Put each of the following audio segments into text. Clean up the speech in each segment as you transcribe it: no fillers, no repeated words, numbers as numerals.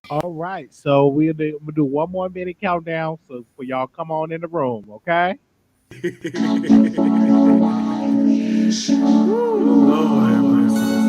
All right, so we'll do one more minute countdown. So for y'all, come on in the room, okay? Lord have mercy.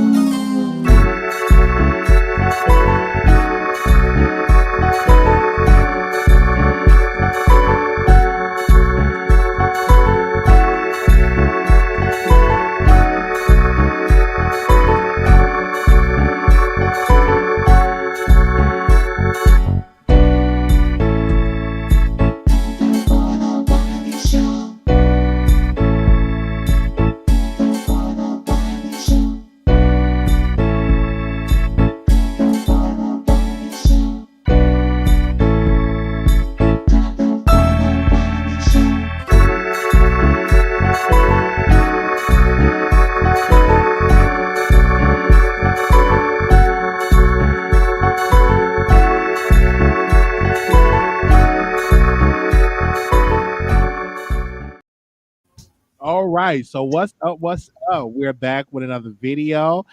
All right, so what's up? What's up? We're back with another video.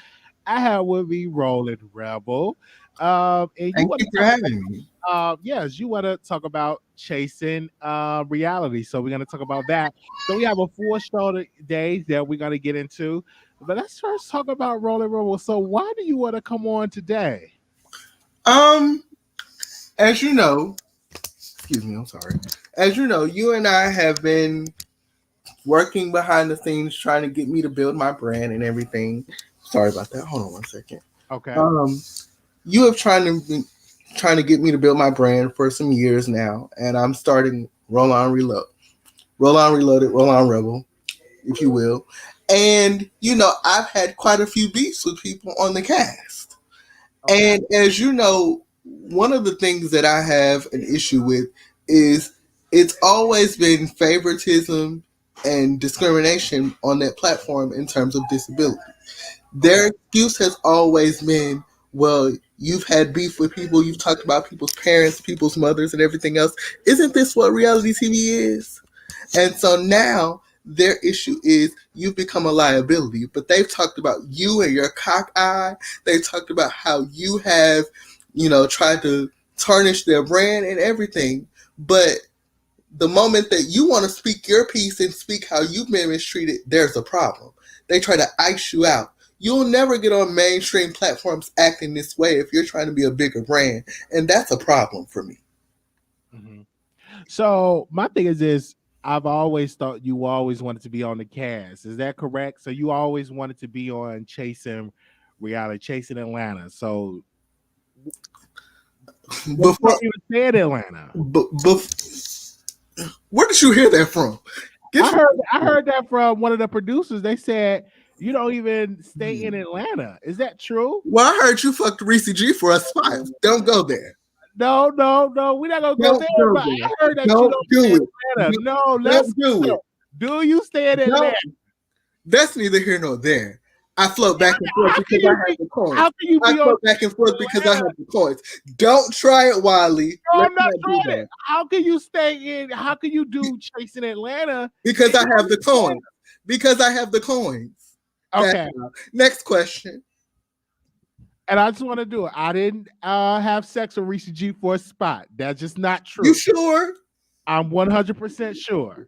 I have with me Rolling Rebel. And you Thank want you to for talk having me. yes, you want to talk about chasing reality. So we're going to talk about that. So we have a full show today that we're going to get into. But let's first talk about Rolling Rebel. So why do you want to come on today? Um, as you know, excuse me, I'm sorry. As you know, you and I have been working behind the scenes trying to get me to build my brand and everything. Sorry about that. Hold on one second. Okay. Um, you have trying to get me to build my brand for some years now, and I'm starting Roll on Reloaded, Roll on Rebel, if you will. And I've had quite a few beefs with people on the cast. Okay. And as you know, one of the things that I have an issue with is it's always been favoritism and discrimination on that platform in terms of disability. Their Okay. excuse has always been, well, you've had beef with people, you've talked about people's parents, people's mothers, and everything else. Isn't this what reality TV is? And so now their issue is you've become a liability. But they've talked about you and your cock eye. They've talked about how you have, tried to tarnish their brand and everything. But the moment that you want to speak your piece and speak how you've been mistreated, there's a problem. They try to ice you out. You'll never get on mainstream platforms acting this way if you're trying to be a bigger brand. And that's a problem for me. Mhm. So my thing is this. I've always thought you always wanted to be on the cast. Is that correct? So you always wanted to be on Chasing Reality, Chasing Atlanta. So but you Before, don't even stay in Atlanta. b- where did you hear that from? Get your I heard that from one of the producers. They said you don't even stay in Atlanta. Is that true? Well, I heard you fucked Reese G for a spot. Don't go there. No, no, no. We're not gonna go Don't there. go But I there. heard that you Don't don't stay do it. in Atlanta. No, let's Don't do go. it. Do you stay in Don't. Atlanta? That's neither here nor there. I float back and forth How can because I you have be? the coins. How can you I be on float back and forth because I Atlanta? have the coins. Don't try it, Wiley. No, Let's I'm not not do trying it. that. How can you stay in? How can you do Chasing Atlanta? Because And I you have the be coins. Because I have the coins. That's okay. all. Next question. And I just want to do it. I didn't have sex with Reese G for a spot. That's just not You true. sure? I'm 100% sure.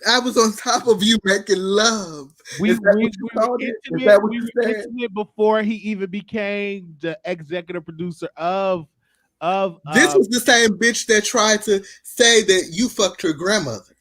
I was on top of you making love. We Is that we what you we were called it? Is intimate. that what We you were said? intimate before he even became the executive producer of This was the same bitch that tried to say that you fucked her grandmother.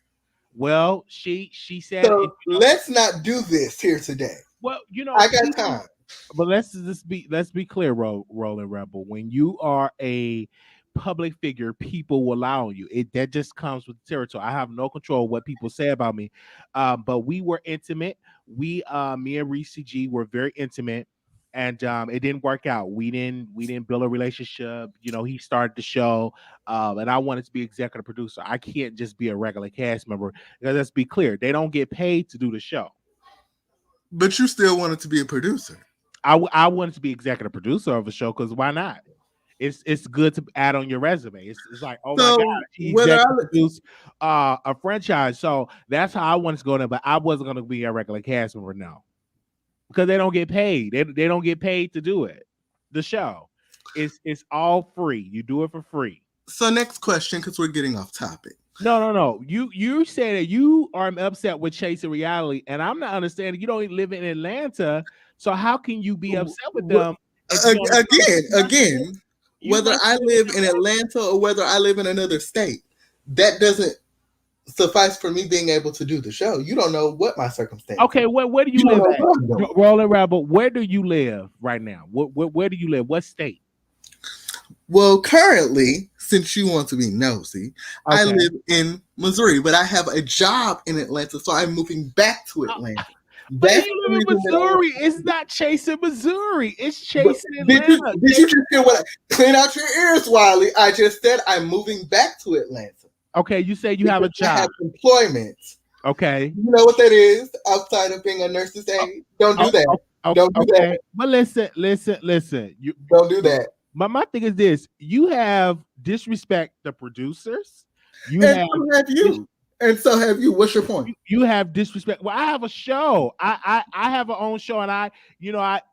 well, she said if So let's not do this here today. well, I got people. time. But let's be clear, Rolling Rebel. When you are a public figure, people will allow you. It that just comes with the territory. I have no control what people say about me. But we were intimate. Me and Reese G were very intimate, and it didn't work out. We didn't build a relationship. He started the show, and I wanted to be executive producer. I can't just be a regular cast member. Because let's be clear, they don't get paid to do the show. But you still wanted to be a producer. I wanted to be executive producer of a show because why not? It's good to add on your resume. It's like, oh my god, So he whether I executive produced a franchise. So that's how I wanted to go there, but I wasn't going to be a regular cast member now because they don't get paid. They don't get paid to do it. The show. It's all free. You do it for free. So next question, because we're getting off topic. No. You say that you are upset with chasing reality, and I'm not understanding. You don't even live in Atlanta, so how can you be upset with them and be on the show? Again, You whether must I live live in in Atlanta or whether I live in another state, that doesn't suffice for me being able to do the show. You don't know what my circumstances. Okay, where do you You don't live know at? what I'm doing. Rolling Rebel, where do you live right now? Where do you live? What state? Well, currently, since you want to be nosy, I Okay. live in Missouri, but I have a job in Atlanta, so I'm moving back to Uh, Atlanta. But That's you the live in reason that Missouri. It's not chasing Missouri. It's But chasing Atlanta. did you just hear what clean out your ears, Wiley? I just said I'm moving back to Atlanta Okay, you say you have a because I job. have employment. Okay. You know what that is outside of being a nurse's aide? Don't do Oh, that. oh, oh, Don't do okay. that. But listen. Don't do that. My thing is this: you have disrespect the producers. You And have so have you. And so have you. What's your point? you have disrespect. Well, I have a show. I have a own show, and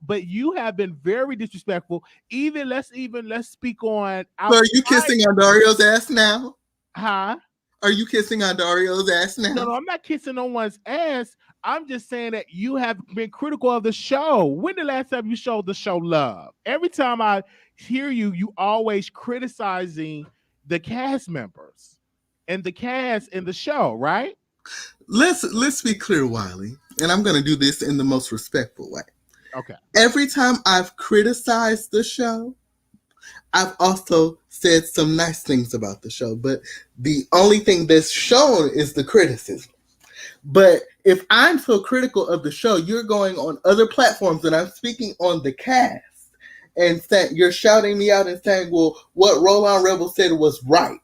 but you have been very disrespectful. Let's speak on So are you outside. kissing on Dario's ass now? Huh? Are you kissing on Dario's ass No, now? I'm not kissing no one's ass. I'm just saying that you have been critical of the show. When the last time you showed the show love? Every time I hear you, you always criticizing the cast members and the cast in the show, right? Let's be clear, Wiley. And I'm gonna do this in the most respectful way. Okay. Every time I've criticized the show, I've also said some nice things about the show, but the only thing that's shown is the criticism. But if I'm so critical of the show, you're going on other platforms and I'm speaking on the cast and you're shouting me out and saying, well, what Roland Rebel said was right.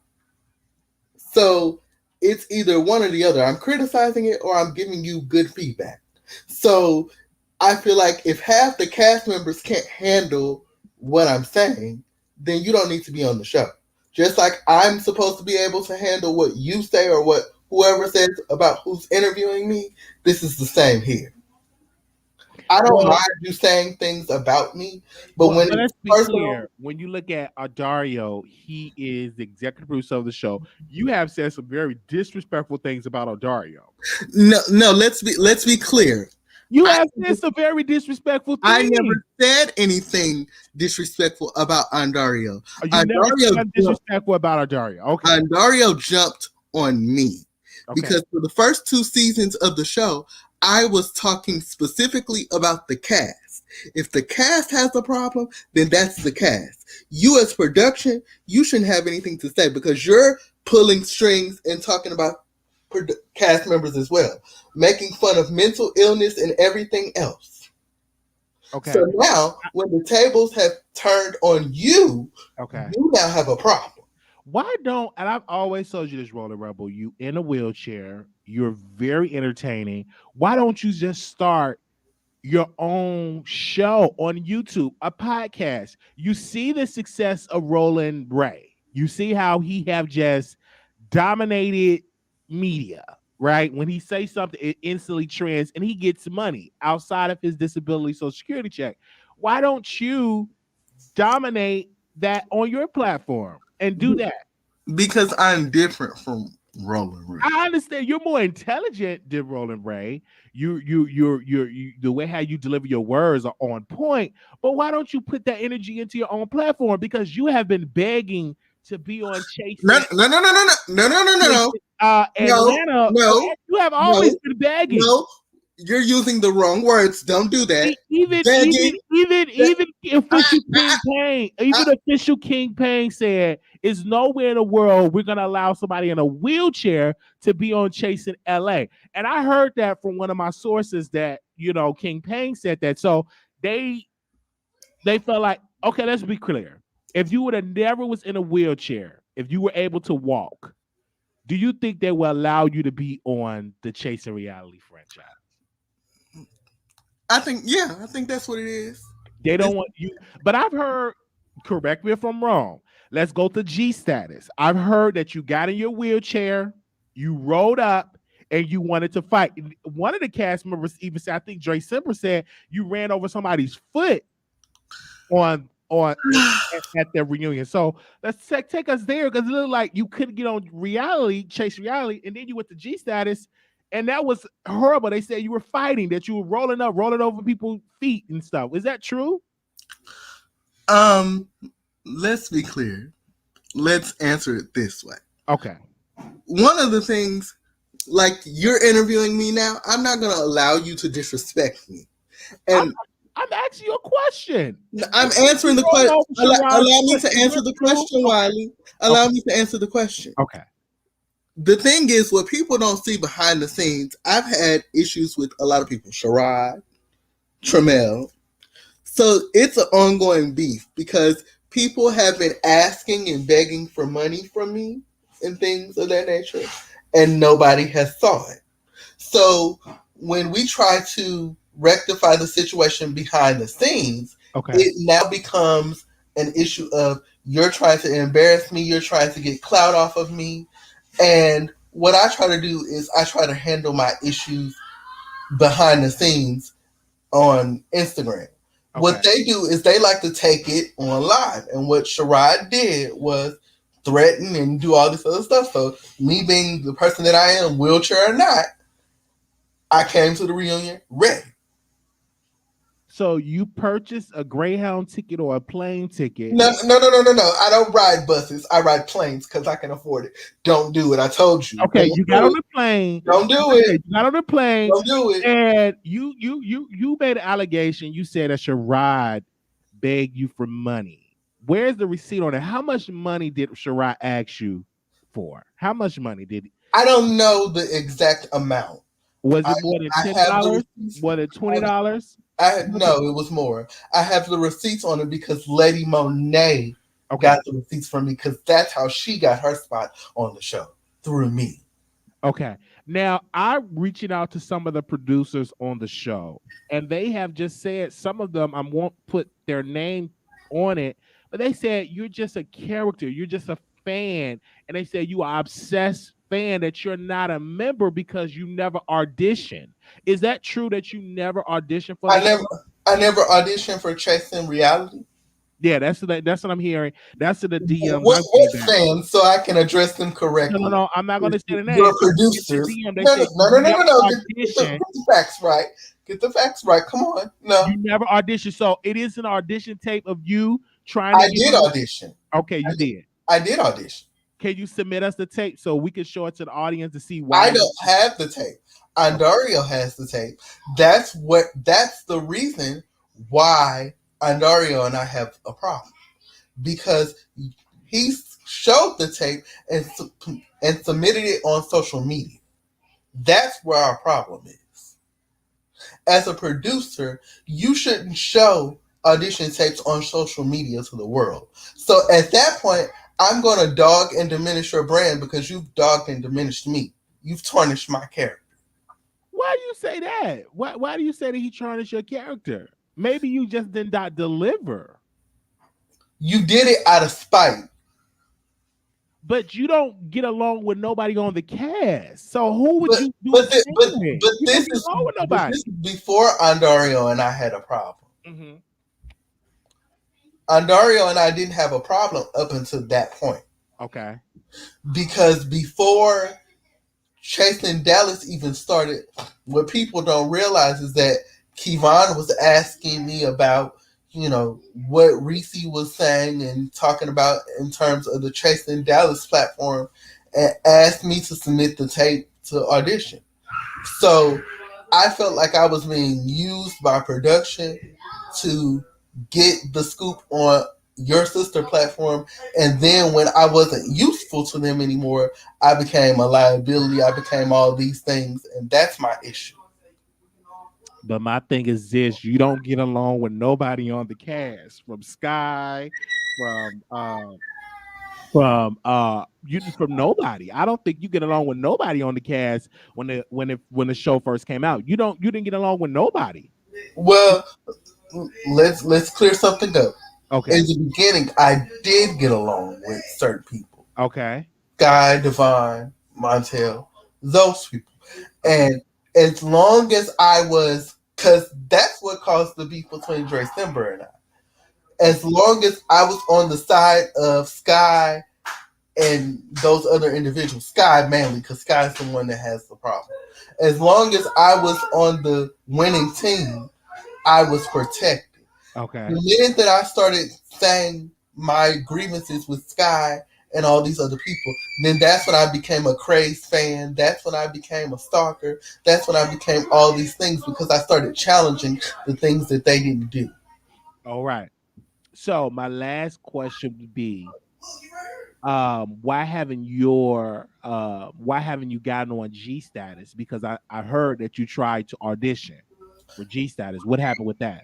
So it's either one or the other. I'm criticizing it or I'm giving you good feedback. So I feel like if half the cast members can't handle what I'm saying, then you don't need to be on the show. Just like I'm supposed to be able to handle what you say or what whoever says about who's interviewing me, this is the same here. I don't Well, mind you saying things about me, but when but it's let's be personal, clear. When you look at Dario, he is the executive producer of the show. You have said some very disrespectful things about Dario. no, let's be clear. You I, have said some very disrespectful I things. never said anything disrespectful about Andario. You never said Andario nothing disrespectful about Dario. Okay. Andario jumped on me Okay. because for the first 2 seasons of the show, I was talking specifically about the cast. If the cast has a problem, then that's the cast. You as production, you shouldn't have anything to say because you're pulling strings and talking about cast members as well, making fun of mental illness and everything else. Okay. So now, when the tables have turned on you, Okay. you now have a problem. Why don't, and I've always told you this, Rolling Rebel, you in a wheelchair, you're very entertaining. Why don't you just start your own show on YouTube, a podcast? You see the success of Roland Ray. You see how he have just dominated media, right? When he says something, it instantly trends and he gets money outside of his disability social security check. Why don't you dominate that on your platform and do that? Because I'm different from Roland Ray. I understand you're more intelligent than Roland Ray. The way how you deliver your words are on point. But why don't you put that energy into your own platform? Because you have been begging to be on Chase. No. Atlanta. No. You have always been begging. No. You're using the wrong words. Don't do that. Even official King Payne, official King Payne said, "Is nowhere in the world we're gonna allow somebody in a wheelchair to be on Chasing LA." And I heard that from one of my sources that King Payne said that. So they felt like, okay, let's be clear. If you would have never was in a wheelchair, if you were able to walk, do you think they will allow you to be on the Chasing Reality franchise? I think that's what it is. They don't want you, but I've heard, correct me if I'm wrong. Let's go to G status. I've heard that you got in your wheelchair, you rolled up, and you wanted to fight. One of the cast members even said, I think Dre Simper said, you ran over somebody's foot on on at their reunion. So let's take us there because it looked like you couldn't get on reality, chase reality, and then you went to G status, and that was horrible. They said you were fighting, that you were rolling over people's feet and stuff. Is that true? Um, let's be clear. Let's answer it this way. Okay. One of the things, like you're interviewing me now, I'm not going to allow you to disrespect me. And I'm asking you a question. I'm answering the question. Allow me to answer the question, Wiley. Allow me to answer the question. Okay. The thing is, what people don't see behind the scenes, I've had issues with a lot of people. Sherrod, Tremel. So it's an ongoing beef because people have been asking and begging for money from me and things of that nature, and nobody has saw it. So when we try to rectify the situation behind the scenes, it now becomes an issue of you're trying to embarrass me, you're trying to get clout off of me. And what I try to do is I try to handle my issues behind the scenes on Instagram. What they do is they like to take it on live. And what Sherrod did was threaten and do all this other stuff. So me being the person that I am, wheelchair or not, I came to the reunion ready. So you purchased a Greyhound ticket or a plane ticket? No. I don't ride buses. I ride planes because I can afford it. Don't do it. I told you. Okay, you got on the plane. Don't do it. You got on the plane. Don't do it. And you made an allegation. You said that Sherrod begged you for money. Where's the receipt on it? How much money did Sherrod ask you for? How much money did he? I don't know the exact amount. Was it more than $10? Was it $20? No, it was more. I have the receipts on it because Lady Monet got the receipts from me because that's how she got her spot on the show, through me. Okay. Now, I'm reaching out to some of the producers on the show, and they have just said, some of them, I won't put their name on it, but they said, you're just a character. You're just a fan. And they said, you are obsessed fan, that you're not a member because you never auditioned. Is that true that you never auditioned for? I never auditioned for Chasing Reality. Yeah, that's what I'm hearing. That's the DM. What fans, so I can address them correctly? No, I'm not going to say the name. Your producers. No. Get the facts right. Get the facts right. Come on. No, you never auditioned. So it is an audition tape of you trying. I did audition. Okay, you did. I did audition. Can you submit us the tape so we can show it to the audience to see why? I don't have the tape. Andario has the tape. That's the reason why Andario and I have a problem. Because he showed the tape and submitted it on social media. That's where our problem is. As a producer, you shouldn't show audition tapes on social media to the world. So at that point, I'm going to dog and diminish your brand because you've dogged and diminished me. You've tarnished my character. Why do you say that? Why do you say that he tarnished your character? Maybe you just did not deliver. You did it out of spite. But you don't get along with nobody on the cast. So who would you do? But this is before Andario and I had a problem. Mm-hmm. Andario and I didn't have a problem up until that point. Okay. Because before Chasing Dallas even started, what people don't realize is that Kevon was asking me about, what Reese was saying and talking about in terms of the Chasing Dallas platform, and asked me to submit the tape to audition. So I felt like I was being used by production to get the scoop on your sister platform, and then when I wasn't useful to them anymore, I became a liability. I became all these things, and that's my issue. But my thing is this: you don't get along with nobody on the cast, from Sky, from nobody. I don't think you get along with nobody on the cast when the show first came out. You didn't get along with nobody. Well, let's clear something up. Okay. In the beginning, I did get along with certain people. Okay. Guy, Devon, Montel, those people. And as long as I was, because that's what caused the beef between Dre Simber and I. As long as I was on the side of Sky and those other individuals, Sky mainly, because Sky's the one that has the problem. As long as I was on the winning team, I was protected. The Okay. minute that I started saying my grievances with Sky and all these other people, then that's when I became a crazed fan. That's when I became a stalker. That's when I became all these things because I started challenging the things that they didn't do. All right. So my last question would be, why haven't you gotten on G status? Because I heard that you tried to audition for G status. What happened with that?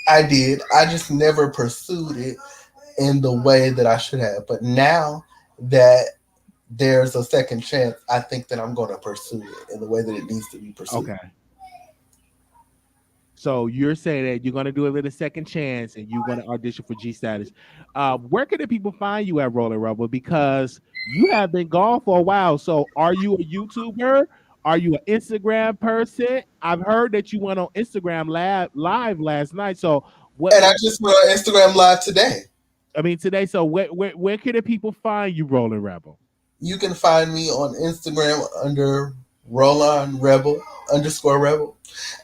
I did. I just never pursued it in the way that I should have. But now that there's a second chance, I think that I'm going to pursue it in the way that it needs to be pursued. Okay. So you're saying that you're gonna do it with a second chance and you're gonna audition for G status. Where can the people find you at Rolling Rebel? Because you have been gone for a while. So are you a YouTuber? Are you an Instagram person? I've heard that you went on Instagram live last night. So And I just went on Instagram Live today. I mean today? So where can the people find you, Rolling Rebel? You can find me on Instagram under Roland Rebel _Rebel.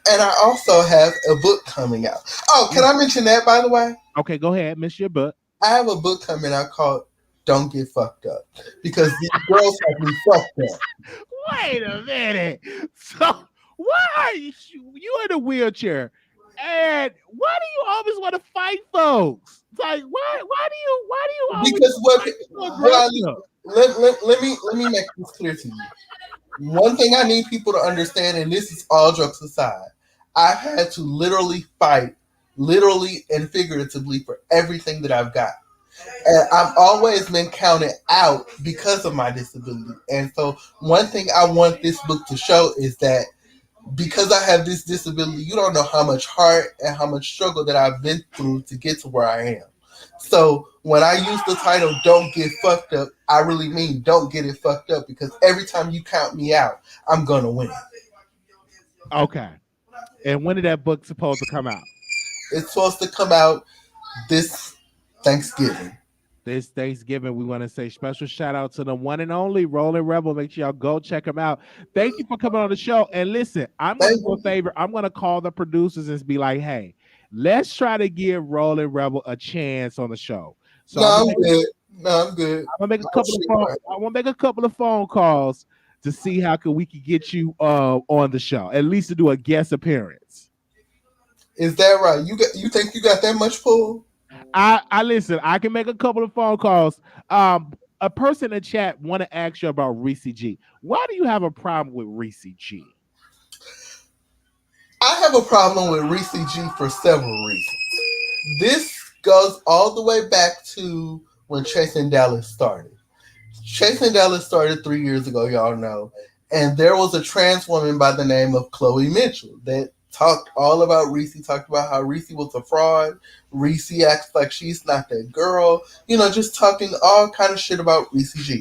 And I also have a book coming out. Oh, can I mention that by the way? Okay, go ahead, miss your book. I have a book coming out called Don't Get Fucked Up. Because these girls have me fucked up. Wait a minute. So why are you in a wheelchair? And why do you always want to fight folks? It's like why do you always Because what I grown up? let me make this clear to you. One thing I need people to understand, and this is all jokes aside, I've had to literally fight, literally and figuratively, for everything that I've got. And I've always been counted out because of my disability. And so, one thing I want this book to show is that because I have this disability, you don't know how much heart and how much struggle that I've been through to get to where I am. So when I use the title Don't Get Fucked Up, I really mean don't get it fucked up because every time you count me out, I'm gonna win. Okay. And when did that book supposed to come out? It's supposed to come out this Thanksgiving. This Thanksgiving, we want to say special shout out to the one and only Rolling Rebel. Make sure y'all go check him out. Thank you for coming on the show. And listen, I'm going to Thank do a you. favor. I'm going to call the producers and be like, hey, let's try to give Rolling Rebel a chance on the show. So No, I'm good. No, I'm good. I'm gonna make a Oh, couple of shit, phone, right. I want to make a couple of phone calls to see how we could get you on the show, at least to do a guest appearance. Is that right? You think you got that much pull? I listen. I can make a couple of phone calls. A person in chat want to ask you about Reese G. Why do you have a problem with Reese G? I have a problem with Reese G for several reasons. This goes all the way back to when Chasing Dallas started. Chasing Dallas started 3 years ago, y'all know. And there was a trans woman by the name of Chloe Mitchell that talked all about Reese, talked about how Reese was a fraud. Reese acts like she's not that girl. You know, just talking all kind of shit about Reese G.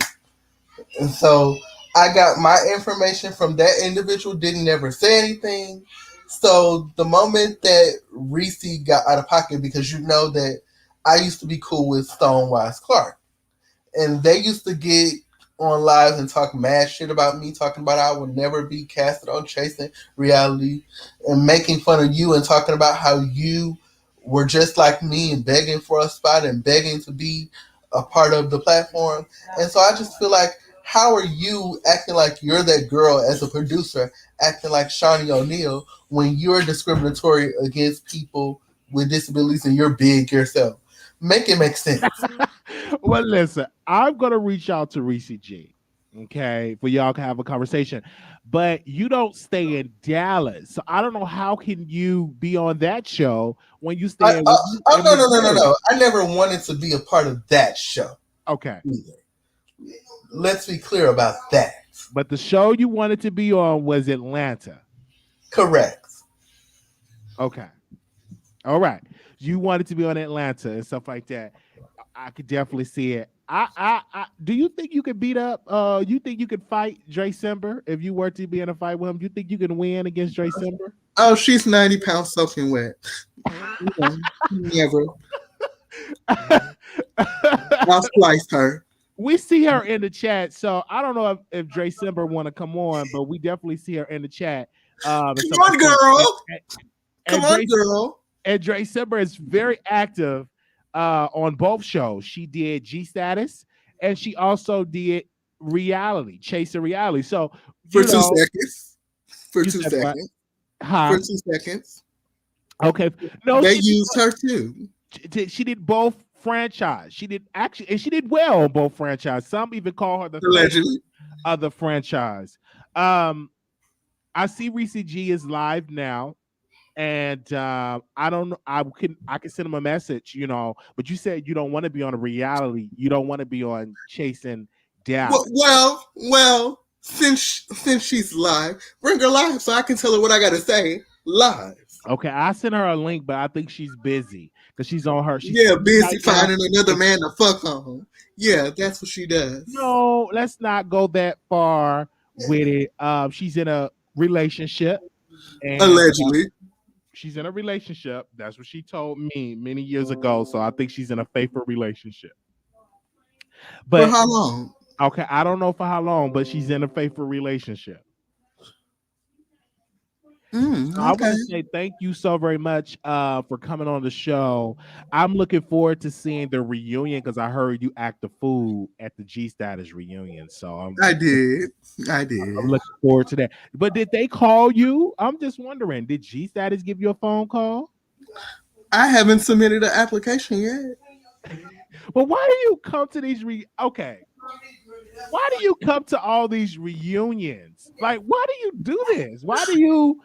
And so I got my information from that individual, didn't never say anything. So the moment that Reese got out of pocket, because you know that I used to be cool with Stonewise Clark, and they used to get on live and talk mad shit about me, talking about I would never be casted on Chasing Reality, and making fun of you and talking about how you were just like me and begging for a spot and begging to be a part of the platform. And so I just feel like, how are you acting like you're that girl as a producer, acting like Shawnee O'Neal when you're discriminatory against people with disabilities and you're big yourself? Make it make sense. Well, listen, I'm gonna reach out to Reese G. Okay, for y'all to have a conversation, but you don't stay in Dallas, so I don't know how can you be on that show when you I, stay uh, oh, in no, no, no, no, Missouri. no. I never wanted to be a part of that show Okay, either. Let's be clear about that. but the show you wanted to be on was Atlanta. Correct. Okay, all right, you wanted to be on Atlanta and stuff like that. I could definitely see it. Do you think you could beat up? You think you could fight Dre Simber if you were to be in a fight with him? You think you can win against Dre Simber? Oh, she's 90 pounds soaking wet. You know, never. I'll splice her. We see her in the chat, so I don't know if Dre Simber want to come on, but we definitely see her in the chat. And Come some other on, folks. And, girl. and, Come and on, Dre girl. and Dre Simber is very active on both shows. She did G Status, and she also did Reality, Chasing Reality. So For you two know, seconds. For you two said what? seconds. For Huh? 2 seconds. Okay. No, They used her too. she did both franchise. She did actually, and she did well on both franchise. Some even call her the face Allegedly. of the franchise. Um, I see Reese G is live now, and I don't know. I can send him a message, But you said you don't want to be on a reality. You don't want to be on Chasing Dallas. Since she's live, bring her live so I can tell her what I gotta say live. Okay, I sent her a link, but I think she's busy because she's on her. She's Yeah, busy right now. finding another man to fuck on. Yeah, that's what she does. No, let's not go that far with it. She's in a relationship, and Allegedly. she's in a relationship. That's what she told me many years ago. So I think she's in a faithful relationship. For But how long? okay, I don't know for how long, but she's in a faithful relationship. I want Okay. to say thank you so very much for coming on the show. I'm looking forward to seeing the reunion because I heard you act the fool at the G Status reunion. So I did. I I'm did. looking forward to that. But did they call you? I'm just wondering. Did G Status give you a phone call? I haven't submitted an application yet. Well, why do you come to these okay? Why do you come to all these reunions? Like, why do you do this? Why do you?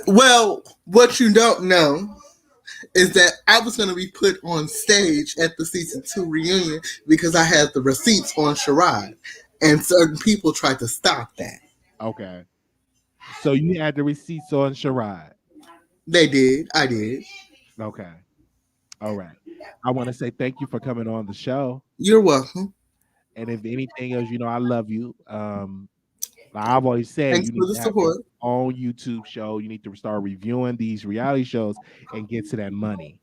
Well, what you don't know is that I was going to be put on stage at the season 2 reunion because I had the receipts on Sherrod, and certain people tried to stop that. Okay, so you had the receipts on Sherrod. They did. I did. Okay, all right. I want to say thank you for coming on the show. You're welcome. And if anything else, I love you. Like I've always said, Thanks you for need the to have your support. own YouTube show. You need to start reviewing these reality shows and get to that money.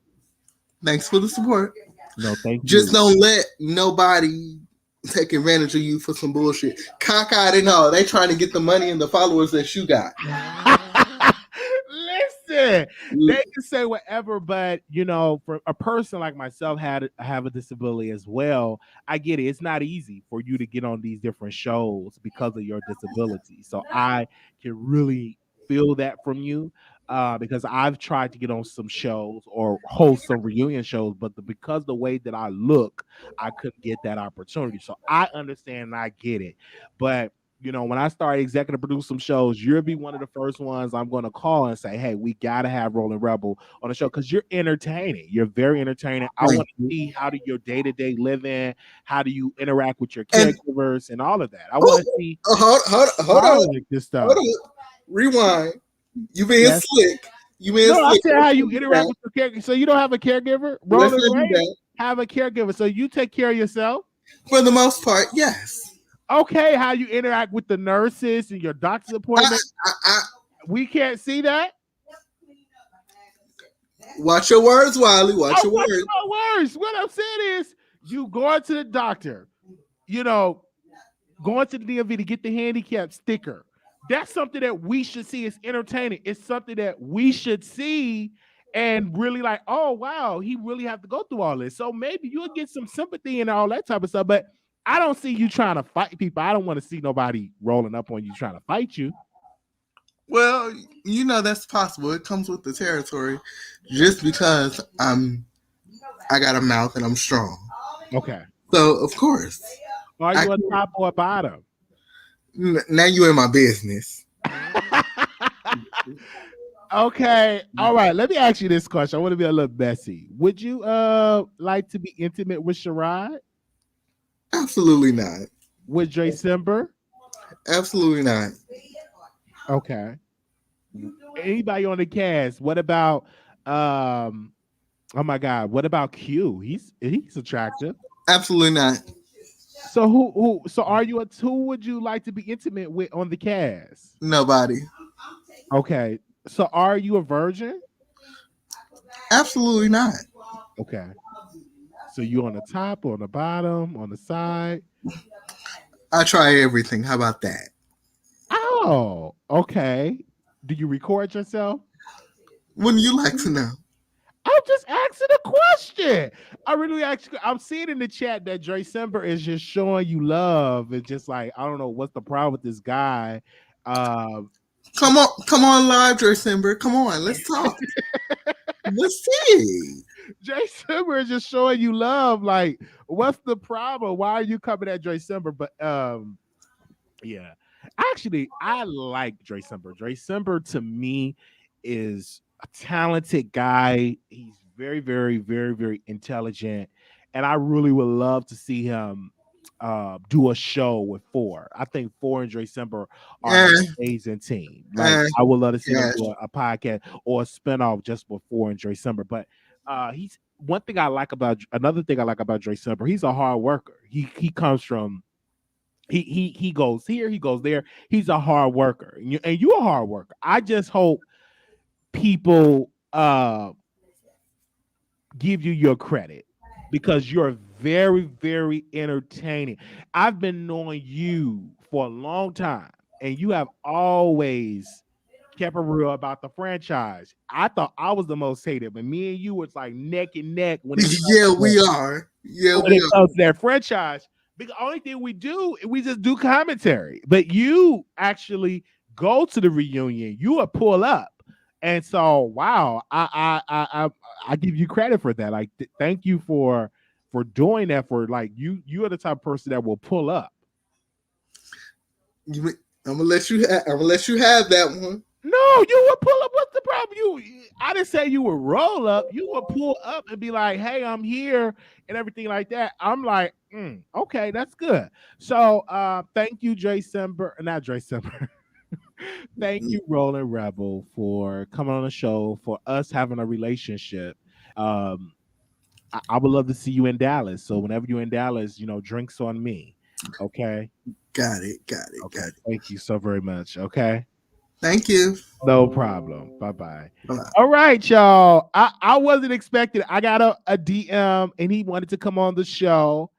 Thanks for the support. No, thank Just you. don't let nobody take advantage of you for some bullshit. Cockeyed and all. They trying to get the money and the followers that you got. Listen, they can say whatever, but for a person like myself have a disability as well, I get it. It's not easy for you to get on these different shows because of your disability. So I can really feel that from you. Because I've tried to get on some shows or host some reunion shows, but because the way that I look, I couldn't get that opportunity. So I understand and I get it. But when I start executive produce some shows, you'll be one of the first ones I'm going to call and say, hey, we got to have Rolling Rebel on the show because you're entertaining. You're very entertaining. I Thank want to you. see how do your day-to-day living, how do you interact with your And caregivers and all of that. I want to see hold all on. of this Hold stuff. on. Rewind. You being Yes. slick. You being No, I slick. said how you interact with your caregiver. So you don't have a caregiver? Let's Rolling not do Ray that. have a caregiver. So you take care of yourself? For the most part, yes. Okay, how you interact with the nurses and your doctor's I, appointment? I, We can't see that? watch your words, Wiley. Watch Oh, your watch words. my words. What I'm saying is, you going to the doctor, going to the DMV to get the handicap sticker. That's something that we should see. It's entertaining. It's something that we should see and really like, oh, wow, he really have to go through all this. So maybe you'll get some sympathy and all that type of stuff. But I don't see you trying to fight people. I don't want to see nobody rolling up on you trying to fight you. Well, that's possible. It comes with the territory. Just because I got a mouth and I'm strong. Okay. So of course. Are you a top or a bottom? Now you in my business. Okay. All right. Let me ask you this question. I want to be a little messy. Would you like to be intimate with Sherrod? Absolutely not. With Dre Simber? Absolutely not. Okay. Anybody on the cast? What about oh my God, what about Q? He's attractive. Absolutely not. So who would you like to be intimate with on the cast? Nobody. Okay. So are you a virgin? Absolutely not. Okay. So you on the top, on the bottom, on the side? I try everything. How about that? Oh, okay. Do you record yourself? Wouldn't you like to know? I'm just asking a question. I really actually, I'm seeing in the chat that Dre Sember is just showing you love. It's just like, I don't know what's the problem with this guy. Um, Come on, live, December. Come on, let's talk. Let's see. Dre Sember is just showing you love. Like, what's the problem? Why are you coming at Dre Sember? But yeah. Actually, I like Dre Sember. Dre Sember to me is a talented guy. He's very, very, very, very intelligent. And I really would love to see him do a show with Four. I think Four and Dre Sember are an Eh, amazing team. Like eh, I would love to see them yeah. do a podcast or a spinoff just with Four and Dre Sember. But he's one thing I like about another thing I like about Dre Sember, he's a hard worker. He comes from he goes here, he goes there. He's a hard worker, and you're a hard worker. I just hope people give you your credit because you're very, very entertaining. I've been knowing you for a long time, and you have always kept it real about the franchise. I thought I was the most hated, but me and you was like neck and neck when it Yeah, we are. Yeah, when we it are. comes to that franchise. The only thing we do, we just do commentary. But you actually go to the reunion. You will pull up. And so, wow, I give you credit for that. Like, thank you for doing that. For like, you are the type of person that will pull up. You, I'm gonna let you. I'm gonna let you have that one. No, you would pull up. What's the problem? I didn't say you would roll up. You would pull up and be like, "Hey, I'm here," and everything like that. I'm like, okay, that's good. So, thank you, Dre Sember, not Dre Sember. Thank you, Rolling Rebel, for coming on the show, for us having a relationship. Um, I would love to see you in Dallas. So whenever you're in Dallas, drinks on me. Okay. Got it. Got it. Okay. Got it. Thank you so very much. Okay. Thank you. No problem. Bye bye. Bye. All right, y'all. I wasn't expecting. I got a DM and he wanted to come on the show,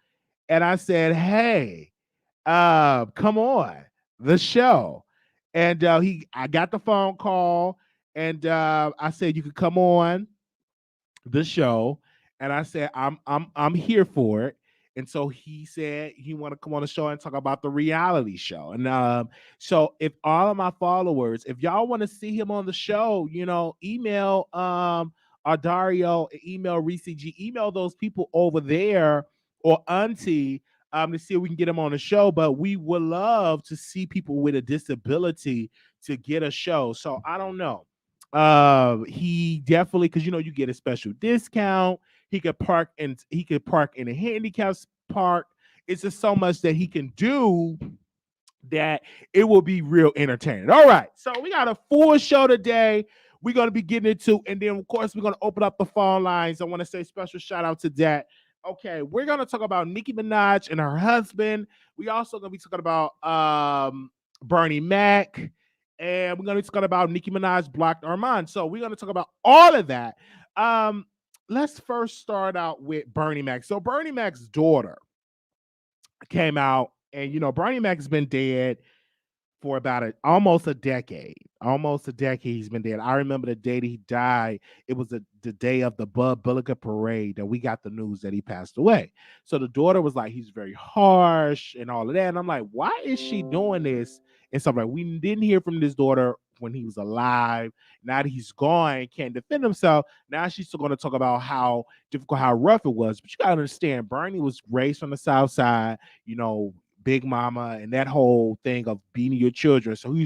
and I said, "Hey, come on the show." And I got the phone call, and I said you could come on the show, and I said I'm here for it. And so he said he want to come on the show and talk about the reality show. And so if all of my followers, if y'all want to see him on the show, email Dario, email Reese G, email those people over there or Auntie to see if we can get him on the show. But we would love to see people with a disability to get a show. So I don't know. He definitely, because you get a special discount. He could park in a handicap park. It's just so much that he can do that it will be real entertaining. All right, so we got a full show today. We're going to be getting into, and then of course we're going to open up the phone lines. I want to say special shout out to that. Okay, we're going to talk about Nicki Minaj and her husband. We also going to be talking about Bernie Mac, and we're going to be talking about Nicki Minaj blocked Armon. So we're going to talk about all of that. Let's first start out with Bernie Mac. So Bernie Mac's daughter came out, and Bernie Mac's been dead for about almost a decade. Almost a decade he's been dead. I remember the day that he died. It was the day of the Bud Billiger parade that we got the news that he passed away. So the daughter was like, he's very harsh and all of that. And I'm like, why is she doing this? And stuff like we didn't hear from this daughter when he was alive. Now that he's gone, can't defend himself. Now she's still going to talk about how difficult, how rough it was. But you gotta understand, Bernie was raised on the South Side, Big Mama and that whole thing of beating your children. So he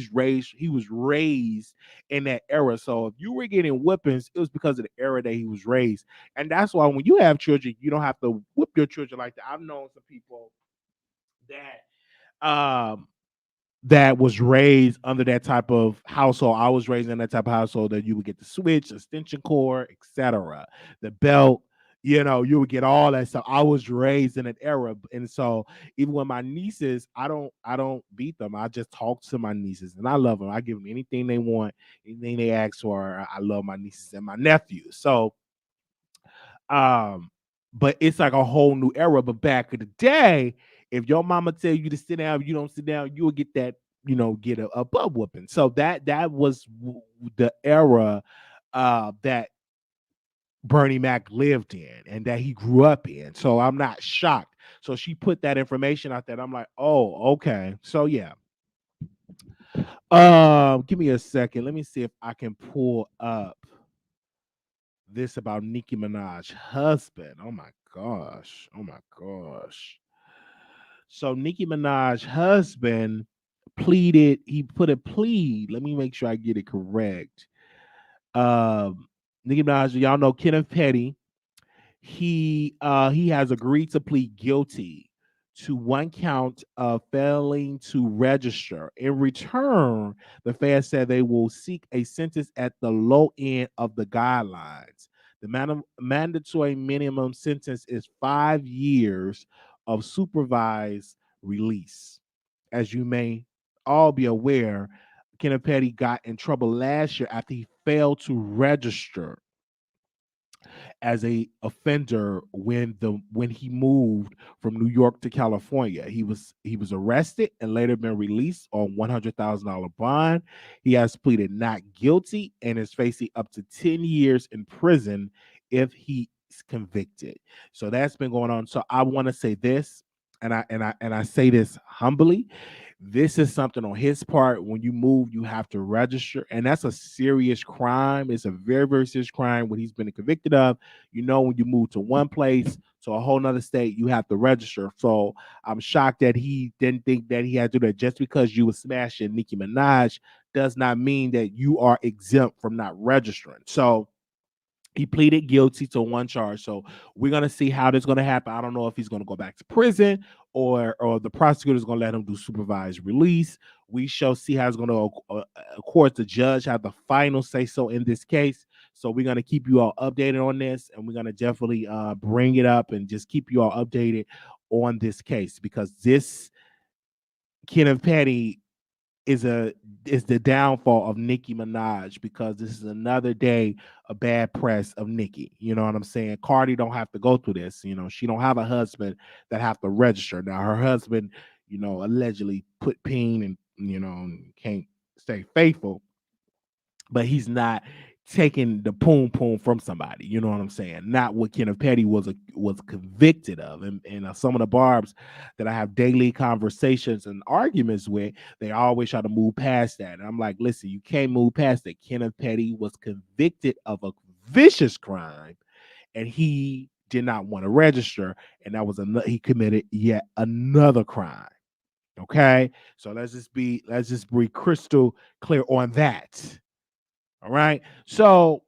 was raised in that era. So if you were getting whippings, it was because of the era that he was raised. And that's why when you have children, you don't have to whip your children like that. I've known some people that that was raised under that type of household. I was raised in that type of household that you would get the switch, extension cord, etc., the belt. You would get all that stuff. I was raised in an era, and so even when my nieces, I don't beat them. I just talk to my nieces, and I love them. I give them anything they want, anything they ask for. I love my nieces and my nephews. So, um, but it's like a whole new era. But back in the day, if your mama tell you to sit down, you don't sit down, you'll get that, get a butt whooping. So that was the era that Bernie Mac lived in and that he grew up in. So I'm not shocked. So she put that information out there. I'm like, oh, okay. So yeah. Give me a second. Let me see if I can pull up this about Nicki Minaj husband. Oh my gosh. Oh my gosh. So Nicki Minaj husband pleaded, he put a plea. Let me make sure I get it correct. Nicki Minaj, y'all know Kenneth Petty. He has agreed to plead guilty to one count of failing to register. In return, the feds said they will seek a sentence at the low end of the guidelines. The mandatory minimum sentence is 5 years of supervised release. As you may all be aware, Kenneth Petty got in trouble last year after he failed to register as a offender when he moved from New York to California. He was arrested and later been released on $100,000 bond. He has pleaded not guilty and is facing up to 10 years in prison if he's convicted. So that's been going on. So I want to say this, and I say this humbly. This is something on his part. When you move, you have to register, and that's a serious crime. It's a very, very serious crime what he's been convicted of. When you move to one place to a whole nother state, you have to register. So I'm shocked that he didn't think that he had to do that. Just because you were smashing Nicki Minaj does not mean that you are exempt from not registering. So he pleaded guilty to one charge. So we're gonna see how this is gonna happen. I don't know if he's gonna go back to prison or the prosecutor is gonna let him do supervised release. We shall see how it's gonna. Of course, the judge have the final say so in this case. So we're gonna keep you all updated on this, and we're gonna definitely bring it up and just keep you all updated on this case because this Kenneth Petty is the downfall of Nicki Minaj because this is another day of bad press of Nicki. You know what I'm saying? Cardi don't have to go through this. She don't have a husband that have to register. Now her husband, allegedly put peen and can't stay faithful, but he's not taking the poom poom from somebody. You know what I'm saying? Not what Kenneth Petty was convicted of. And some of the barbs that I have daily conversations and arguments with, they always try to move past that. And I'm like, listen, you can't move past it. Kenneth Petty was convicted of a vicious crime, and he did not want to register, and that was he committed yet another crime. Okay, so let's just be crystal clear on that. All right. So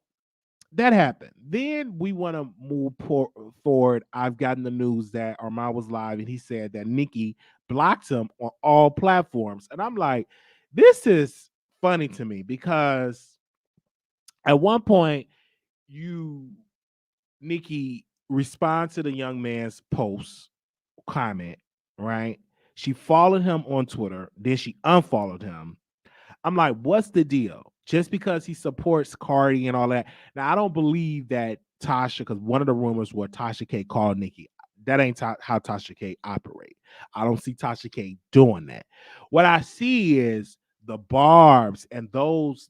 that happened. Then we want to move forward. I've gotten the news that Armon was live and he said that Nicki blocked him on all platforms. And I'm like, this is funny to me because at one point, you, Nicki, respond to the young man's post comment, right? She followed him on Twitter, then she unfollowed him. I'm like, what's the deal? Just because he supports Cardi and all that. Now, I don't believe that Tasha, because one of the rumors was Tasha K called Nicki. That ain't how Tasha K operate. I don't see Tasha K doing that. What I see is the barbs and those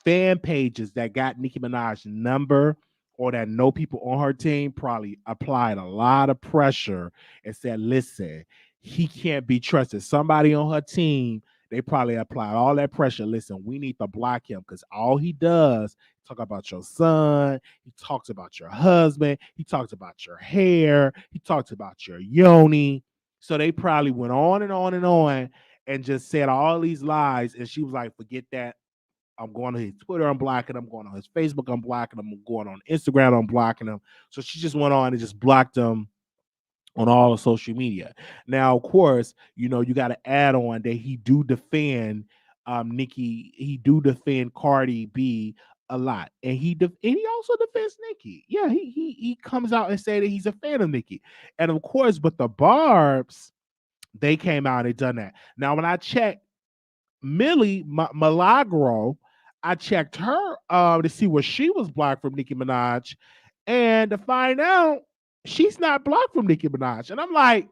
fan pages that got Nicki Minaj's number or that know people on her team probably applied a lot of pressure and said, listen, he can't be trusted. Somebody on her team, they probably applied all that pressure. Listen, we need to block him because all he does talk about your son. He talks about your husband. He talks about your hair. He talks about your yoni. So they probably went on and on and on and just said all these lies. And she was like, forget that. I'm going to his Twitter, I'm blocking him. I'm going on his Facebook, I'm blocking him. I'm going on Instagram, I'm blocking him. So she just went on and just blocked him on all of social media. Now, of course, you got to add on that he do defend Nicki, he do defend Cardi B a lot, and he also defends Nicki. Yeah, he comes out and say that he's a fan of Nicki, and of course, but the Barbs, they came out and done that. Now, when I checked Millie Milagro, I checked her to see where she was blocked from Nicki Minaj, and to find out. she's not blocked from Nicki Minaj. And I'm like,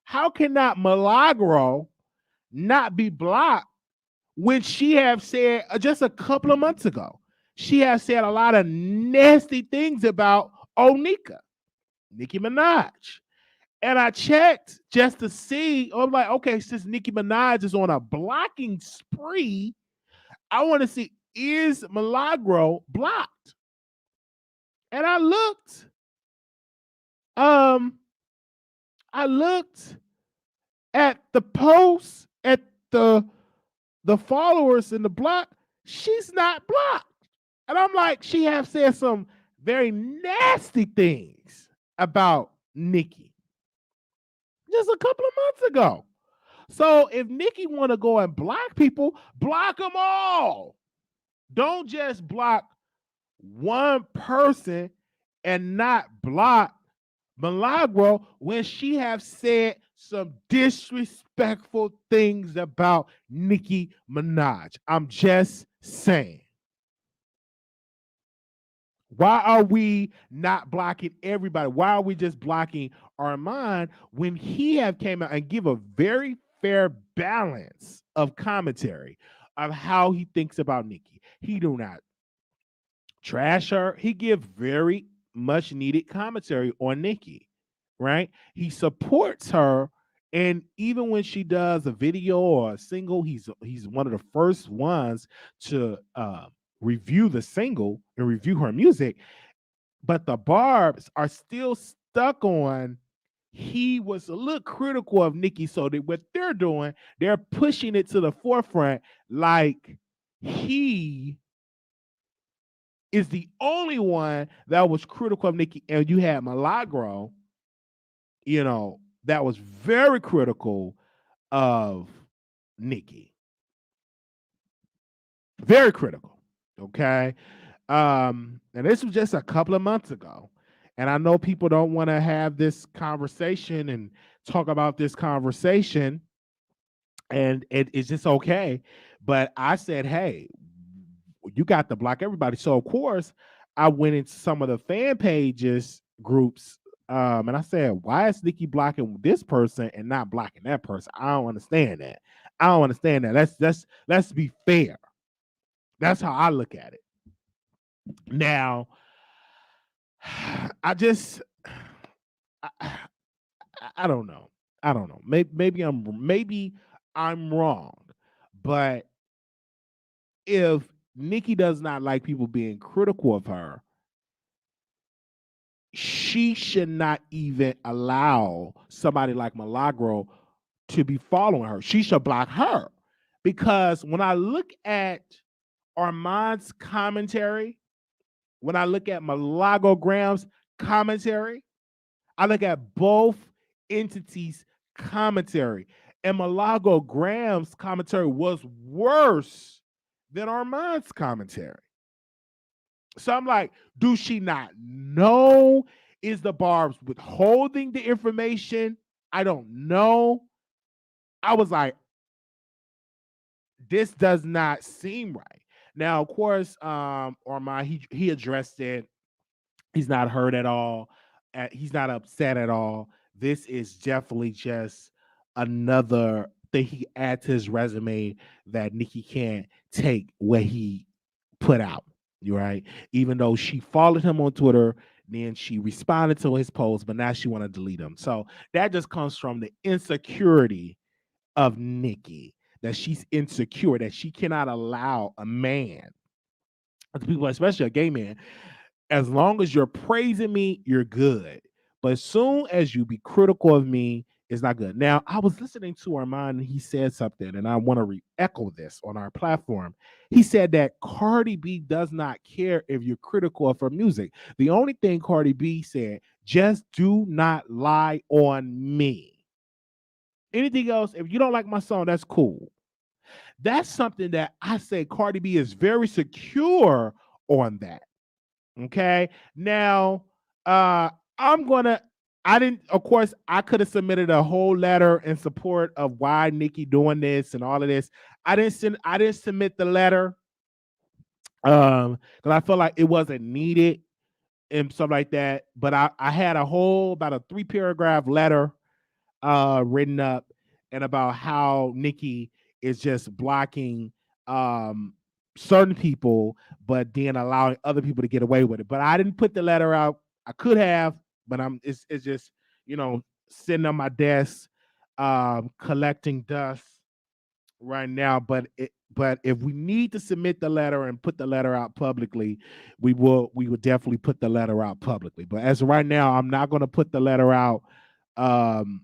how can not Milagro not be blocked when she have said just a couple of months ago, she has said a lot of nasty things about Onika, Nicki Minaj. And I checked just to see. I'm like, okay, since Nicki Minaj is on a blocking spree, I want to see, is Milagro blocked? And um, I looked at the posts, at the followers in the block. She's not blocked. And I'm like, she have said some very nasty things about Nicki just a couple of months ago. So if Nicki want to go and block people, block them all. Don't just block one person and not block Milagro when she have said some disrespectful things about Nicki Minaj. I'm just saying. Why are we not blocking everybody? Why are we just blocking Armon when he have came out and give a very fair balance of commentary of how he thinks about Nicki? He do not trash her. He give very much needed commentary on Nicki, right? He supports her, and even when she does a video or a single, he's one of the first ones to review the single and review her music. But the Barbs are still stuck on. He was a little critical of Nicki, so that what they're doing, they're pushing it to the forefront, like he is the only one that was critical of Nicki, and you had Milagro, that was very critical of Nicki. Very critical. Okay. And this was just a couple of months ago. And I know people don't want to have this conversation and talk about this conversation, and it's just okay. But I said, hey, you got to block everybody. So of course, I went into some of the fan pages groups, and I said, why is Nicki blocking this person and not blocking that person? I don't understand that. I don't understand that. Let's be fair. That's how I look at it. Now, I just I, I don't know. I don't know. Maybe I'm wrong, but if Nicki does not like people being critical of her, she should not even allow somebody like Milagro to be following her. She should block her. Because when I look at Armand's commentary, when I look at Milagro Graham's commentary, I look at both entities' commentary. And Milagro Graham's commentary was worse than Armand's commentary. So I'm like, do she not know? Is the Barb's withholding the information? I don't know. I was like, this does not seem right. Now, of course, Armand, he addressed it. He's not hurt at all. He's not upset at all. This is definitely just another thing he adds to his resume that Nicki can't take what he put out. You right? Even though she followed him on Twitter, then she responded to his post, but now she want to delete him. So that just comes from the insecurity of Nicki, that she's insecure, that she cannot allow a man, people, especially a gay man, as long as you're praising me, you're good. But as soon as you be critical of me, it's not good. Now, I was listening to Armand and he said something, and I want to re-echo this on our platform. He said that Cardi B does not care if you're critical of her music. The only thing Cardi B said, just do not lie on me. Anything else, if you don't like my song, that's cool. That's something that I say Cardi B is very secure on that. Okay. Now, I'm gonna. I didn't. Of course, I could have submitted a whole letter in support of why Nicki doing this and all of this. I didn't send. I didn't submit the letter because I felt like it wasn't needed. and stuff like that. But I had a whole about a 3 paragraph letter written up and about how Nicki is just blocking um certain people, but then allowing other people to get away with it. But I didn't put the letter out. I could have, but it's just, you know, sitting on my desk, collecting dust right now. But if we need to submit the letter and put the letter out publicly, we will definitely put the letter out publicly. But as of right now, I'm not going to put the letter out um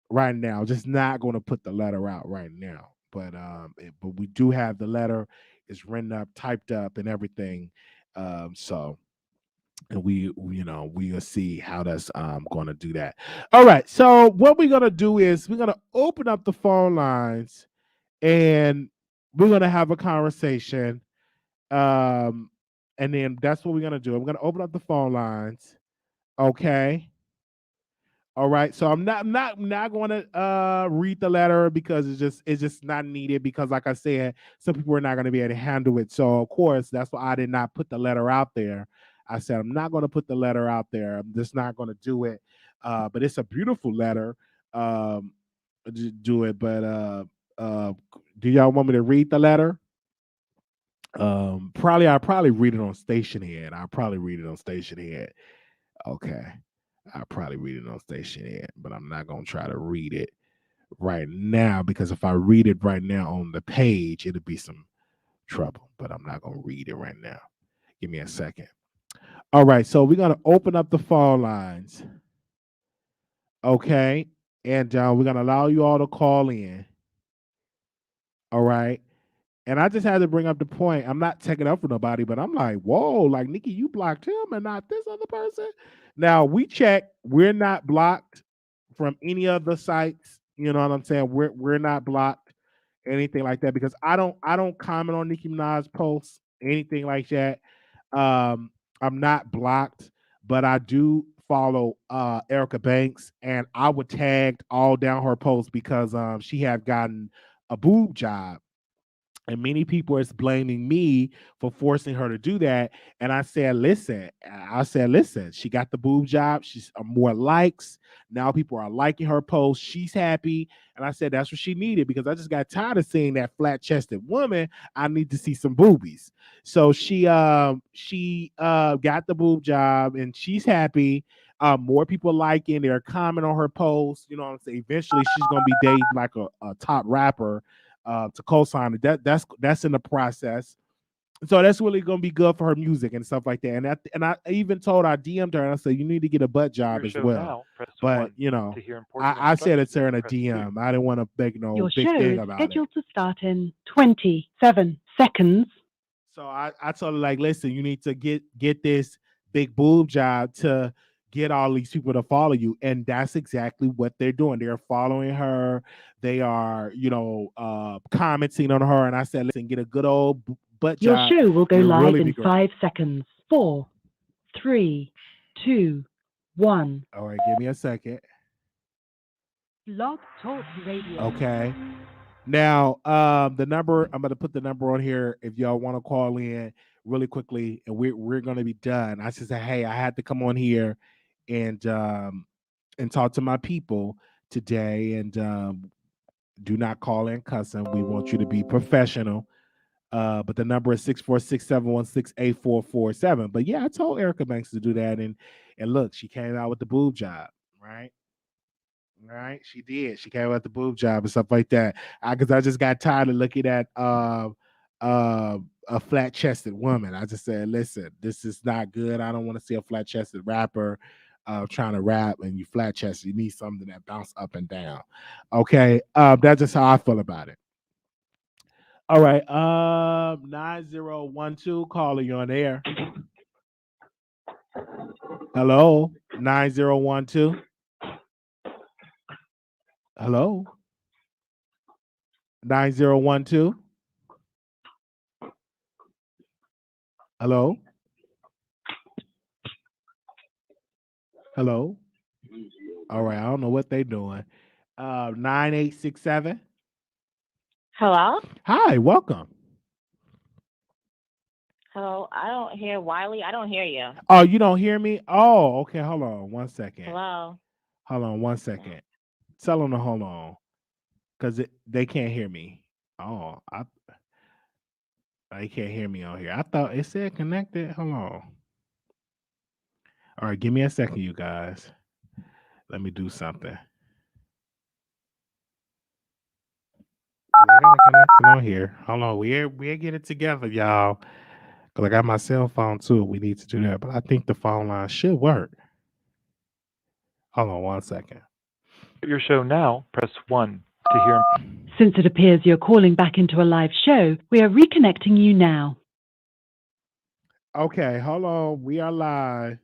right now. Just not going to put the letter out right now. But we do have the letter. It's written up, typed up, and everything. So and we will see how that's going to do that. All right. So what we're gonna do is we're gonna open up the phone lines and we're gonna have a conversation. Um, and then that's what we're gonna do. I'm gonna open up the phone lines. Okay. All right, so I'm not going to read the letter because it's just not needed because like I said, some people are not going to be able to handle it. So of course that's why I did not put the letter out there. I said I'm not going to put the letter out there. I'm just not going to do it. But it's a beautiful letter. Um, do it, but uh, do y'all want me to read the letter? I'll probably read it on station head. I'll probably read it on station head. Okay. I'll probably read it on station head, but I'm not gonna try to read it right now because if I read it right now on the page, it'll be some trouble. But I'm not gonna read it right now. Give me a second. All right, so we're gonna open up the phone lines, okay, and we're gonna allow you all to call in. All right, and I just had to bring up the point. I'm not taking up for nobody, but I'm like, whoa, like Nikki, you blocked him and not this other person. Now we check, we're not blocked from any of the sites. You know what I'm saying? We're not blocked, anything like that, because I don't comment on Nicki Minaj posts, anything like that. I'm not blocked, but I do follow Erica Banks, and I would tag all down her posts because she have gotten a boob job and many people is blaming me for forcing her to do that. And I said, listen, she got the boob job. She's more likes. Now people are liking her post. She's happy. And I said, that's what she needed because I just got tired of seeing that flat chested woman. I need to see some boobies. So she got the boob job and she's happy. More people liking, they're commenting on her post. You know what I'm saying? Eventually she's gonna be dating like a top rapper to co-sign it. That's in the process. So that's really gonna be good for her music and stuff like that. And I even told I DM'd her and I said you need to get a butt Your job as show well. now, press But 1. you To know, hear important I said it to her instructions, in a press 2. DM. I didn't want to make no Your big show thing is about it. scheduled to start in 27 seconds. So I told her like, listen, you need to get this big boob job to get all these people to follow you, and that's exactly what they're doing. They're following her. They are, commenting on her. And I said, listen, get a good old butt Your job. show will go You'll live really be in great. 5 seconds. 4, 3, 2, 1. All right, give me a second. Blog Talk Radio. Okay. Now, the number I'm going to put the number on here if y'all want to call in really quickly, and we're going to be done. I just say, hey, I had to come on here and talk to my people today, and do not call in cussing. We want you to be professional. But the number is 646-716-8447. But yeah, I told Erica Banks to do that, and look, she came out with the boob job, right? Right, she did. She came out the boob job and stuff like that. Because I just got tired of looking at uh, a flat chested woman. I just said, listen, this is not good. I don't want to see a flat chested rapper trying to rap and you flat chested. You need something that bounce up and down. Okay, that's just how I feel about it. All right, 9012 caller, you on air. Hello, 9012. Hello, 9012. Hello? Hello? All right, I don't know what they doing. 9867. Hello? Hi, welcome. Hello, I don't hear Wiley. I don't hear you. Oh, you don't hear me? Oh, okay. Hold on 1 second. Hello. Hold on 1 second. Tell them to hold on, cause they can't hear me. Oh, they can't hear me on here. I thought it said connected. Hold on. All right, give me a second, you guys. Let me do something. 'Cause I got a connection on here. Hold on, we'll get it together, y'all. Cause I got my cell phone too. We need to do that, but I think the phone line should work. Hold on 1 second. Your show now, press 1 to hear. Since it appears you're calling back into a live show, we are reconnecting you now. Okay, hold on. We are live.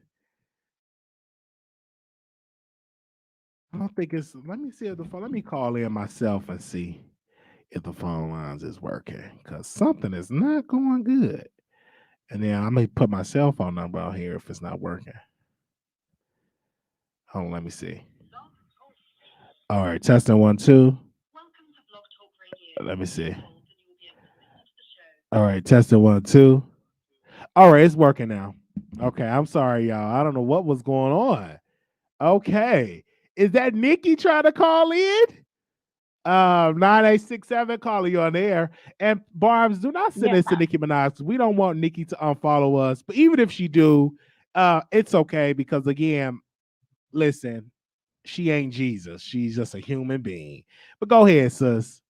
I don't think it's. Let me see if the phone. Let me call in myself and see if the phone lines is working, because something is not going good. And then I'm gonna put my cell phone number out here if it's not working. Hold on, let me see. All right, testing 1 2. Let me see. All right, testing 1 2. All right, it's working now. Okay, I'm sorry, y'all. I don't know what was going on. Okay, is that Nicki trying to call in? 9867 calling you on the air. And Barbs, do not send this to Nicki Minaj. We don't want Nicki to unfollow us. But even if she do, it's okay, because again, listen, she ain't Jesus. She's just a human being. But go ahead, sis.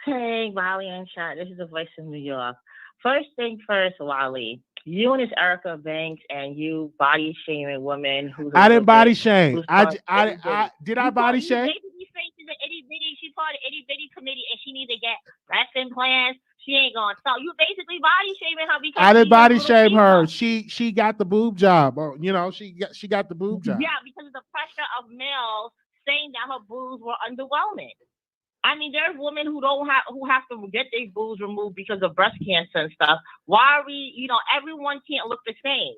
Hey, Wally and Chat. This is the voice of New York. First thing first, Wally. You and this Erica Banks and you body shaming women who's I didn't body shame. who's part of Did I body you shame? basically say she's an itty bitty. She's part of itty bitty committee and she needs to get lesson plans. She ain't gonna stop. You basically body shaming her because I didn't she's a body little shame her. female. She got the boob job. Or, she got the boob job. Yeah, because of the pressure of males saying that her boobs were underwhelming. I mean, there's women who have to get their boobs removed because of breast cancer and stuff. Why are we? Everyone can't look the same.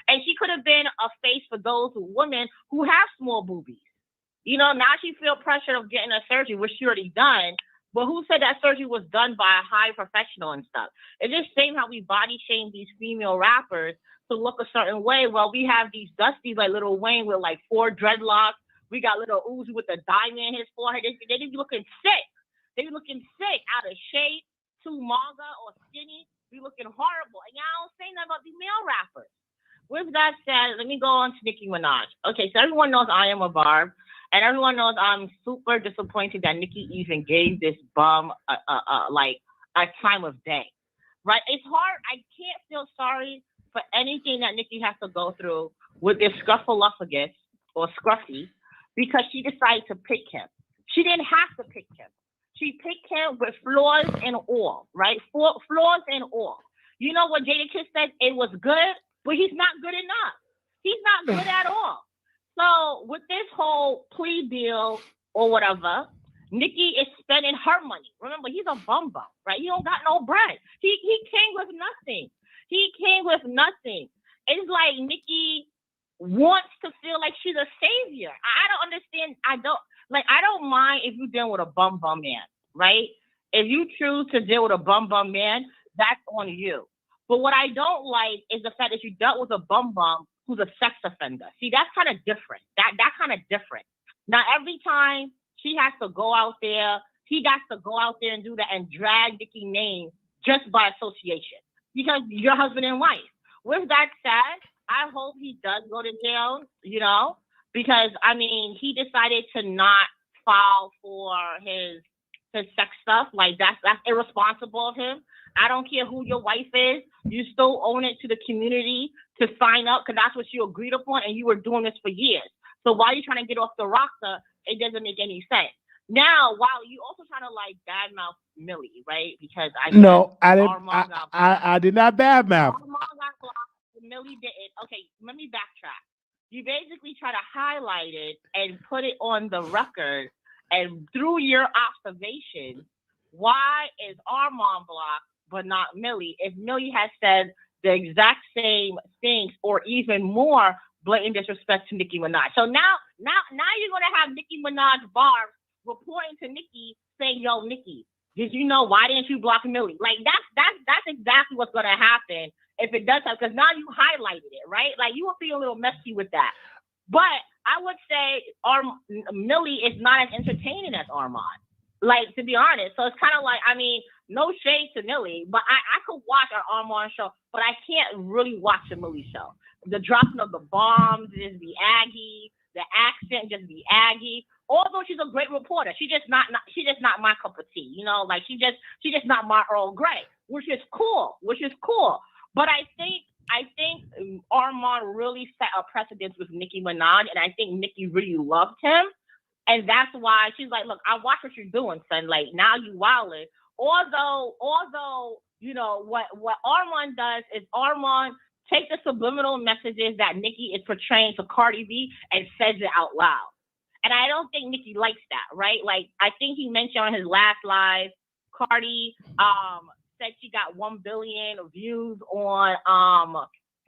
And she could have been a face for those women who have small boobies. Now she feel pressure of getting a surgery, which she already done. But who said that surgery was done by a high professional and stuff? It's just same how we body shame these female rappers to look a certain way. Well, we have these dusties like Lil Wayne with like 4 dreadlocks. We got little Uzi with a diamond in his forehead. They be looking sick. They be looking sick, out of shape, too manga or skinny. Be looking horrible. And y'all don't say nothing about the male rappers. With that said, let me go on to Nicki Minaj. Okay, so everyone knows I am a Barb. And everyone knows I'm super disappointed that Nicki even gave this bum a time of day. Right? It's hard. I can't feel sorry for anything that Nicki has to go through with this scuffleupagus or scruffy, because she decided to pick him. She didn't have to pick him. She picked him with flaws and all, right? Flaws and all. You know what Jadakiss said? It was good, but he's not good enough. He's not good at all. So with this whole plea deal or whatever, Nicki is spending her money. Remember, he's a bum, right? He don't got no bread. He came with nothing. It's like Nicki wants to feel like she's a savior. I don't understand. I don't mind if you deal with a bum man, right? If you choose to deal with a bum man, that's on you. But what I don't like is the fact that you dealt with a bum who's a sex offender. See, that's kind of different. That kind of different. Now, every time she has to go out there, he got to go out there and do that and drag Nicki's name just by association, because you're husband and wife. With that said, I hope he does go to jail, because I mean, he decided to not file for his sex stuff. Like that's irresponsible of him. I don't care who your wife is. You still own it to the community to sign up, because that's what you agreed upon, and you were doing this for years. So why are you trying to get off the roster? It doesn't make any sense. Now, while you also trying to badmouth Millie, right? Because I didn't. I did not badmouth. Armon got blocked. Millie didn't. Okay, let me backtrack. You basically try to highlight it and put it on the record, and through your observation, why is Armon blocked but not Millie? If Millie has said the exact same things or even more blatant disrespect to Nicki Minaj. So now you're gonna have Nicki Minaj Barb reporting to Nicki saying, "Yo, Nicki, Did you know? Why didn't you block Millie? Like that's exactly what's gonna happen if it does happen. Because now you highlighted it, right? Like you will feel a little messy with that. But I would say Millie is not as entertaining as Armon. Like, to be honest. So it's kind of like, I mean, no shade to Millie, but I could watch an Armon show, but I can't really watch a Millie show. The dropping of the bombs just be aggy. The accent just be aggy. Although she's a great reporter, she's just not my cup of tea. You know, like she's just not my Earl Grey, which is cool. But I think Armon really set a precedence with Nicki Minaj, and I think Nicki really loved him. And that's why she's like, look, I watch what you're doing, son. Like, now you wildin'. Although, you know, what Armon does is Armon takes the subliminal messages that Nicki is portraying to Cardi B and says it out loud. And I don't think Nicki likes that, right? Like, I think he mentioned on his last live, Cardi said she got 1 billion views on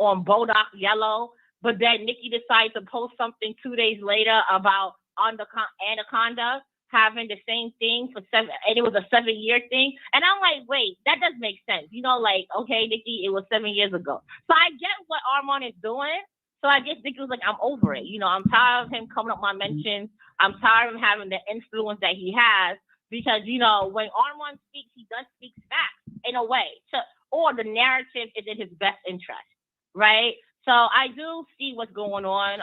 Bodak Yellow, but then Nicki decided to post something 2 days later about Anaconda having the same thing for 7, and it was a 7-year thing. And I'm like, wait, that doesn't make sense. You know, like, okay, Nicki, it was 7 years ago. So I get what Armon is doing. So I guess Nicki was like, I'm over it. You know, I'm tired of him coming up my mentions. I'm tired of him having the influence that he has, because, you know, when Armon speaks, he does speak facts in a way, or the narrative is in his best interest, right? So I do see what's going on.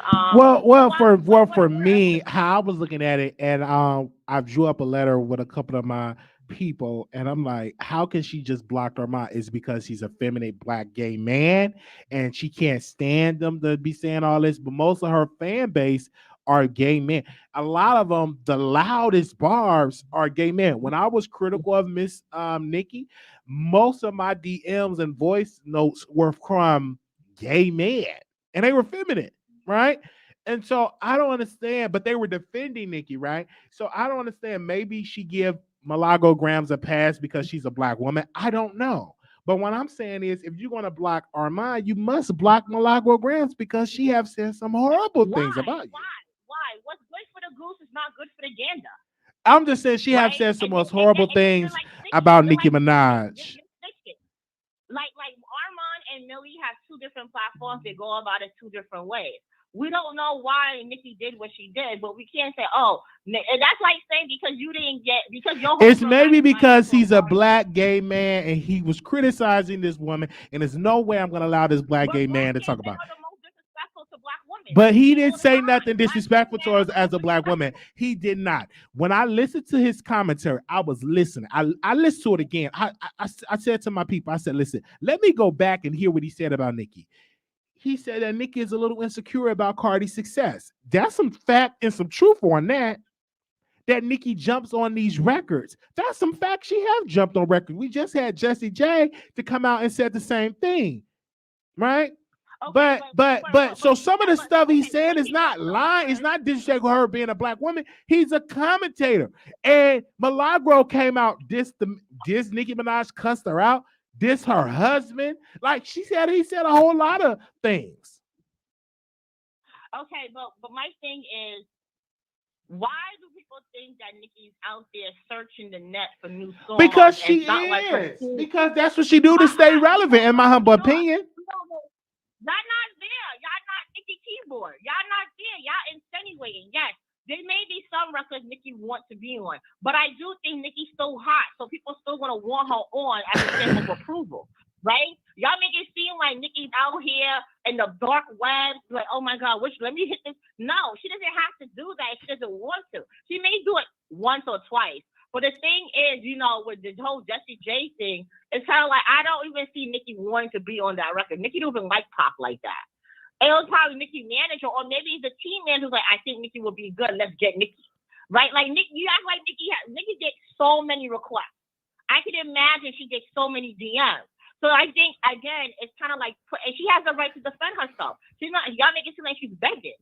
For me, how I was looking at it, and I drew up a letter with a couple of my people, and I'm like, how can she just block Armand? Is because he's a feminine black gay man, and she can't stand them to be saying all this. But most of her fan base are gay men. A lot of them, the loudest barbs are gay men. When I was critical of Miss Nicki, most of my DMs and voice notes were from gay men, and they were feminine, right? And so I don't understand, but they were defending Nicki, right? So I don't understand. Maybe she give Milagro Grams a pass because she's a black woman. I don't know. But what I'm saying is, if you're going to block Armand, you must block Milagro Grams because she have said some horrible things about you. Why? What's good for the goose is not good for the gander. I'm just saying she have said some most horrible things about Nicki Minaj. Like Armon and Millie have 2 different platforms. They go about it 2 different ways. We don't know why Nicki did what she did, but we can't say, oh, and that's like saying because you didn't get, because your it's maybe because he's a black gay man and he was criticizing this woman, and there's no way I'm going to allow this black gay man to talk about it. But he didn't say nothing disrespectful to us as a black woman. He did not. When I listened to his commentary, I was listening. I listened to it again. I said to my people, I said, listen, let me go back and hear what he said about Nicki. He said that Nicki is a little insecure about Cardi's success. That's some fact and some truth on that. That Nicki jumps on these records. That's some fact. She have jumped on records. We just had Jessie J to come out and said the same thing, right? Okay, but so some of the stuff he's saying is not lying. It's not disrespectful her being a black woman. He's a commentator. And Milagro came out, this Nicki Minaj cussed her out. This her husband. Like he said a whole lot of things. Okay, but my thing is, why do people think that Nicki's out there searching the net for new songs? Because she is. Because that's what she do to stay relevant, in my humble opinion. Y'all not there. Y'all not Nicki keyboard. Y'all not there. Y'all insinuating. Yes, there may be some records Nicki wants to be on, but I do think Nicki's so hot, so people still want to want her on as a stamp of approval, right? Y'all make it seem like Nicki's out here in the dark web, like, oh my God, let me hit this. No, she doesn't have to do that if she doesn't want to. She may do it once or twice. But the thing is, you know, with the whole Jessie J thing, it's kind of like, I don't even see Nicki wanting to be on that record. Nicki don't even like pop like that. It was probably Nicki manager, or maybe the team manager was like, I think Nicki would be good. Let's get Nicki. Right? Like, Nicki, you act like Nicki gets so many requests. I can imagine she gets so many DMs. So I think, again, it's kind of like, and she has the right to defend herself. She's not, y'all make it seem like she's begging.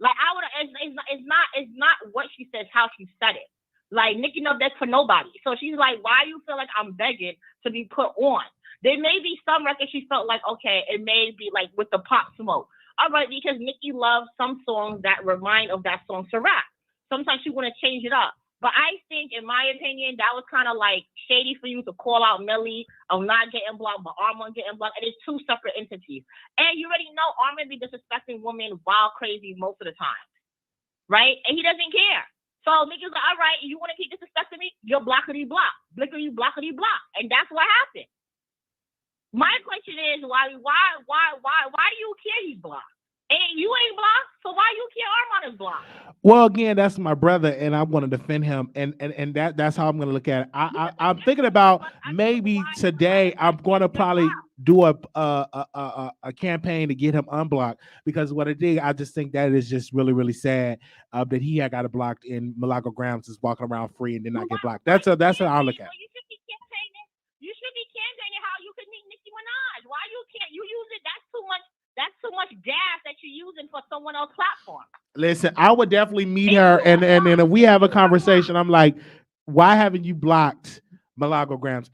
Like, it's not what she says, how she said it. Like, Nicki no begs for nobody. So she's like, why do you feel like I'm begging to be put on? There may be some records she felt like, okay, it may be like with the Pop Smoke. All right, because Nicki loves some songs that remind of that song, Ciroc. Sometimes she want to change it up. But I think, in my opinion, that was kind of like shady for you to call out Millie of not getting blocked, but Armon getting blocked. And it's two separate entities. And you already know Armon be disrespecting women wild crazy most of the time, right? And he doesn't care. So Nicki's like, all right, you want to keep disrespecting me? You're blockity block, blickety blockity block, and that's what happened. My question is, why do you care he's blocked? And you ain't blocked, so why you care Armon is blocked? Well, again, that's my brother, and I want to defend him, and that's how I'm going to look at it. I'm thinking about maybe today I'm going to probably do a campaign to get him unblocked, because what I did, I just think that is just really, really sad that he had got it blocked and Milagro Grams is walking around free and did not get blocked. That's how I look at it. You should be campaigning how you could meet Nicki Minaj. Why you can't? You use it. That's too much gas that you're using for someone else's platform. Listen, I would definitely meet her, and if we have a conversation, I'm like, why haven't you blocked Milagro Grams?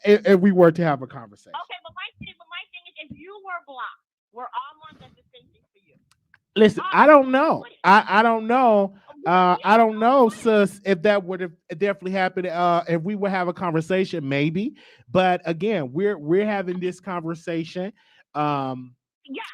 If we were to have a conversation. Okay, but my thing is, if you were blocked, were Armon does the same thing for you? Listen, I don't know. I don't know. I don't know, sis, if that would have definitely happened. If we would have a conversation, maybe. But again, we're having this conversation. Yeah,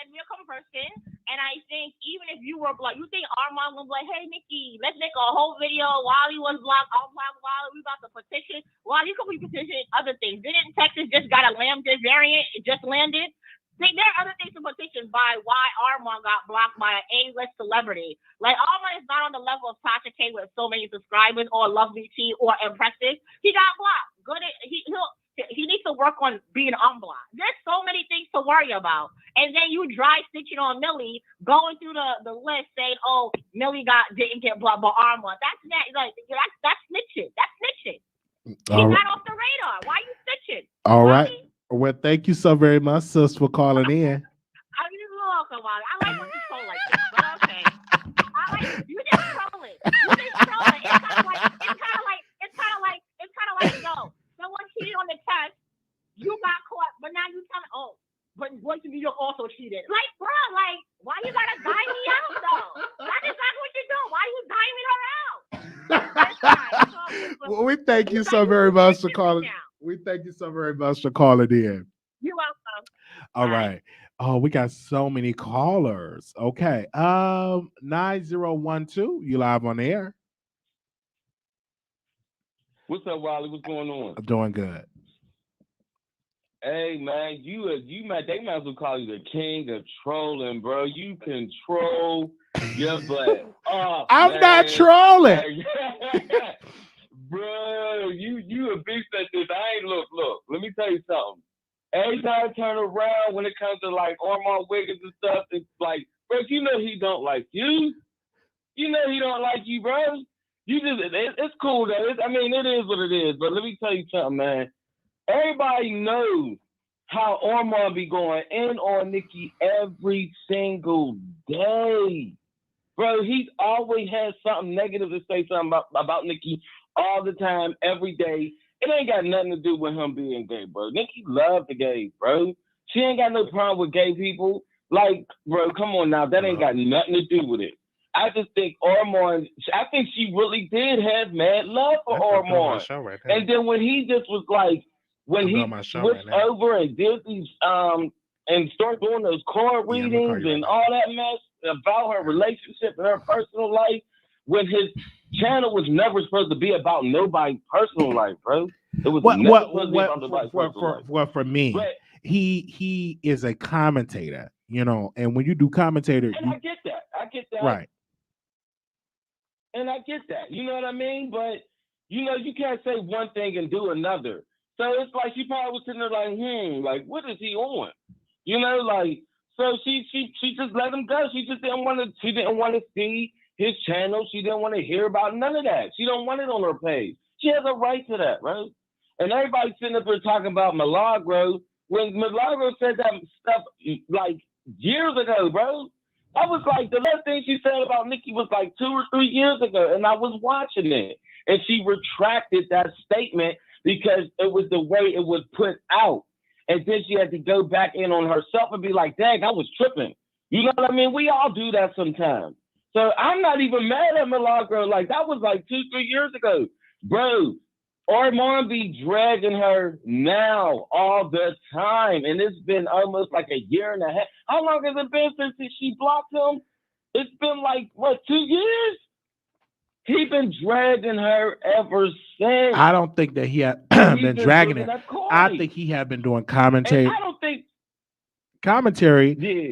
we're a couple person, and I think even if you were blocked, you think Armon would be like, hey, Nicki, let's make a whole video while he was blocked, while we about to petition. While you could be petitioning other things. Didn't Texas just got a Lambda variant? It just landed. See, there are other things to petition by why Armon got blocked by an A-list celebrity. Like, Armon is not on the level of Tasha K with so many subscribers, or Lovely T, or Impressive. He got blocked. He needs to work on being unblocked. There's so many things to worry about. And then you dry stitching on Millie, going through the list saying, oh, Millie didn't get blocked by Armon. That's snitching. That's snitching. He got off the radar. Why you snitching? All right. Well, thank you so very much, sis, for calling in. You're welcome. I like when you troll like this, but okay. You just trolling. It's kind of like, yo, someone cheated on the test. You got caught, but now you tell me, oh, but boys in New York also cheated. Like, bro, why you gotta dime me out though? That's exactly what you do. Why you diming her out? Well, we thank you so very much for calling. We thank you so very much for calling in. You're welcome. All right. Oh, we got so many callers. Okay. 9012, you live on the air. What's up, Wally? What's going on? I'm doing good. Hey, man, they might as well call you the king of trolling, bro. You can troll your butt off. I'm not trolling. Bro, you a beast at this. Look, let me tell you something. Every time I turn around when it comes to like Armon Wiggins and stuff, it's like, bro, you know he don't like you. You know he don't like you, bro. It's cool though. It is what it is. But let me tell you something, man. Everybody knows how Armon be going in on Nicki every single day. Bro, he's always had something negative to say something about Nicki all the time, every day. It ain't got nothing to do with him being gay, bro. Nicki loved the gays, bro. She ain't got no problem with gay people. Like, bro, come on now. That ain't got nothing to do with it. I just think I think she really did have mad love for Armon. Right, and then when he just was like, when he switched over and did these, and started doing those card readings and all that mess about her relationship and her personal life, when his channel was never supposed to be about nobody's personal life, bro. It was never supposed to be about nobody's personal life. Well, for me, he is a commentator, and when you do commentator, I get that. Right. And I get that. You know what I mean? But, you can't say one thing and do another. So it's like she probably was sitting there like, what is he on? So she just let him go. She just didn't want to see his channel. She didn't want to hear about none of that. She don't want it on her page. She has a right to that, right? And everybody sitting up there talking about Milagro, when Milagro said that stuff like years ago, bro. I was like, the last thing she said about Nicki was like 2 or 3 years ago, and I was watching it. And she retracted that statement because it was the way it was put out. And then she had to go back in on herself and be like, dang, I was tripping. You know what I mean? We all do that sometimes. So I'm not even mad at Milagro. Like that was like 2-3 years ago, bro. Armon be dragging her now all the time, and it's been almost like a year and a half. How long has it been since she blocked him? It's been like what, 2 years? He been dragging her ever since. I don't think that he had And he's been dragging looking her. at Cardi. I think he had been doing And commentary I don't think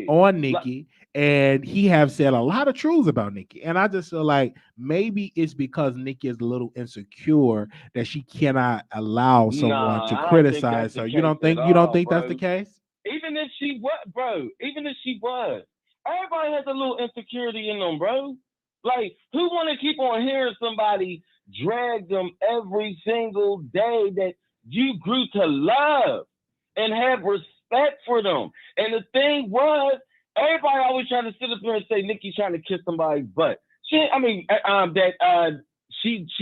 on Nicki, and he have said a lot of truths about Nicki. And I just feel like maybe it's because Nicki is a little insecure that she cannot allow someone to I don't think criticize that's the her. case You don't think at you don't all, think that's bro. the case? Even if she was, bro, even if she was, everybody has a little insecurity in them, bro. Like, who want to keep on hearing somebody drag them every single day that you grew to love and have respect for them? And the thing was, everybody always trying to sit up there and say Nicki's trying to kiss somebody's butt. She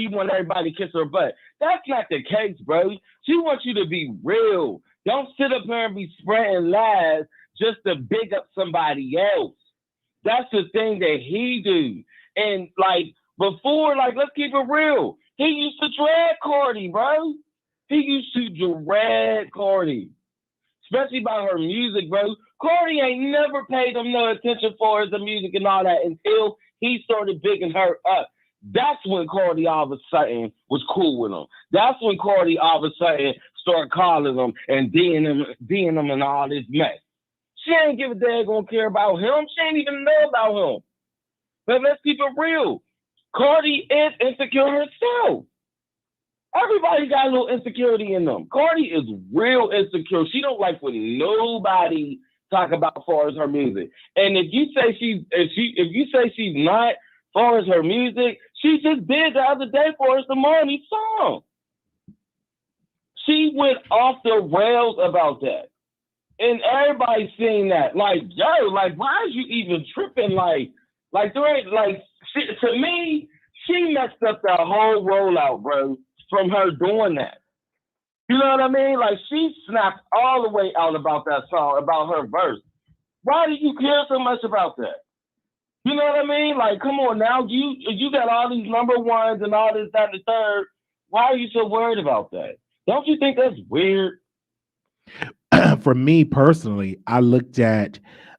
want everybody to kiss her butt. That's not the case, bro. She wants you to be real. Don't sit up here and be spreading lies just to big up somebody else. That's the thing that he do. And like before, like let's keep it real. He used to drag Cardi, bro. He used to drag Cardi, especially about her music, bro. Cardi ain't never paid him no attention for the music and all that until he started bigging her up. That's when Cardi all of a sudden was cool with him. That's when Cardi all of a sudden started calling him and DMing him and all this mess. She ain't give a daggone care about him. She ain't even know about him. But let's keep it real. Cardi is insecure herself. Everybody got a little insecurity in them. Cardi is real insecure. She don't like when nobody talk about as far as her music. And if you say she's not as far as her music, she just did the other day for us the Money song. She went off the rails about that. And everybody's seen that. Like, yo, like, why is you even tripping? Like, to me, she messed up that whole rollout, bro, from her doing that. You know what I mean? Like, she snapped all the way out about that song, about her verse. Why do you care so much about that? You know what I mean? Like, come on now. You got all these number ones and all this, that, and the third. Why are you so worried about that? Don't you think that's weird? For me personally, I looked at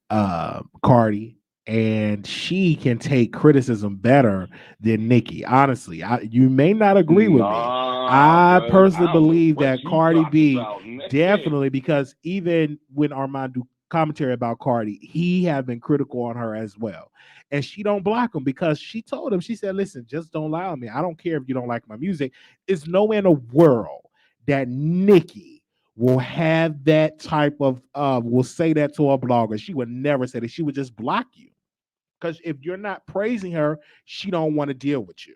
Cardi, and she can take criticism better than Nicki. Honestly, you may not agree with me. I personally believe that Cardi B definitely, because even when Armand do commentary about Cardi, he have been critical on her as well. And she don't block him because she told him, she said, listen, just don't lie on me. I don't care if you don't like my music. It's nowhere in the world that Nicki will have that type of will say that to a blogger. She would never say that. She would just block you. Because if you're not praising her, she don't want to deal with you.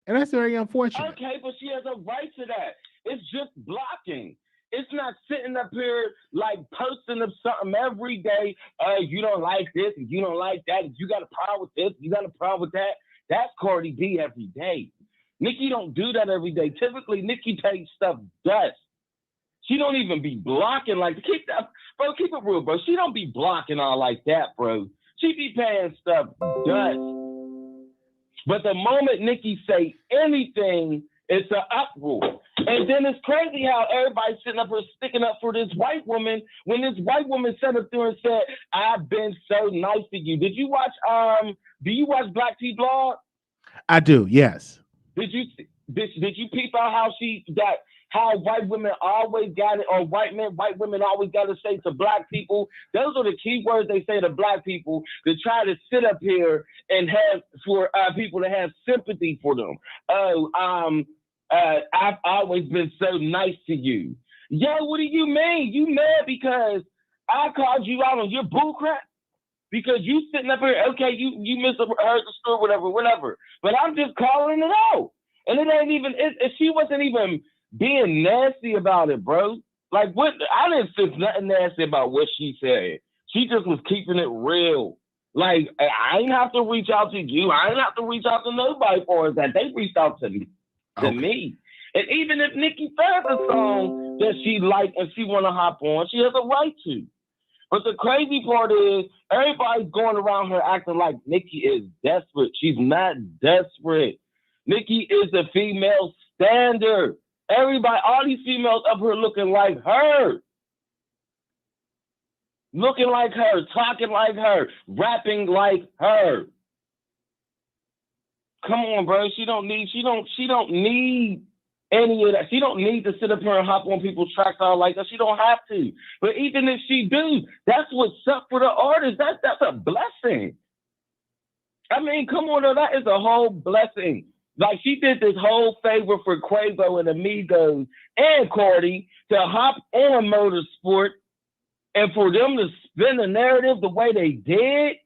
And that's very unfortunate. Okay, but she has a right to that. It's just blocking. It's not sitting up here like posting up something every day. You don't like this, and you don't like that, and you got a problem with this, you got a problem with that. That's Cardi B every day. Nicki don't do that every day. Typically, Nicki takes stuff dust. She don't even be blocking like keep it real, bro. She don't be blocking all like that, bro. She be paying stuff dust. But the moment Nicki say anything, it's an uproar. And then it's crazy how everybody's sitting up here sticking up for this white woman when this white woman sat up there and said, I've been so nice to you. Do you watch Black Tea Blog? I do, yes. Did you peep out how white women always got it, or white women always got to say to black people? Those are the key words they say to black people to try to sit up here and have for people to have sympathy for them. I've always been so nice to you. Yo, what do you mean? You mad because I called you out on your bullcrap? Because you sitting up here, okay, you misheard the story, whatever. But I'm just calling it out. And it ain't even, she wasn't even being nasty about it, bro. Like, what? I didn't sense nothing nasty about what she said. She just was keeping it real. Like, I ain't have to reach out to you. I ain't have to reach out to nobody for that. They reached out to me. Me. And even if Nicki finds a song that she liked and she want to hop on, she has a right to. But the crazy part is everybody's going around her acting like Nicki is desperate. She's not desperate. Nicki is the female standard. Everybody, all these females up here looking like her. Looking like her, talking like her, rapping like her. Come on, bro. She don't need any of that. She don't need to sit up here and hop on people's tracks all like that. She don't have to. But even if she do, that's what's up for the artist. That's a blessing. I mean, come on, though, that is a whole blessing. Like, she did this whole favor for Quavo and Amigos and Cardi to hop on Motorsport, and for them to spin the narrative the way they did,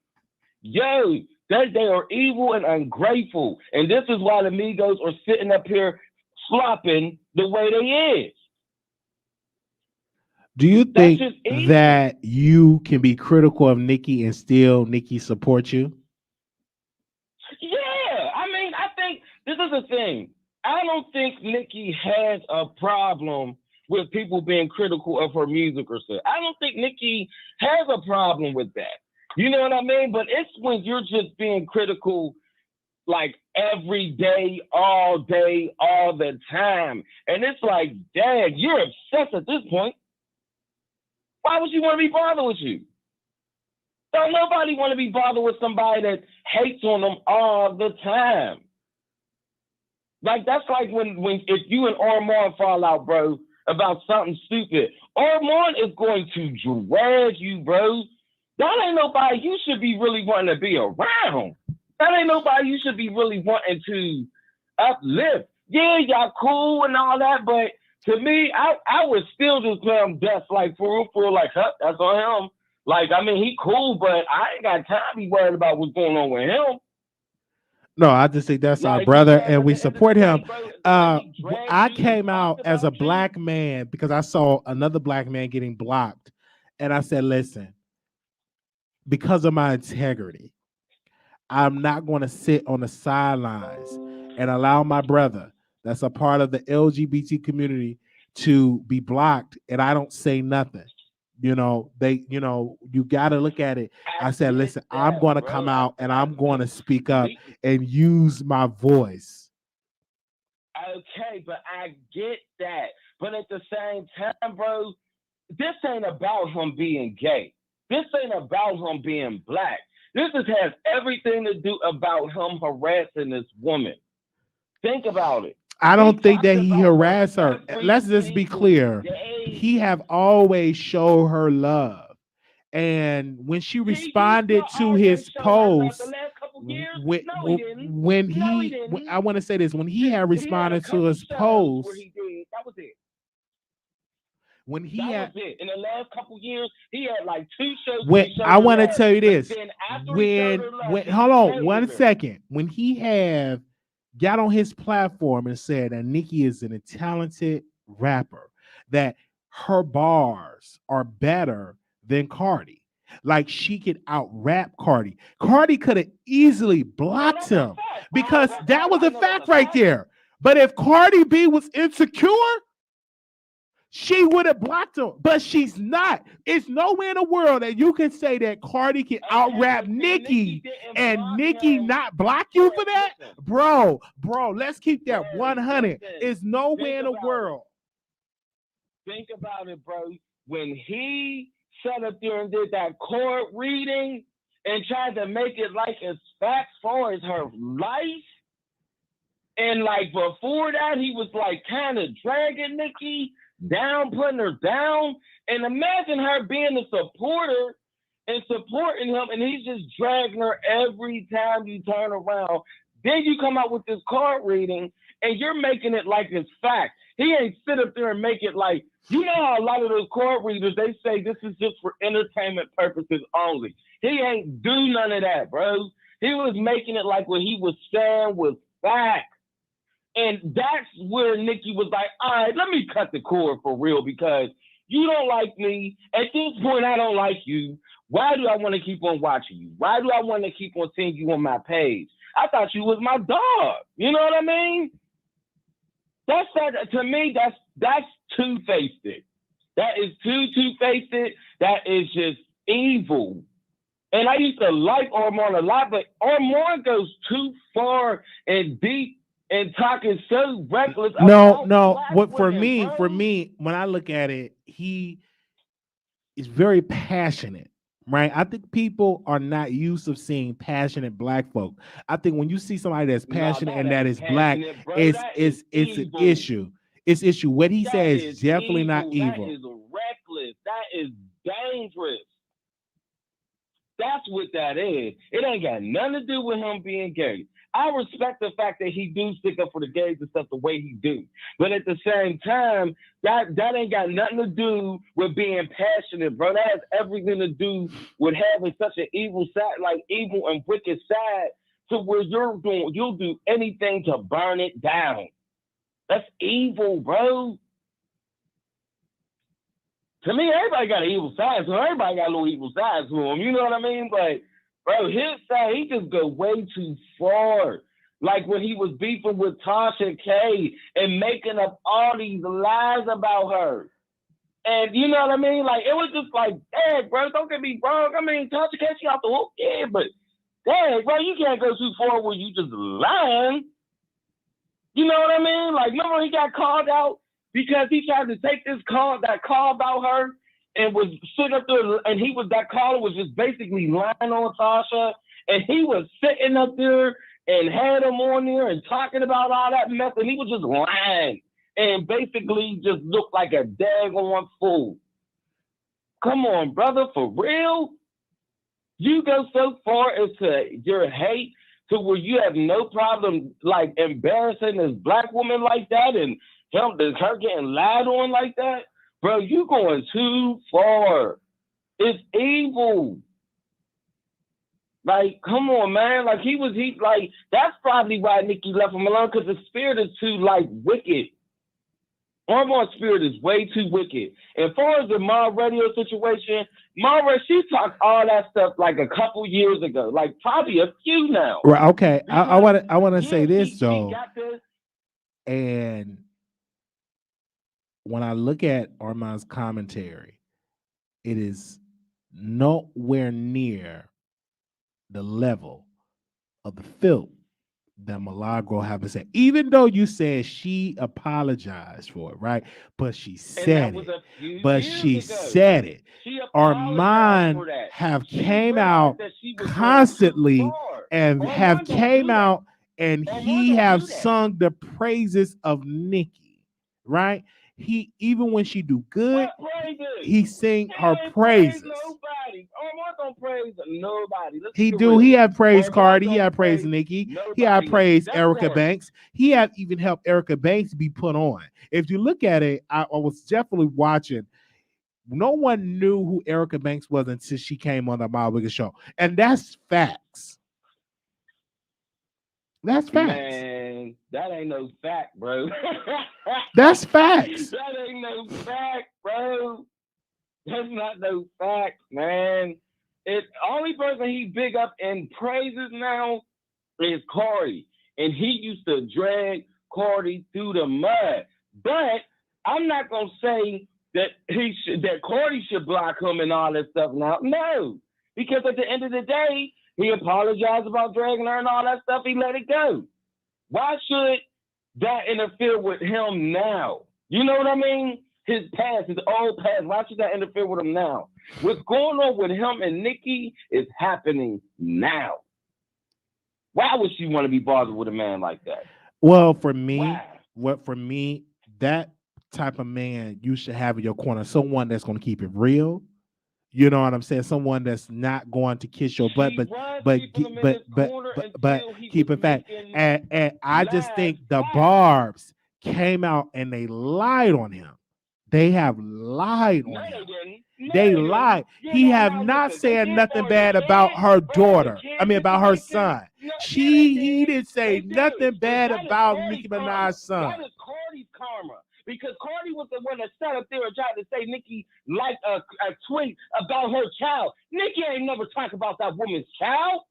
yo, they are evil and ungrateful. And this is why the Migos are sitting up here flopping the way they is. Do you think that you can be critical of Nicki and still Nicki support you? Yeah, I mean, I think this is the thing. I don't think Nicki has a problem with people being critical of her music or so. I don't think Nicki has a problem with that. You know what I mean? But it's when you're just being critical like every day, all the time. And it's like, dang, you're obsessed at this point. Why would you want to be bothered with you? Don't nobody want to be bothered with somebody that hates on them all the time. Like, that's like when if you and Armon fall out, bro, about something stupid, Armon is going to drag you, bro. That ain't nobody you should be really wanting to be around. That ain't nobody you should be really wanting to uplift. Yeah, y'all cool and all that, but to me, I would still just play him death, like, for real, like, huh, that's on him. Like, I mean, he cool, but I ain't got time to be worried about what's going on with him. No, I just think that's our brother, and we support him. I came out as a black man because I saw another black man getting blocked, and I said, listen, because of my integrity, I'm not going to sit on the sidelines and allow my brother that's a part of the LGBT community to be blocked, and I don't say nothing. You know, you got to look at it. I said, listen, I'm going to come out and I'm going to speak up and use my voice. Okay, but I get that. But at the same time, bro, this ain't about him being gay. This ain't about him being black. This has everything to do about him harassing this woman. Think about it. I don't think that he harassed her. Let's just be clear. He have always showed her love. And when she responded to his post, when I want to say this, when he had responded to his post, that was it. When he had in the last couple years, he had like 2 shows. I want to tell you this. When hold on 1 second. When he got on his platform and said that Nicki is a talented rapper, that her bars are better than Cardi. Like, she could out rap Cardi. Cardi could have easily blocked him because that was a fact right there. But if Cardi B was insecure, she would have blocked him, but she's not. It's nowhere in the world that you can say that Cardi can out rap Nicki and Nicki not block you for that. Bro, let's keep that 100. It's nowhere in the world. Think about it, bro. When he sat up there and did that court reading and tried to make it like it's facts for her life, and like before that, he was like kind of dragging Nicki down, putting her down, and imagine her being a supporter and supporting him, and he's just dragging her every time you turn around. Then you come out with this card reading, and you're making it like it's fact. He ain't sit up there and make it like, you know how a lot of those card readers, they say this is just for entertainment purposes only. He ain't do none of that, bro. He was making it like what he was saying was fact. And that's where Nicki was like, all right, let me cut the cord for real, because you don't like me. At this point, I don't like you. Why do I want to keep on watching you? Why do I want to keep on seeing you on my page? I thought you was my dog. You know what I mean? To me, that's two-faced. That is two-faced. That is just evil. And I used to like Armon a lot, but Armon goes too far and deep and talking so reckless. No, about black what for women, me, bro. when I look at it, he is very passionate, right? I think people are not used to seeing passionate black folk. I think when you see somebody that's No, passionate that and that ain't is black, passionate, bro. That is it's an evil. issue. It's issue. What he That says is is definitely not evil. That evil. is reckless. That is dangerous. That's what that is. It ain't got nothing to do with him being gay. I respect the fact that he do stick up for the gays and stuff the way he do. But at the same time, that ain't got nothing to do with being passionate, bro. That has everything to do with having such an evil side, like evil and wicked side, to where you'll do anything to burn it down. That's evil, bro. To me, everybody got an evil side to him. Everybody got a little evil side to him. You know what I mean? But, bro, his side, he just go way too far. Like when he was beefing with Tasha K and making up all these lies about her. And you know what I mean? Like, it was just like, dang, bro, don't get me wrong. I mean, Tasha K, she off the hook, yeah, but, dang, bro, you can't go too far where you just lying. You know what I mean? Like, remember he got called out because he tried to take that call about her, and was sitting up there, and that caller was just basically lying on Tasha, and he was sitting up there and had him on there and talking about all that mess, and he was just lying and basically just looked like a daggone fool. Come on, brother, for real? You go so far as to your hate to where you have no problem like embarrassing this black woman like that and her getting lied on like that? Bro, you going too far. It's evil. Like, come on, man. Like, that's probably why Nicki left him alone, because the spirit is too, like, wicked. Armon's spirit is way too wicked. And as far as the Mob Radio situation, she talked all that stuff like a couple years ago, like probably a few now. Right. Okay. I want to Yeah, say this she though, got this. and when I look at Armand's commentary, it is nowhere near the level of the filth that Milagro have to say. Even though you said she apologized for it, right? But she said it. But she said it. Armand have came out constantly and have came out and he have sung the praises of Nicki, right? He, even when she do good, he sing her praises. Nobody. Armand don't praise nobody. He had praised Cardi, he had praised Nicki, he had praised Erica Banks. He had even helped Erica Banks be put on. If you look at it, I was definitely watching. No one knew who Erica Banks was until she came on the Miles Wiggins show. And that's facts. That's facts. Man, that ain't no fact, bro. That's facts. That ain't no fact, bro. That's not no fact, man. It's only person he big up and praises now is Cardi. And he used to drag Cardi through the mud. But I'm not gonna say that that Cardi should block him and all that stuff now. No. Because at the end of the day, he apologized about dragging her and all that stuff. He let it go. Why should that interfere with him now? You know what I mean? His past, his old past. Why should that interfere with him now? What's going on with him and Nicki is happening now. Why would she want to be bothered with a man like that? Well, for me, that type of man you should have in your corner, someone that's going to keep it real. You know what I'm saying? Someone that's not going to kiss your butt, but keep it fact. And I just think the Barbs came out and they lied on him. They have lied on him. They lied. He have not said nothing bad about her daughter. I mean, about her son. He didn't say nothing bad about Nicki Minaj's son. That is Cardi's karma. Because Cardi was the one that sat up there and tried to say Nicki liked a tweet about her child. Nicki ain't never talked about that woman's child.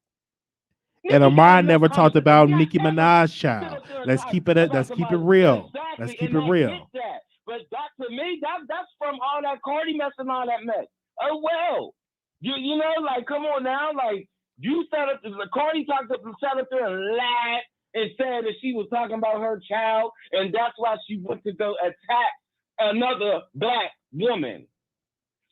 And Armand never talked about Nicki Minaj's child. Let's keep it real. Exactly. Let's keep it real. But that, to me, that's from all that Cardi mess and all that mess. Oh, well. You know, like, come on now, like, you set up, Cardi sat up there and laughed and said that she was talking about her child, and that's why she went to go attack another black woman.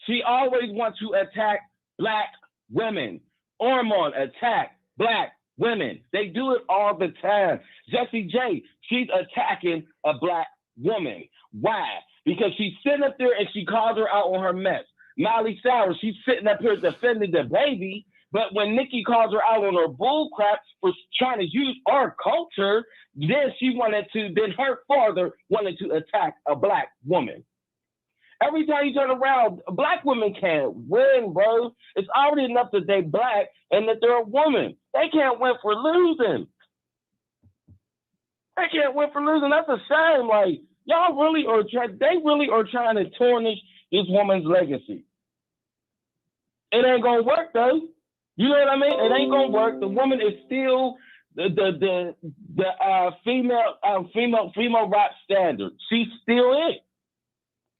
She always wants to attack black women. Armon attack black women. They do it all the time. Jessie J, she's attacking a black woman. Why? Because she's sitting up there and she calls her out on her mess. Miley Cyrus, she's sitting up here defending the baby, but when Nicki calls her out on her bull crap for trying to use our culture, then her father wanted to attack a black woman. Every time you turn around, black women can't win, bro. It's already enough that they black and that they're a woman. They can't win for losing. They can't win for losing. That's a shame. Like, y'all really are trying to tarnish this woman's legacy. It ain't gonna work though. You know what I mean? It ain't gonna work. The woman is still the female rap standard. She's still it.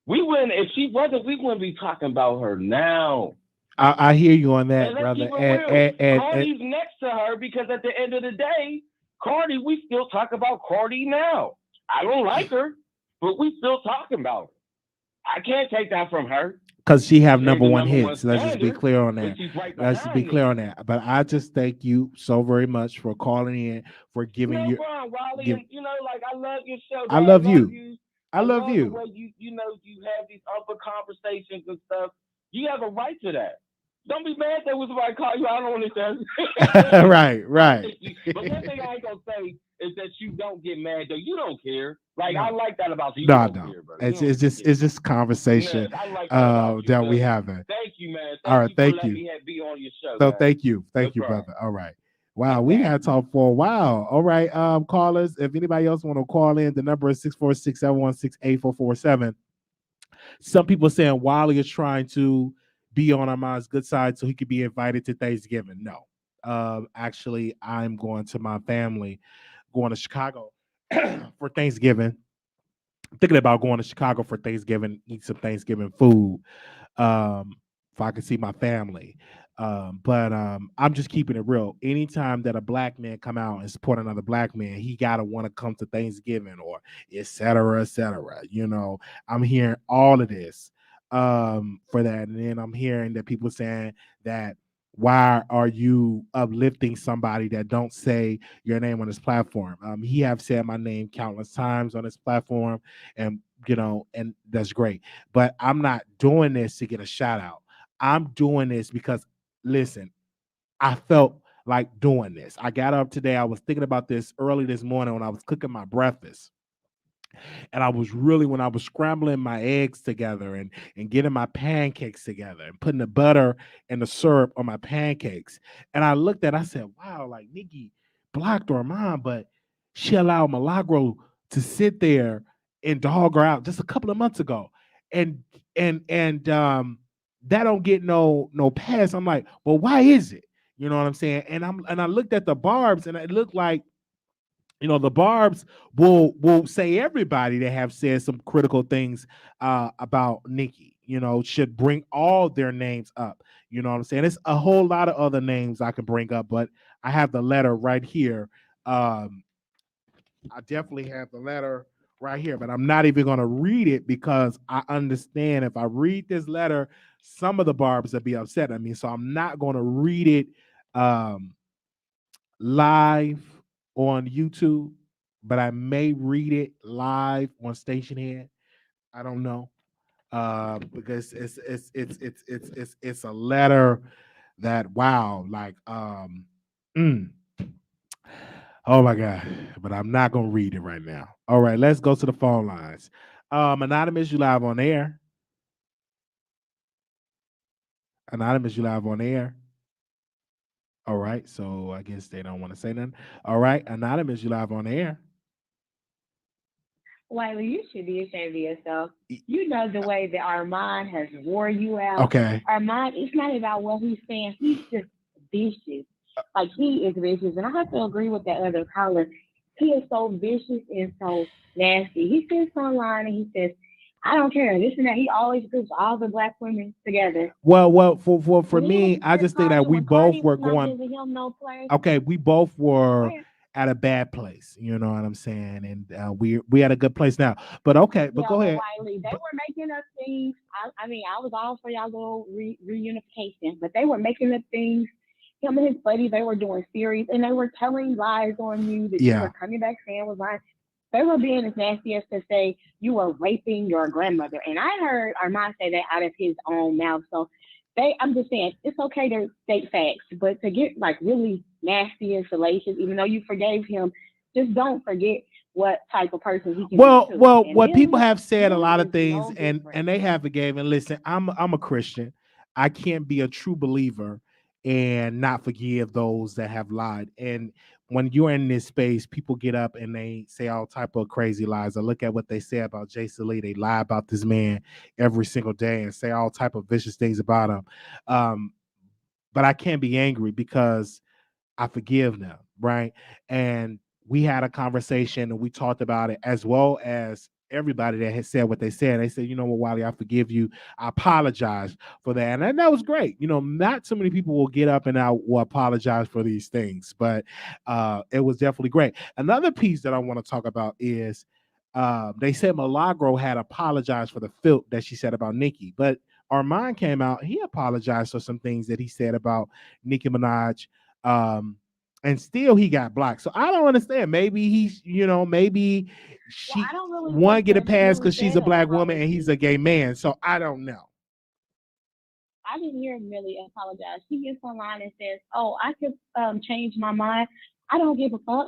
If she wasn't, we wouldn't be talking about her now. I hear you on that, And let's brother. keep it real. And Cardi's next to her because at the end of the day, Cardi, we still talk about Cardi now. I don't like her, but we still talking about her. I can't take that from her. because she have She's number the one number one hits. Let's just be standard, clear on but that. she's right Let's just be behind clear me. on that. But I just thank you so very much for calling in, for giving No your. problem, Raleigh. Give, And, like, I love your show. I Bro. love you. You. I love the you. way you have these upper conversations and stuff. You have a right to that. Don't be mad that was somebody call you out on anything. Right. But one thing I ain't gonna say is that you don't get mad though. You don't care. Like, I No, like that about you. You no, I don't don't. care, brother. It's just conversation Yes, I like that about you. that we So, having. thank you, man. All Thank right, you for thank letting you. me be on your show, So man. thank you, No problem. brother. All right. Wow, we had talked for a while. All right, callers. If anybody else want to call in, the number is 646-716-8447. Some people saying Wiley is trying to be on Armand's good side so he could be invited to Thanksgiving. No. Actually, I'm going to my family, going to Chicago for Thanksgiving. I'm thinking about going to Chicago for Thanksgiving, eat some Thanksgiving food. If I can see my family. But I'm just keeping it real. Anytime that a black man come out and support another black man, he gotta want to come to Thanksgiving or et cetera, et cetera. I'm hearing all of this for that. And then I'm hearing that people saying that why are you uplifting somebody that don't say your name on this platform? He have said my name countless times on this platform, and and that's great. But I'm not doing this to get a shout out. I'm doing this because, listen, I felt like doing this. I got up today. I was thinking about this early this morning when I was cooking my breakfast. And when I was scrambling my eggs together and getting my pancakes together and putting the butter and the syrup on my pancakes. And I said, wow, like Nicki blocked Armand, but she allowed Milagro to sit there and dog her out just a couple of months ago. And that don't get no pass. I'm like, well, why is it? You know what I'm saying? And I looked at the barbs and it looked like the barbs will say everybody that have said some critical things about Nicki, should bring all their names up. You know what I'm saying? It's a whole lot of other names I can bring up, but I have the letter right here. I definitely have the letter right here, but I'm not even going to read it because I understand if I read this letter, some of the barbs will be upset at me. So I'm not going to read it live on YouTube, but I may read it live on Station Head. I don't know, because it's a letter that mm, oh my god! But I'm not gonna read it right now. All right, let's go to the phone lines. Anonymous, you live on air. Anonymous, you live on air. All right, so I guess they don't want to say nothing. All right, Anonymous, you live on air. Wiley, you should be ashamed of yourself. You know the way that Armand has wore you out. Okay. Armand, it's not about what he's saying. He's just vicious. Like, he is vicious. And I have to agree with that other caller. He is so vicious and so nasty. He sits online and he says, I don't care. This and that. He always groups all the black women together. Well, for When he was me, I with just think that Cardi, we when both Cardi was were not going. giving him no play, Okay, we both were where at a bad place. You know what I'm saying? And we at a good place now. But okay, but yeah, go but ahead. Wiley, they But were making up things. I mean, I was all for y'all little reunification, but they were making up things. Him and his buddy, they were doing series, and they were telling lies on you that you yeah, were coming back saying was lying. They were being as nasty as to say you were raping your grandmother, and I heard Armand say that out of his own mouth. So I'm just saying, it's okay to state facts, but to get like really nasty and salacious, even though you forgave him, just don't forget what type of person he can be too. And what people have said a Millie lot of is things, no and different. they have forgiven. Listen, I'm a Christian. I can't be a true believer and not forgive those that have lied. And when you're in this space, people get up and they say all type of crazy lies. I look at what they say about Jason Lee. They lie about this man every single day and say all type of vicious things about him. Um, but I can't be angry because I forgive them, right? And we had a conversation and we talked about it as well as everybody that had said what they said. They said, you know what, Wiley, I forgive you. I apologize for that. And that was great. You know, not so many people will get up and I will apologize for these things, but it was definitely great. Another piece that I want to talk about is they said Milagro had apologized for the filth that she said about Nicki, but Armand came out, he apologized for some things that he said about Nicki Minaj, um, and still he got blocked. So I don't understand. Maybe he's, maybe Well, I she don't really one think get a that she pass really because she's said a an black woman and he's apology. a gay man. So I don't know. I didn't hear Millie apologize. She gets online and says, "Oh, I could change my mind. I don't give a fuck.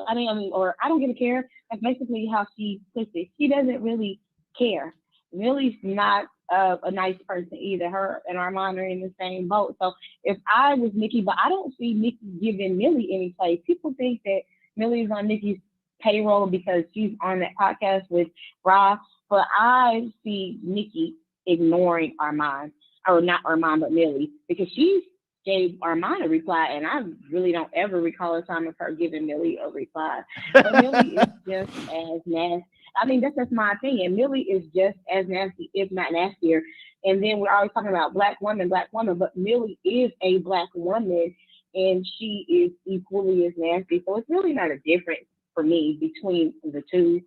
Or I don't give a care." That's basically how she puts it. She doesn't really care. Millie's not a nice person either. Her and Armand are in the same boat. So if I was Nikki, but I don't see Nikki giving Millie any place. People think that Millie's on Nikki's payroll because she's on that podcast with Rob, but I see Nikki ignoring Armand, or not Armand, but Millie, because she gave Armand a reply, and I really don't ever recall a time of her giving Millie a reply. But Millie is just as nasty. I mean, that's just my opinion. Millie is just as nasty, if not nastier. And then we're always talking about black woman, but Millie is a black woman, and she is equally as nasty. So it's really not a difference for me between the two.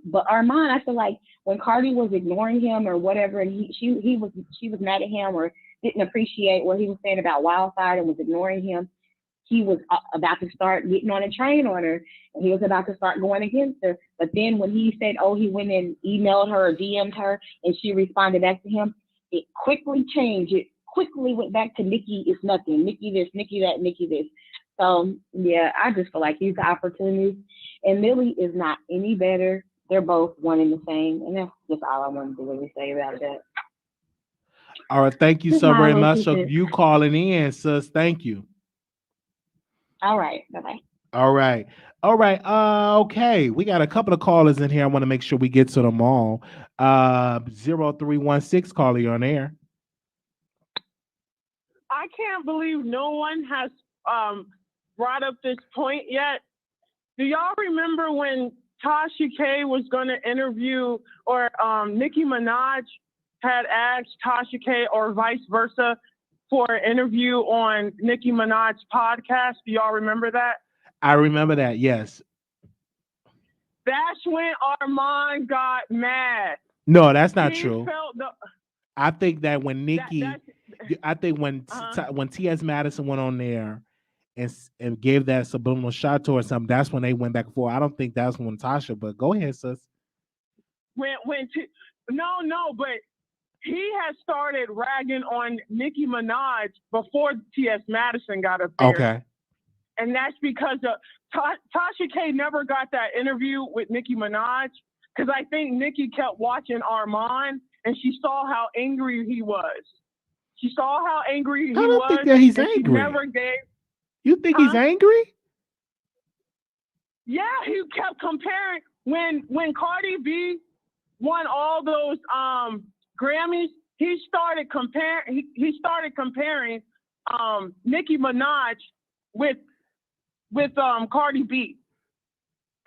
But Armand, I feel like when Cardi was ignoring him or whatever, and she was mad at him or didn't appreciate what he was saying about Wildfire and was ignoring him, he was about to start getting on a train on her, and he was about to start going against her. But then when he said, "Oh, he went and emailed her or DM'd her," and she responded back to him, it quickly changed. It quickly went back to Nikki is nothing, Nikki this, Nikki that, Nikki this. So yeah, I just feel like he's the opportunist, and Millie is not any better. They're both one and the same, and that's just all I wanted to really say about that. All right. Thank you Just so my very little much two for cents. you calling in, sis. Thank you. All right, bye bye. All right. All right. Okay. We got a couple of callers in here. I want to make sure we get to them all. 0316 caller, you on air. I can't believe no one has brought up this point yet. Do y'all remember when Tasha K was going to interview, or Nicki Minaj had asked Tasha K, or vice versa, for an interview on Nicki Minaj's podcast? Do y'all remember that? I remember that. Yes. That's when Armand got mad. No, that's not He true. felt I think that when Nikki, that's I think when T.S. Madison went on there and gave that subliminal shot to her or something, that's when they went back and forth. I don't think that's when Tasha, but go ahead, sis. No, but he had started ragging on Nicki Minaj before T.S. Madison got up there. Okay. And that's because Tasha K never got that interview with Nicki Minaj, because I think Nicki kept watching Armand and she saw how angry he was. She saw how angry he I don't was. think that he's and angry. She never gave. You think he's angry? Yeah, he kept comparing when Cardi B won all those Grammys. He started comparing. He started comparing Nicki Minaj with Cardi B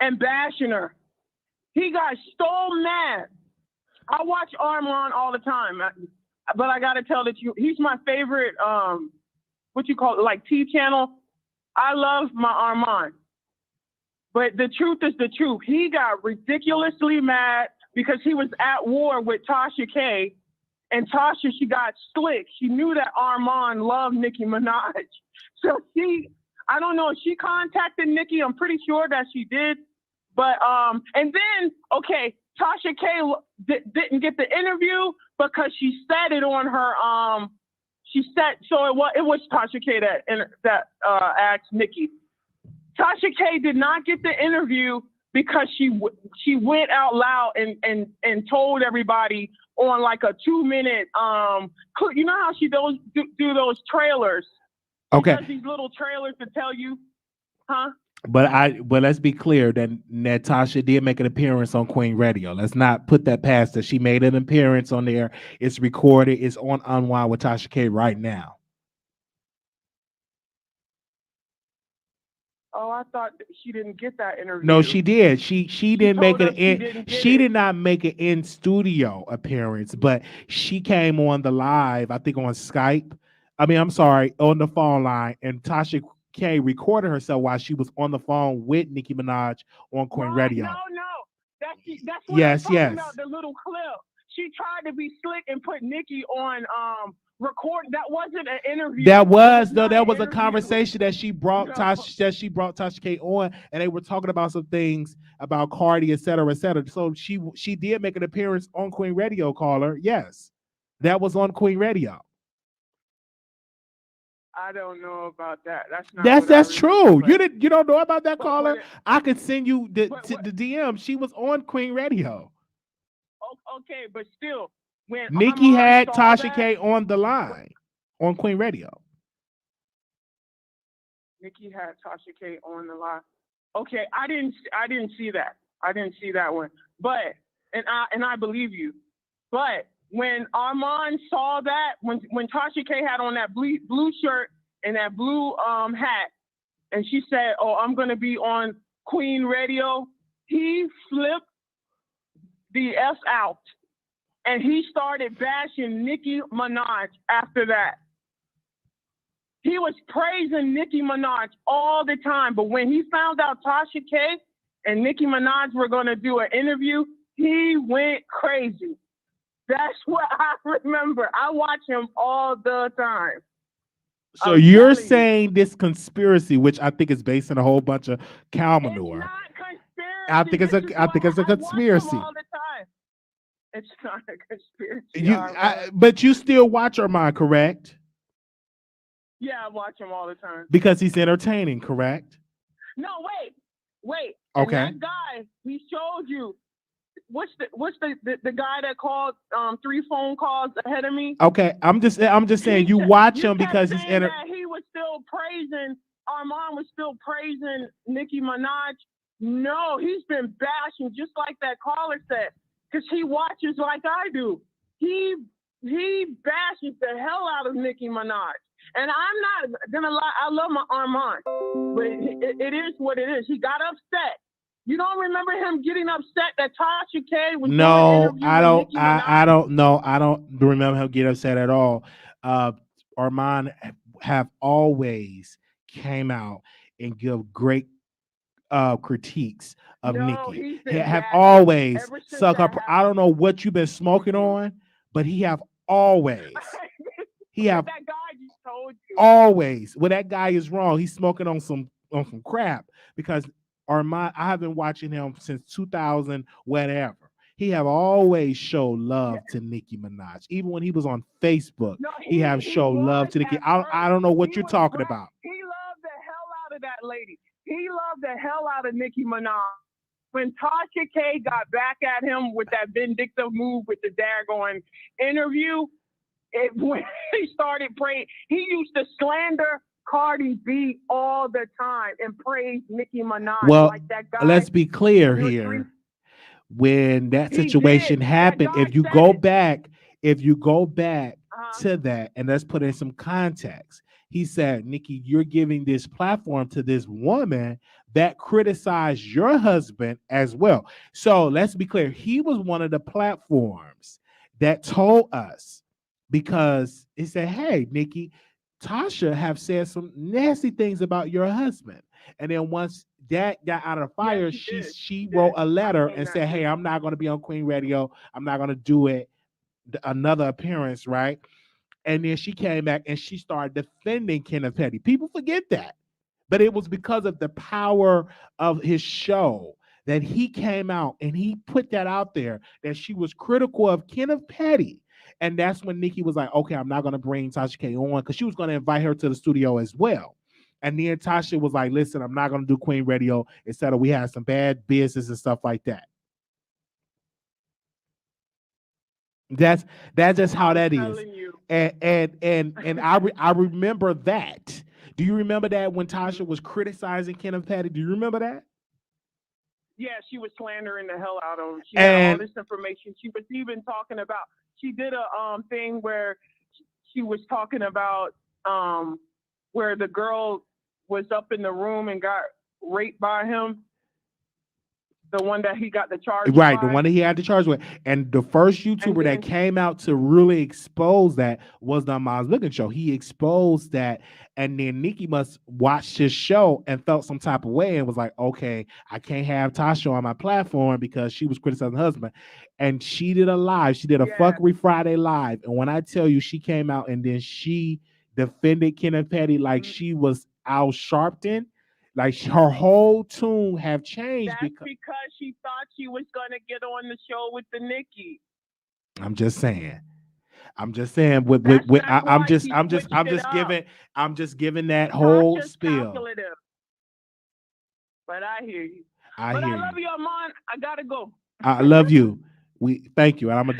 and bashing her. He got so mad. I watch Armon all the time, but I gotta tell that he's my favorite. What you call it, like T channel. I love my Armon, but the truth is the truth. He got ridiculously mad because he was at war with Tasha K, and Tasha, she got slick. She knew that Armon loved Nicki Minaj, so I don't know if she contacted Nicki. I'm pretty sure that she did, but and then okay. Tasha K didn't get the interview because she said it on her she said so it was Tasha K that asked Nicki. Tasha K did not get the interview because she went out loud and told everybody on like a 2-minute you know how she do those trailers. Okay. She does these little trailers to tell you, huh? But let's be clear that Natasha did make an appearance on Queen Radio. Let's not put that past her. She made an appearance on there. It's recorded. It's on Unwind with Tasha K right now. Oh, I thought she didn't get that interview. No, she did. She didn't make it in. She did not make an in studio appearance, but she came on the live. I think on Skype. I'm sorry, on the phone line, and Tasha K recorded herself while she was on the phone with Nicki Minaj on Queen Radio. No. That's what I'm talking about, the little clip. She tried to be slick and put Nicki on record. That wasn't an interview. That was a conversation that she brought Tasha K on, and they were talking about some things about Cardi, et cetera, et cetera. So she did make an appearance on Queen Radio, caller. Yes. That was on Queen Radio. I don't know about that. That's true. You don't know about that, caller? I could send you the DM. She was on Queen Radio. Okay, but still, when Nicki had Tasha K on the line on Queen Radio. Nicki had Tasha K on the line. Okay, I didn't see that. I didn't see that one. But and I believe you. But when Armon saw that, when Tasha K had on that blue shirt and that blue hat, and she said, "Oh, I'm gonna be on Queen Radio," he flipped the F out, and he started bashing Nicki Minaj after that. He was praising Nicki Minaj all the time, but when he found out Tasha K and Nicki Minaj were gonna do an interview, he went crazy. That's what I remember. I watch him all the time. So you're saying this conspiracy, which I think is based on a whole bunch of cow manure. It's not conspiracy. I think it's a conspiracy. I watch him all the time. It's not a conspiracy. But you still watch Armon, correct? Yeah, I watch him all the time. Because he's entertaining, correct? No, wait. Okay. And that guy, he showed you. What's the guy that called 3 phone calls ahead of me? Okay, I'm just saying you watch him because he's he was still praising Armon was still praising Nicki Minaj. No, he's been bashing just like that caller said, because he watches like I do. He bashes the hell out of Nicki Minaj. And I'm not gonna lie, I love my Armon, but it is what it is. He got upset. You don't remember him getting upset that Tasha K was No, I don't. I don't know. I don't remember him getting upset at all. Armon have always came out and give great critiques of Nicki. He have always suck up. I don't know what you've been smoking on, but he have always. He have that guy just told you. Always. Well, that guy is wrong. He's smoking on some crap because Armon, I have been watching him since 2000, whatever. He have always showed love to Nicki Minaj. Even when he was on Facebook, he have showed love to Nicki. I don't know what you're talking about. He loved the hell out of that lady. He loved the hell out of Nicki Minaj. When Tasha K got back at him with that vindictive move with the daggone interview, when he started praying, he used to slander Cardi B all the time and praise Nicki Minaj. Well, like that guy. Let's be clear here. When that situation happened, if you go back to that, and let's put in some context. He said, Nicki, you're giving this platform to this woman that criticized your husband as well. So let's be clear. He was one of the platforms that told us, because he said, hey, Nicki, Tasha have said some nasty things about your husband. And then once that got out of the fire, she wrote a letter and said, hey, I'm not going to be on Queen Radio. I'm not going to do it. Another appearance, right? And then she came back and she started defending Kenneth Petty. People forget that. But it was because of the power of his show that he came out and he put that out there, that she was critical of Kenneth Petty. And that's when Nicki was like, okay, I'm not going to bring Tasha K on, because she was going to invite her to the studio as well. And then Tasha was like, listen, I'm not going to do Queen Radio. Instead of, we had some bad business and stuff like that. That's just how that is. And I remember that. Do you remember that when Tasha was criticizing Kenneth Petty? Do you remember that? Yeah, she was slandering the hell out of him. She had all this information. She was even talking about, she did a thing where she was talking about where the girl was up in the room and got raped by him. The one that he got the charge right, by. The one that he had the charge with. And the first YouTuber that came out to really expose that was the Armon Wiggins show. He exposed that, and then Nicki must watch his show and felt some type of way and was like, okay, I can't have Tasha on my platform because she was criticizing her husband. And she did a live. She did a Fuckery Friday live. And when I tell you, she came out and then she defended Kenneth Petty like she was Al Sharpton. Like her whole tune have changed. That's because she thought she was going to get on the show with the Nicki. I'm just saying. I'm just saying. I'm just giving that whole Tasha's spiel. Calculative. But I hear you. I love you, Armon. I gotta go. I love you. Thank you. And I'm a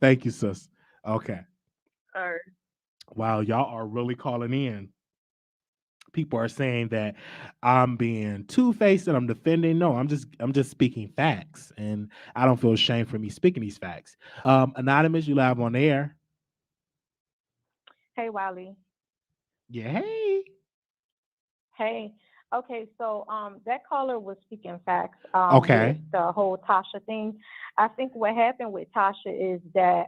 thank you, sis. Okay. All right. Wow, y'all are really calling in. People are saying that I'm being two-faced and I'm defending. No, I'm just speaking facts, and I don't feel ashamed for me speaking these facts. Anonymous, you live on the air. Hey, Wiley. Yeah. Hey. Okay, so that caller was speaking facts. Okay. With the whole Tasha thing. I think what happened with Tasha is that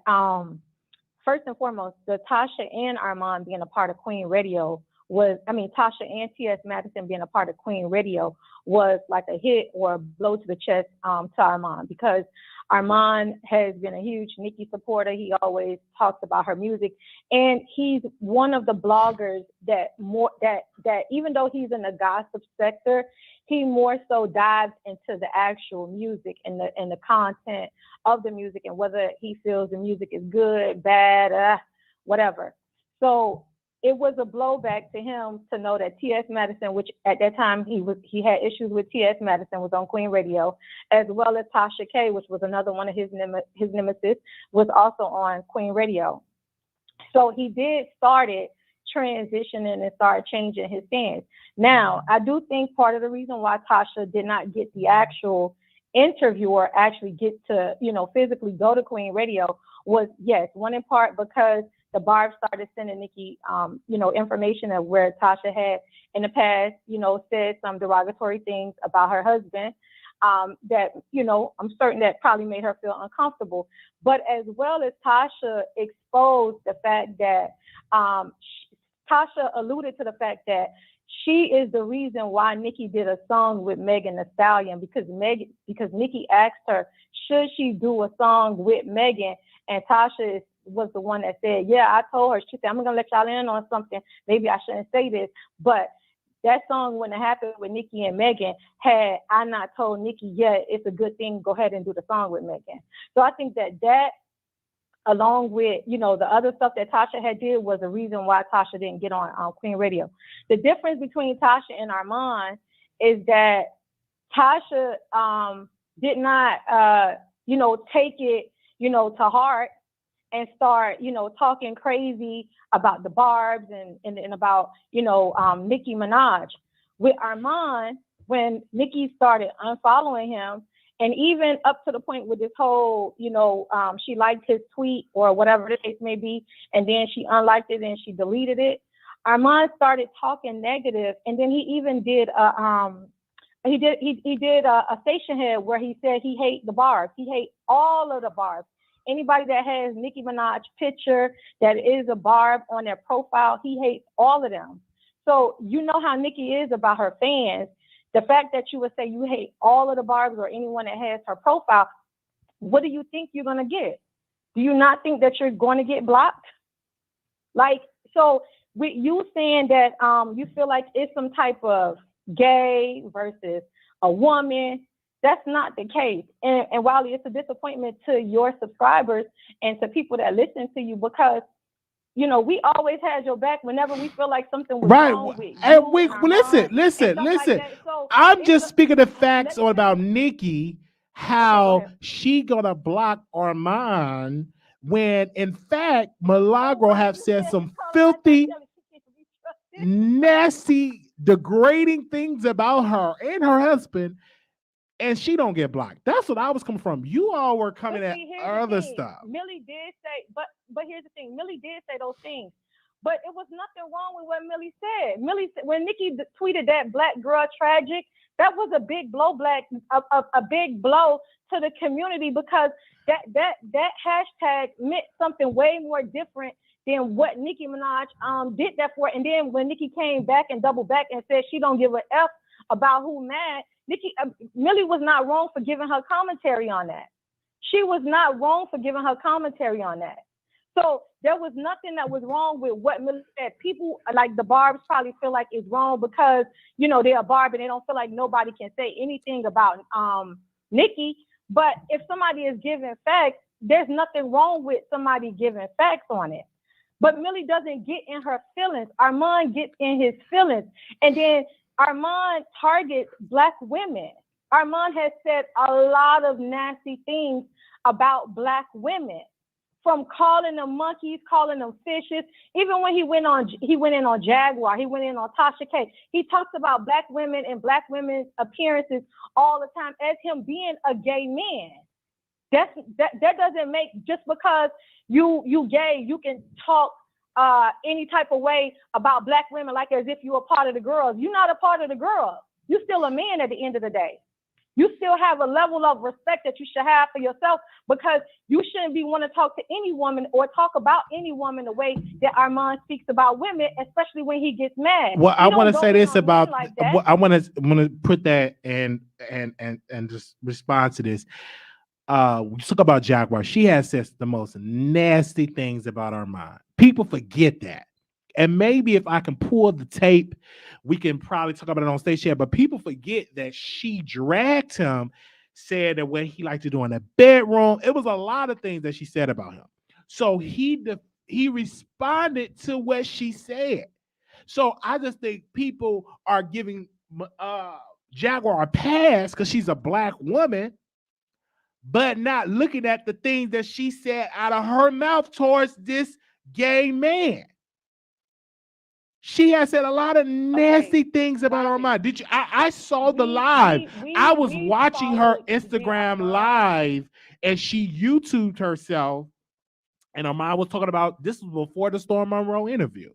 first and foremost, the Tasha and Armon being a part of Queen Radio Tasha and T.S. Madison being a part of Queen Radio was like a hit or a blow to the chest to Armon, because Armon has been a huge Nicki supporter. He always talks about her music, and he's one of the bloggers that even though he's in the gossip sector, he more so dives into the actual music and the content of the music and whether he feels the music is good, bad, whatever. So it was a blowback to him to know that T.S. Madison, which at that time he had issues with T.S. Madison, was on Queen Radio, as well as Tasha K, which was another one of his nemesis, was also on Queen Radio. So he did started transitioning and started changing his stance. Now, I do think part of the reason why Tasha did not get the actual interview or actually get to, physically go to Queen Radio was, yes, one in part because the Barb started sending Nicki, information of where Tasha had in the past, said some derogatory things about her husband that, I'm certain that probably made her feel uncomfortable. But as well as Tasha exposed the fact that Tasha alluded to the fact that she is the reason why Nicki did a song with Megan Thee Stallion, because Nicki asked her, should she do a song with Megan? And Tasha was the one that said, yeah, I told her. She said, I'm going to let y'all in on something. Maybe I shouldn't say this, but that song wouldn't have happened with Nicki and Megan had I not told Nicki, yeah, it's a good thing. Go ahead and do the song with Megan. So I think that along with, the other stuff that Tasha had did was the reason why Tasha didn't get on Queen Radio. The difference between Tasha and Armon is that Tasha did not, take it, to heart and start, talking crazy about the Barbs and about, Nicki Minaj. With Armon, when Nicki started unfollowing him And even up to the point with this whole, she liked his tweet or whatever the case may be, and then she unliked it and she deleted it. Armon started talking negative, and then he even did a station head where he said he hate the barbs. He hate all of the barbs. Anybody that has Nicki Minaj picture that is a barb on their profile, he hates all of them. So you know how Nicki is about her fans. The fact that you would say you hate all of the barbs or anyone that has her profile, what do you think you're going to get? Do you not think that you're going to get blocked? Like, so with you saying that you feel like it's some type of gay versus a woman, that's not the case. And Wiley, it's a disappointment to your subscribers and to people that listen to you, because we always had your back whenever we feel like something was wrong with you. And we and Armon listen. like that. So I'm just it's speaking the facts let me about finish. Nicki, Okay, go how ahead. she gonna block Armon when in fact Milagro Right, have you said said some her filthy, Telling she can't be trusted. nasty, degrading things about her and her husband, and she don't get blocked. That's what I was coming from. You all were coming But at see, here's the other thing. stuff. Millie did say, but here's the thing. Millie did say those things. But it was nothing wrong with what Millie said. Millie said, when Nicki tweeted that black girl tragic, that was a big blow, a big blow to the community, because that hashtag meant something way more different than what Nicki Minaj did that for. And then when Nicki came back and doubled back and said she don't give a F about who mad, Millie was not wrong for giving her commentary on that. She was not wrong for giving her commentary on that. So there was nothing that was wrong with what Millie said. People like the Barbs probably feel like it's wrong because, they're a Barb and they don't feel like nobody can say anything about Nicki. But if somebody is giving facts, there's nothing wrong with somebody giving facts on it. But Millie doesn't get in her feelings. Armon gets in his feelings. And then Armon targets Black women. Armon has said a lot of nasty things about Black women, from calling them monkeys, calling them fishes. Even when he went in on Jaguar, he went in on Tasha K. He talks about Black women and Black women's appearances all the time as him being a gay man. That doesn't make, just because you gay, you can talk any type of way about Black women like as if you're a part of the girls. You're not a part of the girls. You're still a man at the end of the day. You still have a level of respect that you should have for yourself, because you shouldn't be want to talk to any woman or talk about any woman the way that Armon speaks about women, especially when he gets mad. Well, I want to say this men about. like that. I want to put that and just respond to this. We talk about Jaguar. She has said the most nasty things about Armon. People forget that. And maybe if I can pull the tape, we can probably talk about it on stage here. But people forget that she dragged him, said that what he liked to do in the bedroom. It was a lot of things that she said about him. So he responded to what she said. So I just think people are giving Jaguar a pass because she's a Black woman, but not looking at the things that she said out of her mouth towards this gay man. She has said a lot of nasty things about Armon. Did you? I saw the live. I was watching her Instagram live, and she YouTubed herself. And Armon was talking about, this was before the Storm Monroe interview.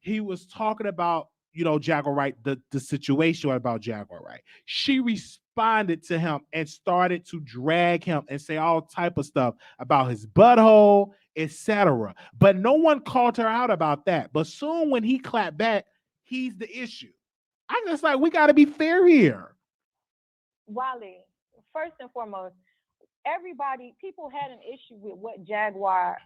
He was talking about, Jaguar Wright, the situation about Jaguar Wright. She responded to him and started to drag him and say all type of stuff about his butthole, etc. But no one called her out about that. But soon when he clapped back, he's the issue. I'm just like, we got to be fair here. Wally, first and foremost, people had an issue with what Jaguar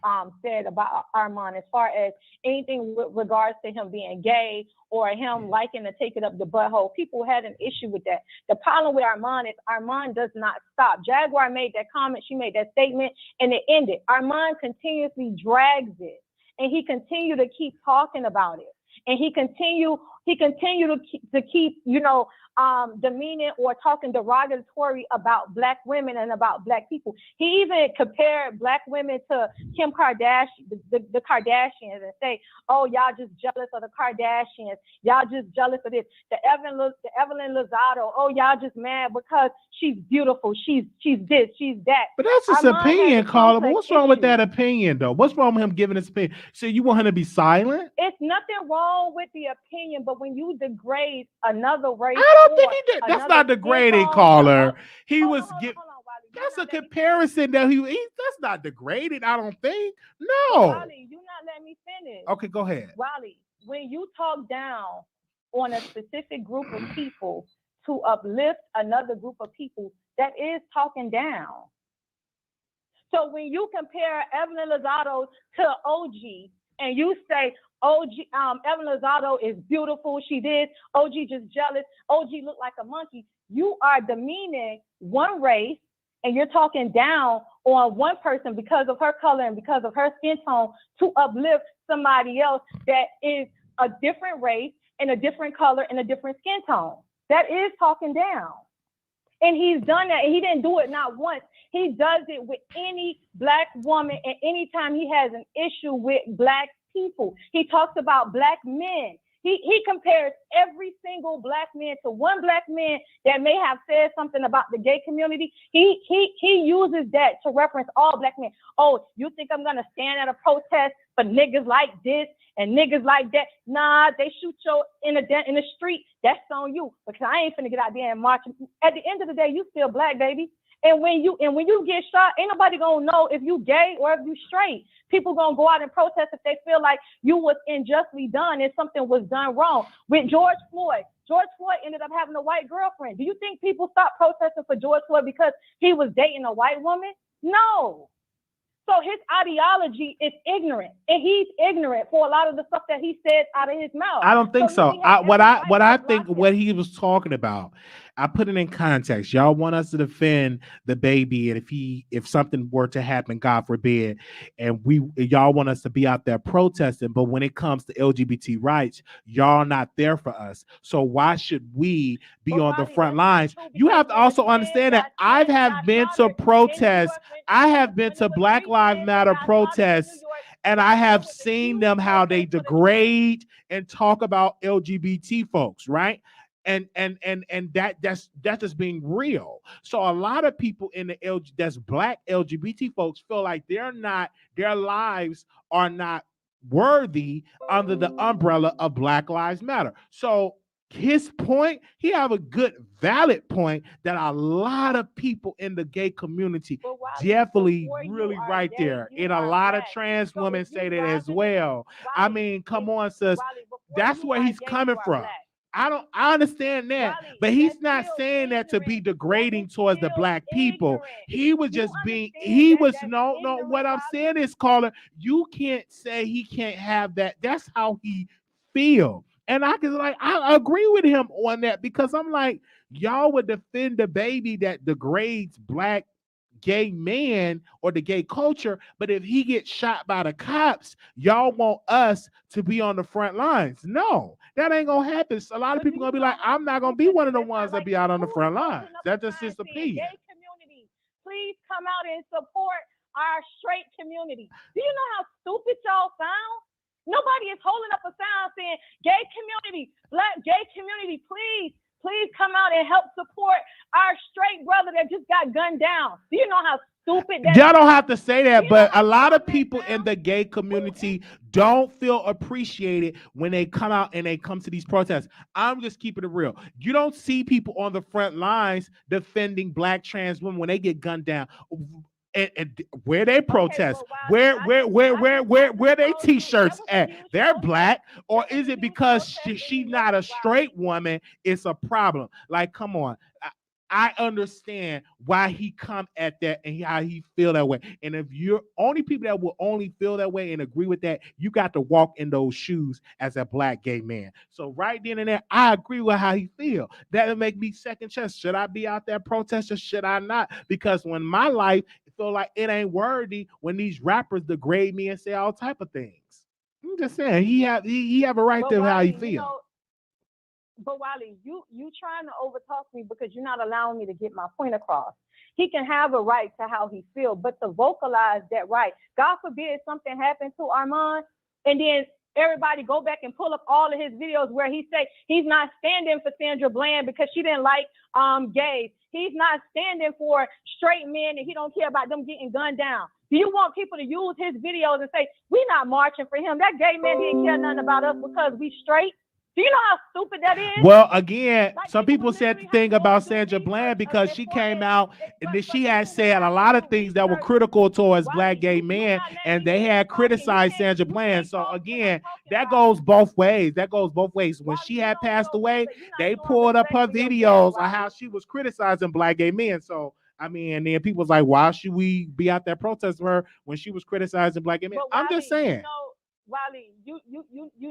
said about Armon as far as anything with regards to him being gay or him liking to take it up the butthole. People had an issue with that. The problem with Armon is Armon does not stop. Jaguar made that comment, she made that statement, and it ended. Armon continuously drags it, and he continued to keep talking about it. And he continued to keep, demeaning or talking derogatory about black women and about black people. He even compared black women to Kim Kardashian, the Kardashians, and say, "Oh, y'all just jealous of the Kardashians. Y'all just jealous of this." The Evelyn Lozado. "Oh, y'all just mad because she's beautiful. She's this. She's that." But that's his Armon opinion, has a Carla. But complex what's wrong with issue. that opinion, though? What's wrong with him giving his opinion? So you want him to be silent? It's nothing wrong with the opinion, but when you degrade another race I don't think or he did. That's another not skin degrading, tone, caller. He hold was on, give. Wally. You That's a not let me finish. comparison that that's not degrading. I don't think. But No. Wally, you not let me finish. Okay, go ahead. Wally, when you talk down on a specific group of people to uplift another group of people, that is talking down. So when you compare Evelyn Lozado to OG and you say Evelyn Lozado is beautiful, she did, OG just jealous, OG look like a monkey, you are demeaning one race and you're talking down on one person because of her color and because of her skin tone to uplift somebody else that is a different race and a different color and a different skin tone. That is talking down. And he's done that, and he didn't do it not once. He does it with any black woman, and anytime he has an issue with black people. He talks about black men. He compares every single black man to one black man that may have said something about the gay community. He uses that to reference all black men. "Oh, you think I'm gonna stand at a protest for niggas like this and niggas like that? Nah, they shoot you in the street. That's on you, because I ain't finna get out there and march." At the end of the day, you still black, baby. And when you get shot, ain't nobody gonna know if you gay or if you straight. People gonna go out and protest if they feel like you was unjustly done and something was done wrong. With George Floyd ended up having a white girlfriend. Do you think people stopped protesting for George Floyd because he was dating a white woman? No. So his ideology is ignorant, and he's ignorant for a lot of the stuff that he says out of his mouth. I don't think so. What I think what he was talking about, I put it in context. Y'all want us to defend the baby, and if something were to happen, God forbid, and y'all want us to be out there protesting, but when it comes to LGBT rights, y'all not there for us. So why should we be on the front lines? You have to also understand that I have been to protests. I have been to Black Lives Matter protests, and I have seen them how they degrade and talk about LGBT folks, right? And that's just being real. So a lot of people in that's black LGBT folks feel like their lives are not worthy under the umbrella of Black Lives Matter. So his point, he have a good, valid point that a lot of people in the gay community definitely really right there. And a lot of trans women say that as well. I mean, come on, sis. That's where he's coming from. I understand that, but he's not saying that to be degrading towards the black people. He was just no. What I'm saying is, caller, you can't say he can't have that. That's how he feel. And I agree with him on that, because I'm like, y'all would defend the baby that degrades black gay man or the gay culture, but if he gets shot by the cops, y'all want us to be on the front lines. No, that ain't gonna happen. So a lot of people gonna be like, I'm not gonna be one of the ones that be out on the front lines. That's just his opinion. Gay community, please come out and support our straight community. Do you know how stupid y'all sound? Nobody is holding up a sign saying gay community, black gay community, please come out and help support our straight brother that just got gunned down. Do you know how stupid that Y'all don't have to say that, but a lot of people in the gay community don't feel appreciated when they come out and they come to these protests. I'm just keeping it real. You don't see people on the front lines defending black trans women when they get gunned down. And where they protest, where they t-shirts at? They're black, or is it because she's not a straight woman? It's a problem. Like, come on. I understand why he come at that and how he feel that way. And if you're only people that will only feel that way and agree with that, you got to walk in those shoes as a black gay man. So right then and there, I agree with how he feel. That'll make me second chest. Should I be out there protesting? Should I not? Because when my life feel like it ain't worthy, when these rappers degrade me and say all type of things. I'm just saying he have a right to how he feel. But Wiley, you trying to overtalk me because you're not allowing me to get my point across. He can have a right to how he feels, but to vocalize that right. God forbid something happened to Armon, and then everybody go back and pull up all of his videos where he say he's not standing for Sandra Bland because she didn't like gays. He's not standing for straight men and he don't care about them getting gunned down. Do you want people to use his videos and say, we not marching for him? That gay man didn't care nothing about us because we straight. Do you know how stupid that is? Well, again, Like, some people said the thing about Sandra Bland because she came out and then she had said a lot of things that were critical towards black gay men, and they had criticized Sandra Bland. So again, that goes both ways. That goes both ways. When she had passed away, they pulled up her videos on how she was criticizing black gay men. So I mean, and then people was like, why should we be out there protesting her when she was criticizing black gay men? I'm just saying. Wiley, you're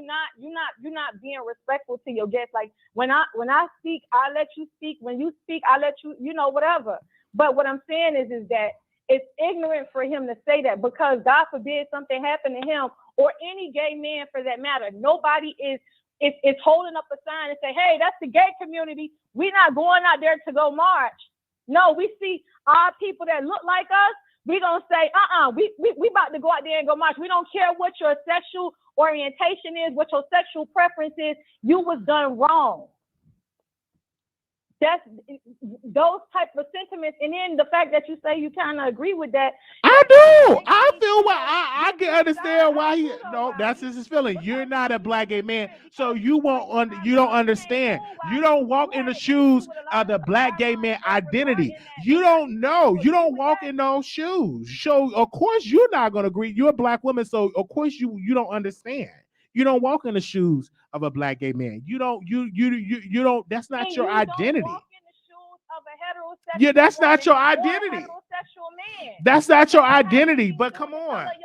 not being respectful to your guests. Like when I speak, I let you speak. When you speak, I let you, whatever. But what I'm saying is that it's ignorant for him to say that because God forbid something happened to him or any gay man for that matter. Nobody is holding up a sign and say, hey, that's the gay community. We're not going out there to go march. No, we see our people that look like us. We gonna say, we about to go out there and go march. We don't care what your sexual orientation is, what your sexual preference is. You was done wrong. That's those type of sentiments, and then the fact that you say you kind of agree with that. I do. I feel why I can understand why he. No, that's his feeling. You're not a black gay man, so you won't. You don't understand. You don't walk in the shoes of the black gay man identity. You don't know. You don't walk in those shoes. So of course you're not gonna agree. You're a black woman, so of course you don't understand. You don't walk in the shoes of a black gay man. You don't. You don't. That's not your identity. Yeah, that's not your identity. That's not your identity. But come on. At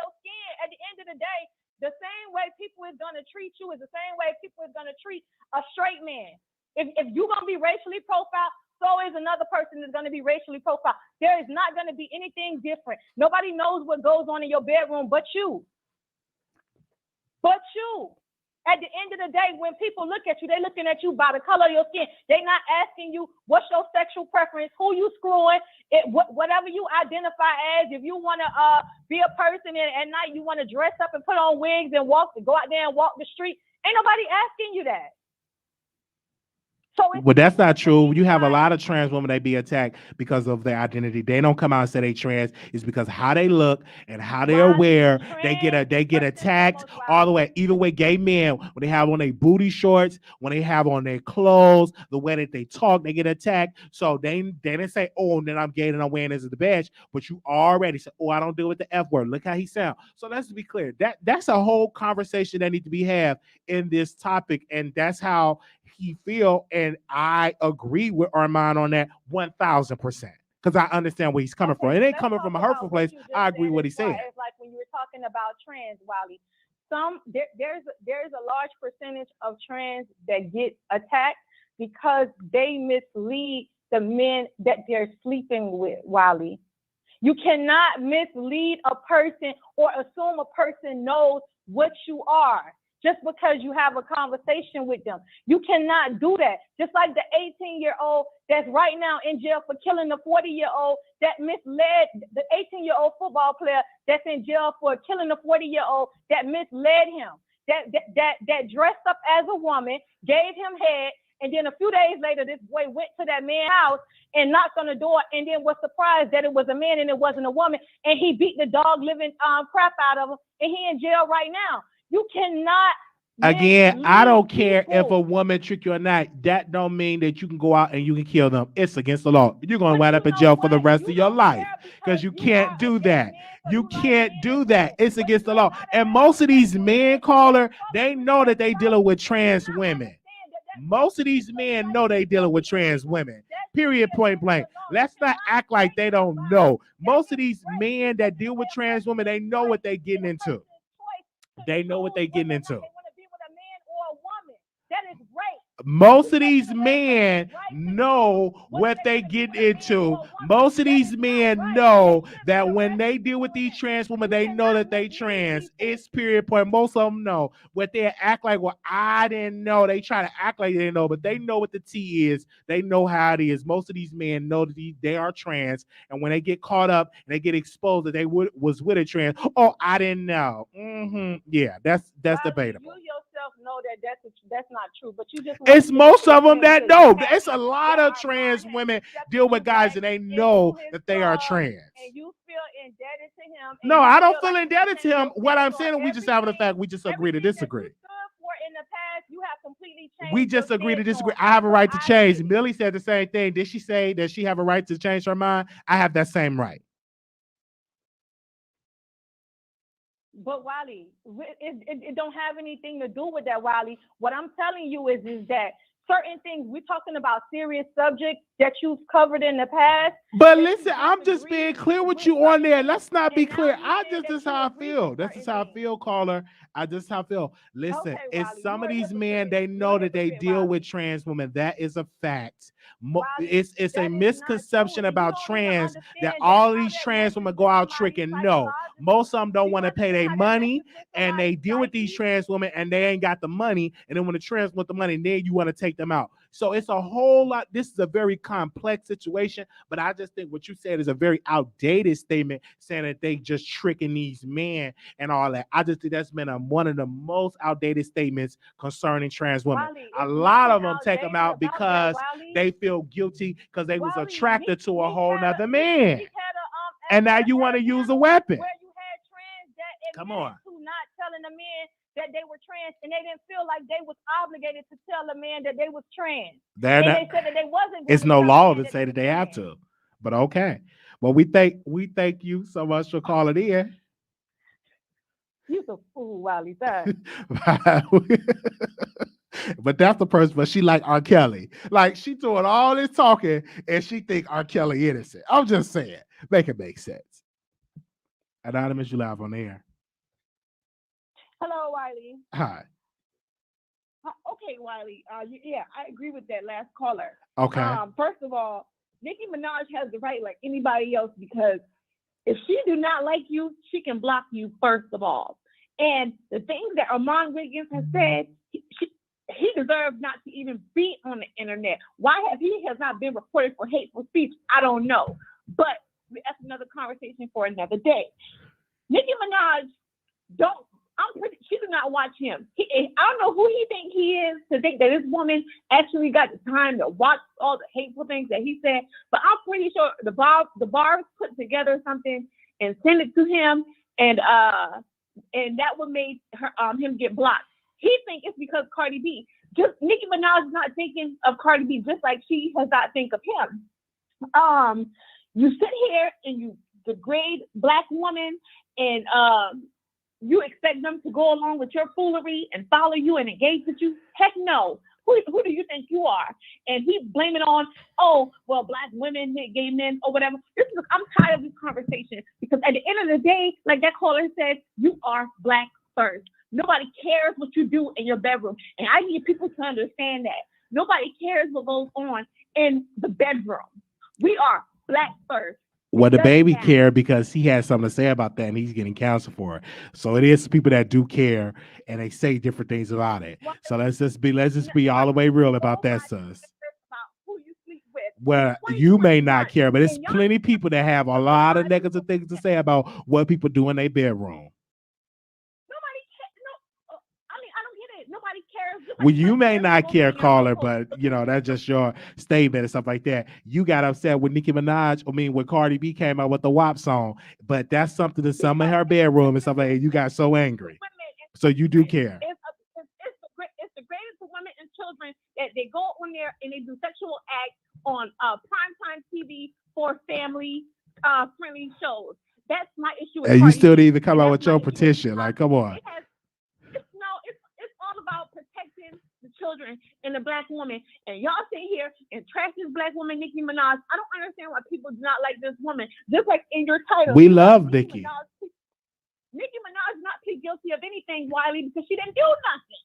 the end of the day, the same way people is gonna treat you is the same way people is gonna treat a straight man. If you're gonna be racially profiled, so is another person that's gonna be racially profiled. There is not gonna be anything different. Nobody knows what goes on in your bedroom but you. But you. At the end of the day, when people look at you, they're looking at you by the color of your skin. They're not asking you what's your sexual preference, who you screwing, whatever you identify as. If you want to be a person and at night you want to dress up and put on wigs and go out there and walk the street, ain't nobody asking you that. Well, that's not true. You have a lot of trans women that be attacked because of their identity. They don't come out and say they trans. It's because how they look and how they're aware. They get attacked all the way. Even with gay men, when they have on their booty shorts, when they have on their clothes, the way that they talk, they get attacked. So they didn't say, oh, then I'm gay and I'm wearing this as the badge. But you already said, oh, I don't deal with the F word. Look how he sound. So let's be clear. That's a whole conversation that needs to be had in this topic, and that's how he feel, and I agree with Armon on that 1,000% because I understand where he's coming from. It ain't coming from a hurtful place. I agree with what he's saying. It's like when you were talking about trans, Wiley. There's a large percentage of trans that get attacked because they mislead the men that they're sleeping with, Wiley. You cannot mislead a person or assume a person knows what you are just because you have a conversation with them. You cannot do that. Just like the 18-year-old that's right now in jail for killing the 40-year-old that misled the 18-year-old football player that's in jail for killing the 40-year-old that misled him, that dressed up as a woman, gave him head, and then a few days later, this boy went to that man's house and knocked on the door and then was surprised that it was a man and it wasn't a woman. And he beat the dog living crap out of him, and he in jail right now. You cannot. Again, I don't care if a woman trick you or not. That don't mean that you can go out and you can kill them. It's against the law. You're going to wind up in jail for the rest of your life because you can't do that. You can't do that. It's against the law. And most of these men, caller, they know that they dealing with trans women. Most of these men know they dealing with trans women. Period, point blank. Let's not act like they don't know. Most of these men that deal with trans women, they know what they're getting into. They know what they're getting into. Most of these men know what they get into. Most of these men know that when they deal with these trans women, they know that they trans. It's period point. Most of them know. What they act like, well, I didn't know. They try to act like they didn't know, but they know what the T is. They know how it is. Most of these men know that they are trans, and when they get caught up and they get exposed that they was with a trans, oh, I didn't know. Yeah, that's debatable. You yourself know that that's not true, but you just It's most of them that know. It's a lot of trans women deal with guys and they know that they are trans. And you feel indebted to him. No, I don't feel indebted to him. What I'm saying, we just having the fact we just agree to disagree. In the past, you have completely changed. We just agree to disagree. I have a right to change. Millie said the same thing. Did she say that she have a right to change her mind? I have that same right. But Wiley, it don't have anything to do with that, Wiley. What I'm telling you is that certain things, we're talking about serious subjects that you've covered in the past. But listen, I'm just being clear with you on there. Let's not be clear. This is how I feel. This is how I feel, caller. This is how I feel. Listen, Okay, it's some of these men, they know that they deal with trans women. That is a fact. It's a misconception about trans that all these trans women go out tricking. No, most of them don't want to pay their money, and they deal with these trans women, and they ain't got the money. And then when the trans want the money, then you want to take them out. So it's a whole lot. This is a very complex situation, but I just think what you said is a very outdated statement, saying that they just tricking these men and all that. I just think that's been one of the most outdated statements concerning trans women. Wally, a lot of them take them out because they feel guilty because they was attracted to a whole nother man. And now you want to use a weapon. Where you had trans that Come on. to not telling a man that they were trans, and they didn't feel like they was obligated to tell a man that they was trans. They said that they wasn't. It's no law to say that they have to, but okay. Well, we thank you so much for calling in. You's a fool, Wiley. Sorry. But that's the person. But she like R. Kelly. Like she doing all this talking, and she think R. Kelly innocent. I'm just saying, make it make sense. Anonymous, you live on the air. Hello, Wiley. Hi. Okay, Wiley. Yeah, I agree with that last caller. Okay. First of all, Nicki Minaj has the right like anybody else, because if she do not like you, she can block you first of all. And the things that Armon Wiggins has said, he deserves not to even be on the internet. Why he has not been reported for hateful speech? I don't know. But that's another conversation for another day. Nicki Minaj she did not watch him. I don't know who he think he is to think that this woman actually got the time to watch all the hateful things that he said. But I'm pretty sure the bars put together something and sent it to him, and that would make him get blocked. He think it's because Cardi B. Just Nicki Minaj is not thinking of Cardi B, just like she has not think of him. You sit here and you degrade Black women, and you expect them to go along with your foolery and follow you and engage with you? Heck no. Who do you think you are? And he blaming on, Black women, gay men, or whatever. I'm tired of this conversation, because at the end of the day, like that caller said, you are Black first. Nobody cares what you do in your bedroom. And I need people to understand that. Nobody cares what goes on in the bedroom. We are Black first. Well, the baby care because he has something to say about that, and he's getting counsel for it. So it is people that do care, and they say different things about it. So let's just be all the way real about that, sis. Well, you may not care, but it's plenty of people that have a lot of negative things to say about what people do in their bedroom. Nobody cares. Well, you may not care, caller, but that's just your statement and stuff like that. You got upset with Nicki Minaj. When Cardi B came out with the WAP song, but that's something to some in her bedroom and stuff like that. You got so angry, so you do care. It's the greatest of women and children that they go on there and they do sexual acts on primetime TV for family friendly shows. That's my issue. And you still didn't even come out with your petition. Like, come on. It's all about protecting the children and the Black woman. And y'all sit here and trash this Black woman, Nicki Minaj. I don't understand why people do not like this woman. Just like in your title, we love Nicki. Nicki Minaj not plead guilty of anything, Wiley, because she didn't do nothing.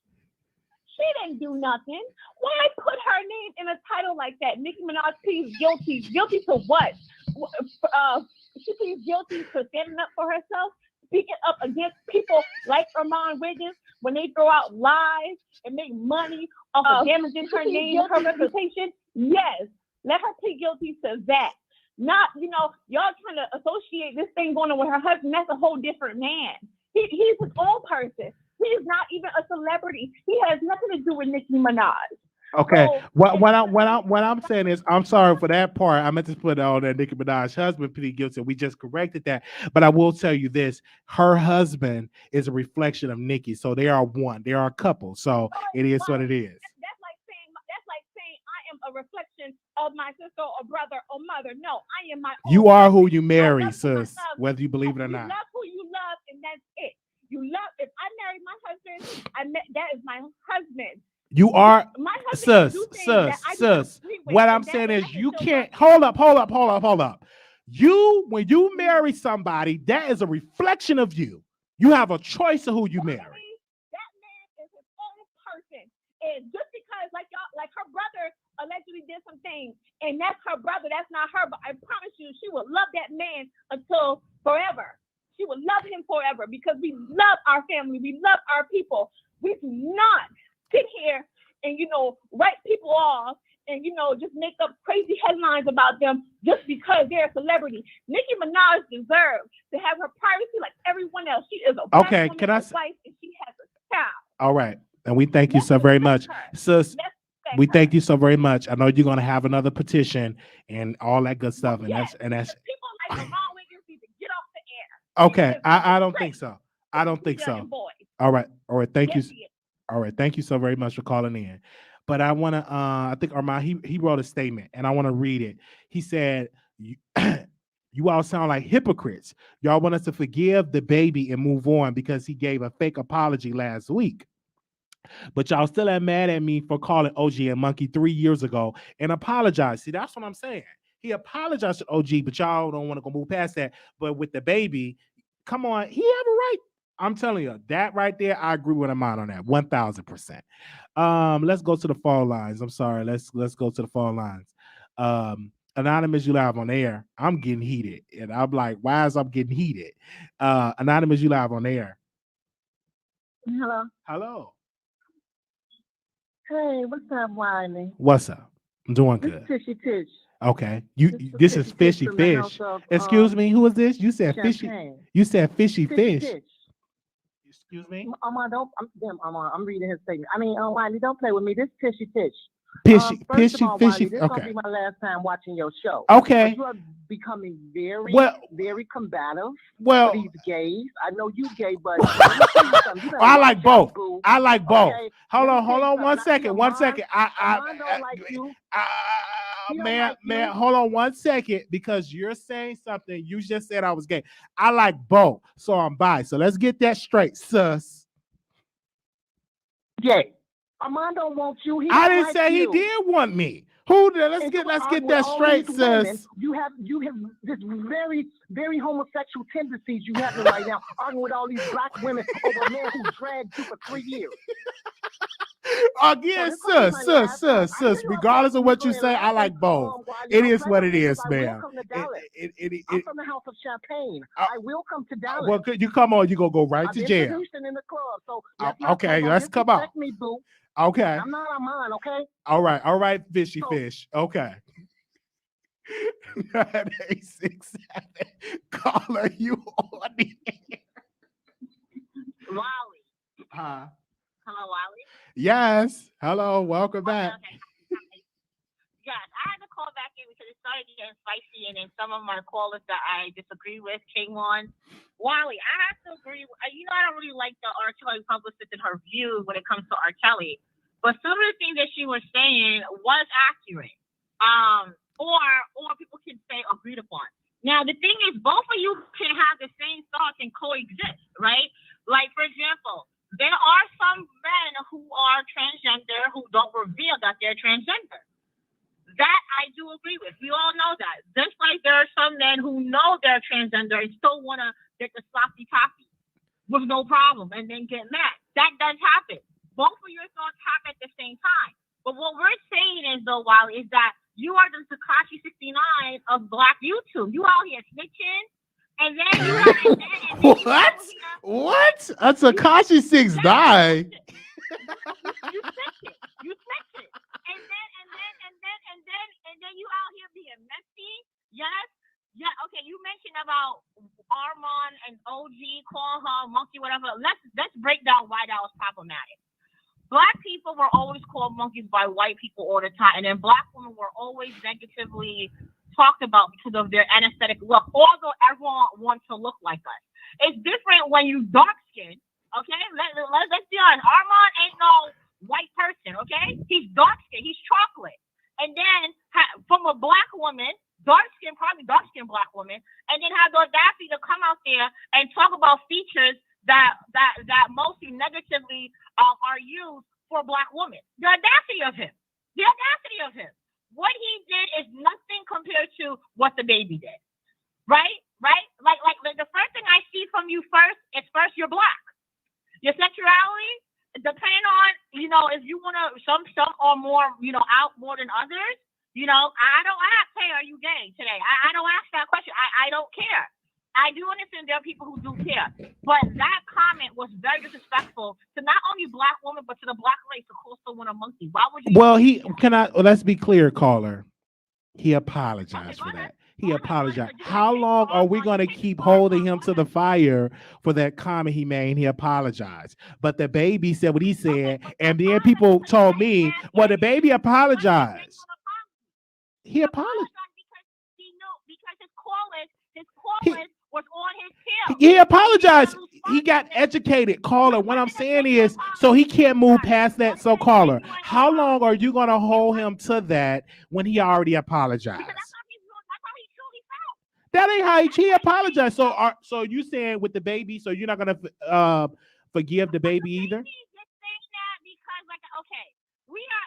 She She didn't do nothing. Why put her name in a title like that? Nicki Minaj pleads guilty. Guilty to what? She pleads guilty to standing up for herself, speaking up against people like Armon Wiggins when they throw out lies and make money off of damaging her name, her reputation. Yes, let her plead guilty to that. Not, y'all trying to associate this thing going on with her husband. That's a whole different man. He's his own person. He is not even a celebrity. He has nothing to do with Nicki Minaj. Okay. So, What I'm saying is, I'm sorry for that part. I meant to put it on that Nicki Minaj husband plead guilty. We just corrected that. But I will tell you this: her husband is a reflection of Nicki, so they are one. They are a couple. So it is what it is. That's like saying I am a reflection of my sister or brother or mother. No, I am my own. You are who you marry, sis, whether you believe it or not. You love who you love, and that's it. You love. If I marry my husband, that is my husband. You are, my sis. What I'm saying is, you can't hold up. When you marry somebody, that is a reflection of you. You have a choice of who you marry. That man is his own person, and just because, like her brother allegedly did some things, and that's her brother, that's not her. But I promise you, she will love that man until forever. She will love him forever because we love our family, we love our people. We do not sit here and write people off and just make up crazy headlines about them just because they're a celebrity. Nicki Minaj deserves to have her privacy like everyone else. She is a black woman, a wife, and she has a child. All right, and we thank you so very much, sis. We thank you so very much. I know you're gonna have another petition and all that good stuff, and that's people like Armon Wiggins need to get off the air. Okay. I don't think so. I don't think so. All right. Thank you. All right. Thank you so very much for calling in. But I want to, I think Armand, he wrote a statement and I want to read it. He said, you all sound like hypocrites. Y'all want us to forgive the baby and move on because he gave a fake apology last week. But y'all still are mad at me for calling OG a monkey 3 years ago and apologize. See, that's what I'm saying. He apologized to OG, but y'all don't want to go move past that. But with the baby, come on, he have a right. I'm telling you, that right there, I agree with him on that 1,000%. Let's go to the phone lines. I'm sorry. Let's go to the phone lines. Anonymous, you live on air. I'm getting heated, and I'm like, why is I'm getting heated? Anonymous, you live on air. Hello. Hey, what's up, Wiley? What's up? I'm doing good. Tishy Tish. Okay, this is Fishy Fish. Excuse me, who is this? You said Champagne. Fishy. You said Fishy Fish. Tish. Excuse me. I'm reading his statement. I mean, Wiley, don't play with me. This Tishy Tish. Fishy. Wiley, this gonna be my last time watching your show. Okay. You are becoming very combative. Well, for these gays. I know you gay, but I like both. I like both. Okay. Hold on, one second. I don't like you. Man, hold on 1 second, because you're saying something. You just said I was gay. I like both, so I'm bi. So let's get that straight, sus. Gay. Armand don't want you. I didn't say he did want me. Let's get that straight, sis. You have this very, very homosexual tendencies you have right now, arguing with all these black women over a man who dragged you for 3 years. Again, sis. Regardless of what you say, I like both. It is what it is, man. I'm from the House of Champagne. I will come to Dallas. Well, you come on, you gonna go right to jail. In the club, so okay, let's come on. Me, boo. Okay. I'm not on mine, okay? All right, Fishy Fish. Okay. 9867. Caller, you on the air. Wally. Huh? Hello, Wally. Yes. Hello. Welcome back. Okay. Yes, I had to call back in because it started getting spicy, and then some of my callers that I disagree with came on. Wally, I have to agree. I don't really like the R. Kelly publicist and her views when it comes to R. Kelly, but some of the things that she was saying was accurate. Or people can say agreed upon. Now, the thing is, both of you can have the same thoughts and coexist, right? Like, for example, there are some men who are transgender who don't reveal that they're transgender. That I do agree with. We all know that. Just like there are some men who know they're transgender and still want to get the sloppy toppy with no problem and then get mad. That does happen. both of your thoughts happen at the same time. But what we're saying is, though, Wally, is that you are the Takashi 69 of Black YouTube. You out here snitching, and then you are, and then What? A Takashi 69. you snitch it. You snitch it. And then you out here being messy. Yes. Yeah, okay, you mentioned about Armon and OG calling her monkey, whatever. Let's break down why that was problematic. Black people were always called monkeys by white people all the time, and then black women were always negatively talked about because of their anesthetic look, although everyone wants to look like us. It's different when you dark skin, okay? Let's be honest. Armon ain't no white person, okay? He's dark skin, he's chocolate. And then from a black woman, probably dark skin black woman, and then have the audacity to come out there and talk about features that mostly negatively are used for black women. The audacity of him. What he did is nothing compared to what the baby did. Right? Like the first thing I see from you is you're black. Your sexuality, depending on, if you want to, some are more, out more than others. I don't ask, hey, are you gay today? I don't ask that question. I don't care. I do understand there are people who do care. But that comment was very disrespectful to not only black women, but to the black race to call someone a monkey. Why would you? Let's be clear, caller. He apologized for that. He apologized. How long are we going to keep holding him to the fire for that comment he made? He apologized. But the baby said what he said. And then people told me, well, the baby apologized. He apologized because he knew, because his callers was on his tail. He apologized. He got educated, caller. What I'm saying is, so he can't move past that. So, caller, how long are you going to hold him to that when he already apologized? That ain't how he apologized. So you saying with the baby, so you're not going to forgive the baby either? Because, okay, we are,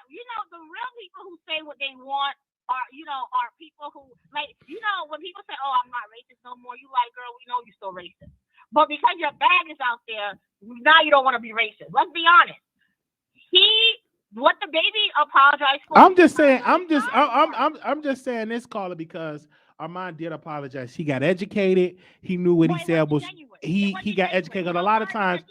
the real people who say what they want are people who, when people say, oh, I'm not racist no more, you like, girl, we know you're still racist. But because your bag is out there, now you don't want to be racist. Let's be honest. What the baby apologized for. I'm just saying this, caller, because Armon did apologize. He got educated. He knew what he said was, he got educated. A lot of times,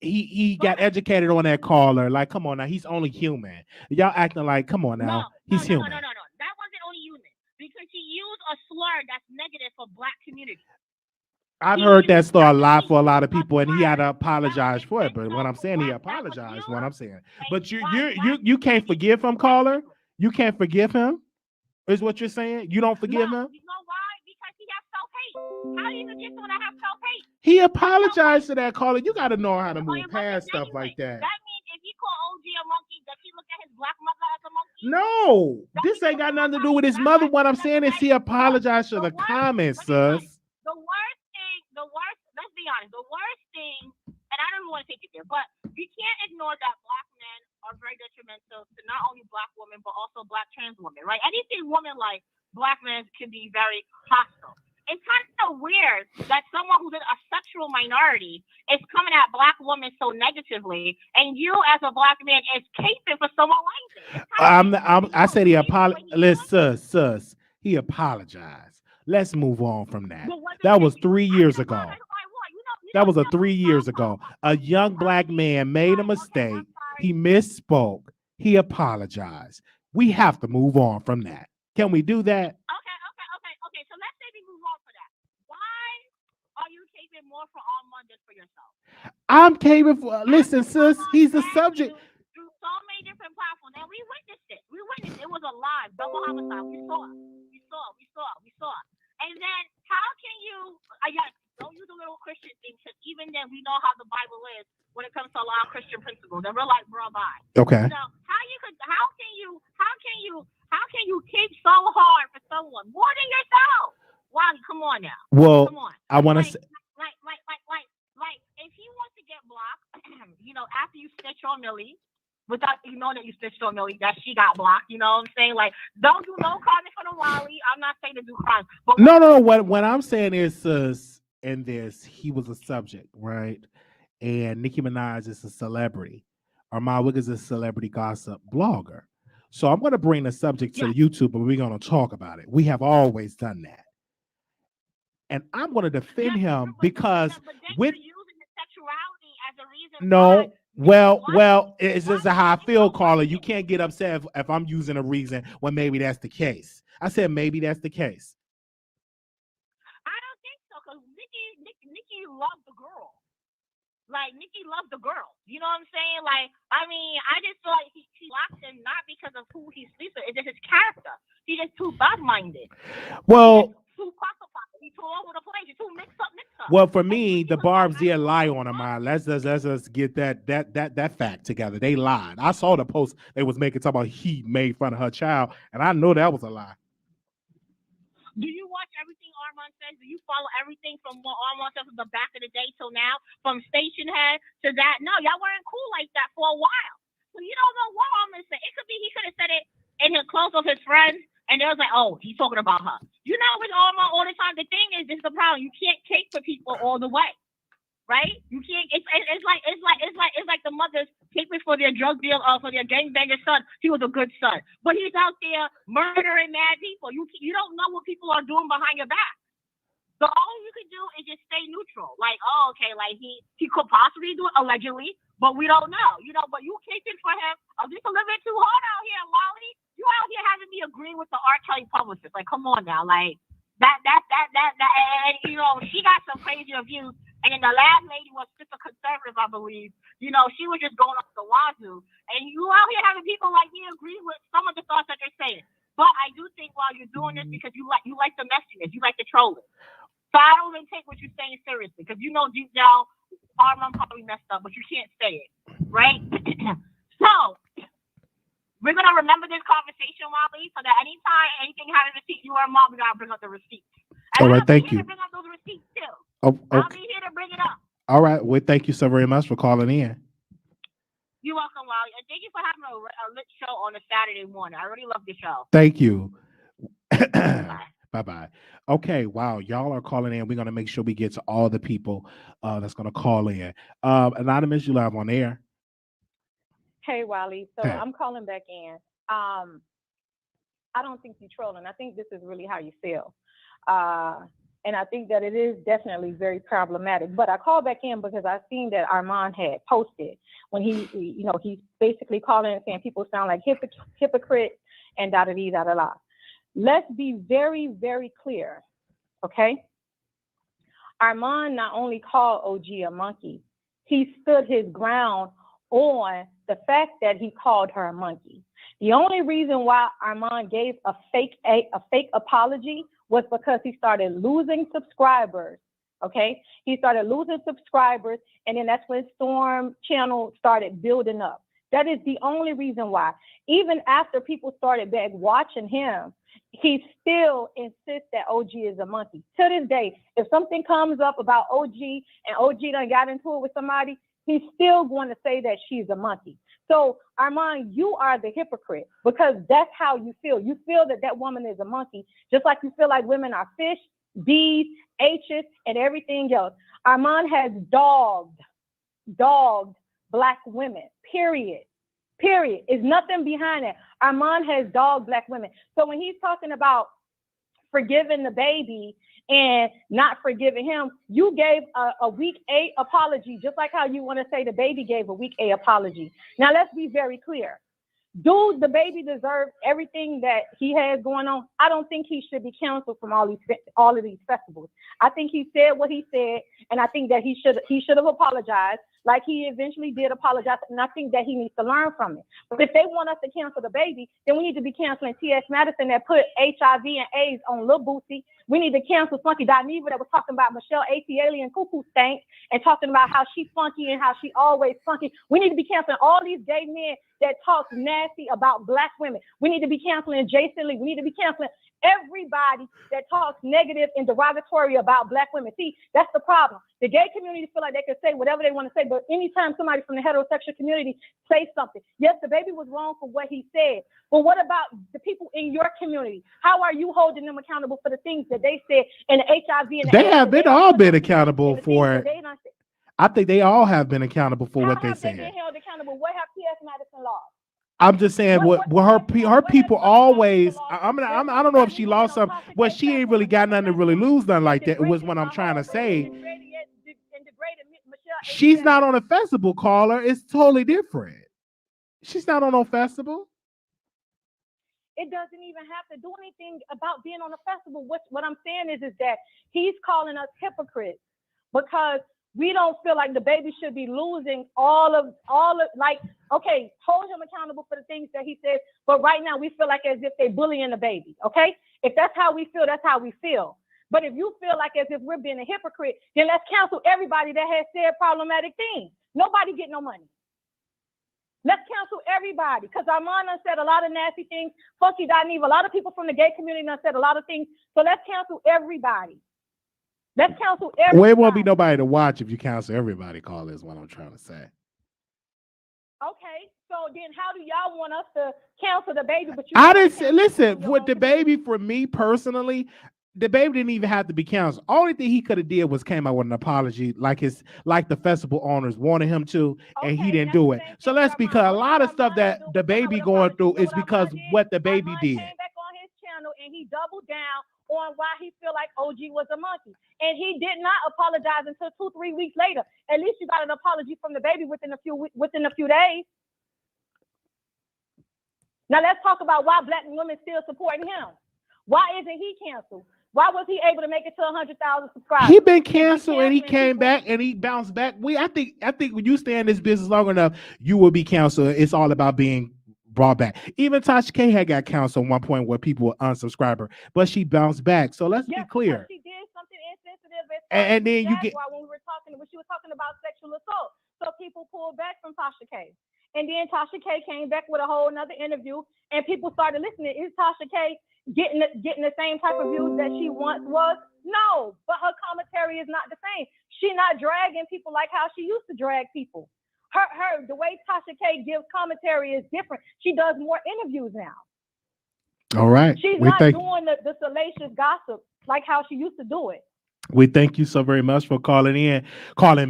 he got educated on that, caller. Like, come on now, he's only human. Y'all acting like, come on now, he's human. No. That wasn't only human, because he used a slur that's negative for black community. I've heard that story a lot for a lot of people, and he had to apologize for it. But what I'm saying, he apologized. What I'm saying, but you can't forgive him, caller. You can't forgive him, is what you're saying. You don't forgive him. You know why? Because he has self-hate. How do you forgive someone that has self-hate? He apologized to that, caller. You got to know how to move past stuff like that. That means if he called OG a monkey, does he look at his black mother as a monkey? No, this ain't got nothing to do with his mother. What I'm saying is he apologized for the comments, sis. The worst, let's be honest, the worst thing, and I don't even want to take it there, but we can't ignore that black men are very detrimental to not only black women, but also black trans women, right? Anything women like, black men can be very hostile. It's kind of weird that someone who's a sexual minority is coming at black women so negatively, and you as a black man is caping for someone like this. I said he apologized. Listen, sis, he apologized. Let's move on from that. That was 3 years ago. That was 3 years ago. A young black man made a mistake. He misspoke. He apologized. We have to move on from that. Can we do that? Okay. So let's say we move on for that. Why are you caping more for Armon than for yourself? I'm caping for. Listen, sis, he's the subject. Through so many different platforms, and we witnessed it. It was a live double homicide. We saw it. And then how can you? Don't use a little Christian thing, because even then we know how the Bible is when it comes to a lot of Christian principles, and we're like, bro, bye. Okay. So how can you keep so hard for someone more than yourself? Wally, come on now. Well, come on. I want to say. Like, if he wants to get blocked, after you snitch on Millie, without that you snitched on Millie, that she got blocked, you know what I'm saying? Like, don't do no comment for the Wally. I'm not saying to do crimes. But No. What I'm saying is, in this, he was a subject, right? And Nicki Minaj is a celebrity. Armon Wiggins is a celebrity gossip blogger. So I'm going to bring the subject to Yeah. YouTube, but we're going to talk about it. We have always done that. And I'm going to defend him because but then with you're using his sexuality as a reason no, why. well, it's just how I feel, Carla. You can't get upset if I'm using a reason when maybe that's the case. I said maybe that's the case. I don't think so, because Nicki loved the girl. Like, Nicki loved the girl. You know what I'm saying? Like, I mean, I just feel like she locked him not because of who he sleeps with. It's just his character. He's just too bad-minded. Well, Too pocket. He's too all over the place. He's too mixed up. well, for me, the Barb's did lie on her mind. Let's just get that fact together. They lied. I saw the post they was making talking about he made fun of her child, and I know that was a lie. Do you watch everything Armon says? Do you follow everything from what Armon says from the back of the day till now? From station head to that? No, y'all weren't cool like that for a while. So you don't know what Armon said. It could be he could have said it in his close of his friends, and they was like, oh, he's talking about her. You know, with Armon all the time, the thing is, this is the problem. You can't take for people all the way. Right? You can't. It's like the mothers caping for their drug deal or for their gangbanger son. He was a good son, but he's out there murdering mad people. You don't know what people are doing behind your back. So all you can do is just stay neutral. Like, oh, okay, like he could possibly do it allegedly, but we don't know. You know, but you caping for him. I'm just a little bit too hard out here, Wally. You out here having me agree with the R. Kelly publicist. Like, come on now, like that. And you know, she got some crazy reviews. And then the last lady was just a conservative, I believe. You know, she was just going up the wazoo. And you out here having people like me agree with some of the thoughts that they're saying. But I do think while you're doing this, because you like the messiness, you like the trolling. So I don't even take what you're saying seriously, because you know deep down, Armon probably messed up, but you can't say it, right? So we're gonna remember this conversation, Wally, so that anytime anything has a receipt, you or Mom, we gotta bring up the receipts. And All right, thank I'll be here you. to bring up those receipts too. Oh, I'll okay. be here to bring it up. All right. Well, thank you so very much for calling in. You're welcome, Wally. And thank you for having a lit show on a Saturday morning. I really love the show. Thank you. Bye-bye. Okay, wow. Y'all are calling in. We're going to make sure we get to all the people that's going to call in. Anonymous, you live on air. Hey, Wally. So Hey. I'm calling back in. I don't think you're trolling. I think this is really how you feel. And I think that it is definitely very problematic. But I called back in because I seen that Armon had posted when he's basically calling and saying people sound like hypocrites and da-da-dee-da-da-da. Let's be very, very clear, okay? Armon not only called OG a monkey, he stood his ground on the fact that he called her a monkey. The only reason why Armon gave a fake apology was because he started losing subscribers, okay? He started losing subscribers, and then that's when Storm Channel started building up. That is the only reason why. Even after people started back watching him, he still insists that OG is a monkey. To this day, if something comes up about OG and OG done got into it with somebody, he's still going to say that she's a monkey. So, Armon, you are the hypocrite because that's how you feel. You feel that that woman is a monkey, just like you feel like women are fish, bees, H's, and everything else. Armon has dogged Black women, period. There's nothing behind it. Armon has dogged Black women. So when he's talking about forgiving the baby and not forgiving him, you gave a week A apology, just like how you want to say the baby gave a week A apology. Now, let's be very clear. Do the baby deserve everything that he has going on? I don't think he should be canceled from all of these festivals. I think he said what he said, and I think that he should have apologized, like he eventually did apologize, and I think that he needs to learn from it. But if they want us to cancel the baby, then we need to be canceling T.S. Madison that put HIV and AIDS on Lil Boosie. We need to cancel Funky Dineva that was talking about Michelle A.T. Alien Cuckoo Stank and talking about how she's funky and how she always funky. We need to be canceling all these gay men that talk nasty about Black women. We need to be canceling Jason Lee. We need to be canceling everybody that talks negative and derogatory about Black women. See, that's the problem. The gay community feel like they can say whatever they want to say, but anytime somebody from the heterosexual community says something, yes, the baby was wrong for what he said, but what about the people in your community? How are you holding them accountable for the things that they said and the HIV and the They AIDS have been all been accountable and the for things it. that they done said? I think they all have been accountable for How what they have they said. been held accountable? What have T.S. Madison lost? I'm just saying what her people always. I don't know if she lost some, but she ain't really got nothing to really lose, nothing like that. It was what I'm trying to say. She's not on a festival, caller. It's totally different. She's not on no festival. It doesn't even have to do anything about being on a festival. What I'm saying is that he's calling us hypocrites because we don't feel like the baby should be losing all of like, okay, hold him accountable for the things that he says, but right now we feel like as if they're bullying the baby, okay? If that's how we feel, that's how we feel. But if you feel like as if we're being a hypocrite, then let's cancel everybody that has said problematic things. Nobody get no money. Let's cancel everybody because Armon done said a lot of nasty things. Funky Eve, a lot of people from the gay community done said a lot of things. So let's cancel everybody. Let's cancel everybody. Well, it won't be nobody to watch if you cancel everybody, call is what I'm trying to say. Okay, so then how do y'all want us to cancel the baby? But I didn't say, listen, with the baby, for me personally, the baby didn't even have to be canceled. Only thing he could have did was came out with an apology, like the festival owners wanted him to, and he didn't do it. So let's because a lot of stuff that the baby going through is because what the baby did. Came back on his channel and he doubled down on why he feel like OG was a monkey, and he did not apologize until 2-3 weeks later. At least you got an apology from the baby within a few days. Now let's talk about why black women still supporting him. Why isn't he canceled? Why was he able to make it to 100,000 subscribers? He been canceled and he came back and he bounced back. I think when you stay in this business long enough, you will be canceled. It's all about being brought back. Even Tasha K had got canceled at one point where people were unsubscriber, but she bounced back. So let's be clear. She did something insensitive and then you get when she was talking about sexual assault. So people pulled back from Tasha K. And then Tasha K came back with a whole nother interview and people started listening. Is Tasha K getting the same type of views that she once was? No, but her commentary is not the same. She's not dragging people like how she used to drag people. The way Tasha K gives commentary is different. She does more interviews now. All right. She's not doing the salacious gossip like how she used to do it. We thank you so very much for calling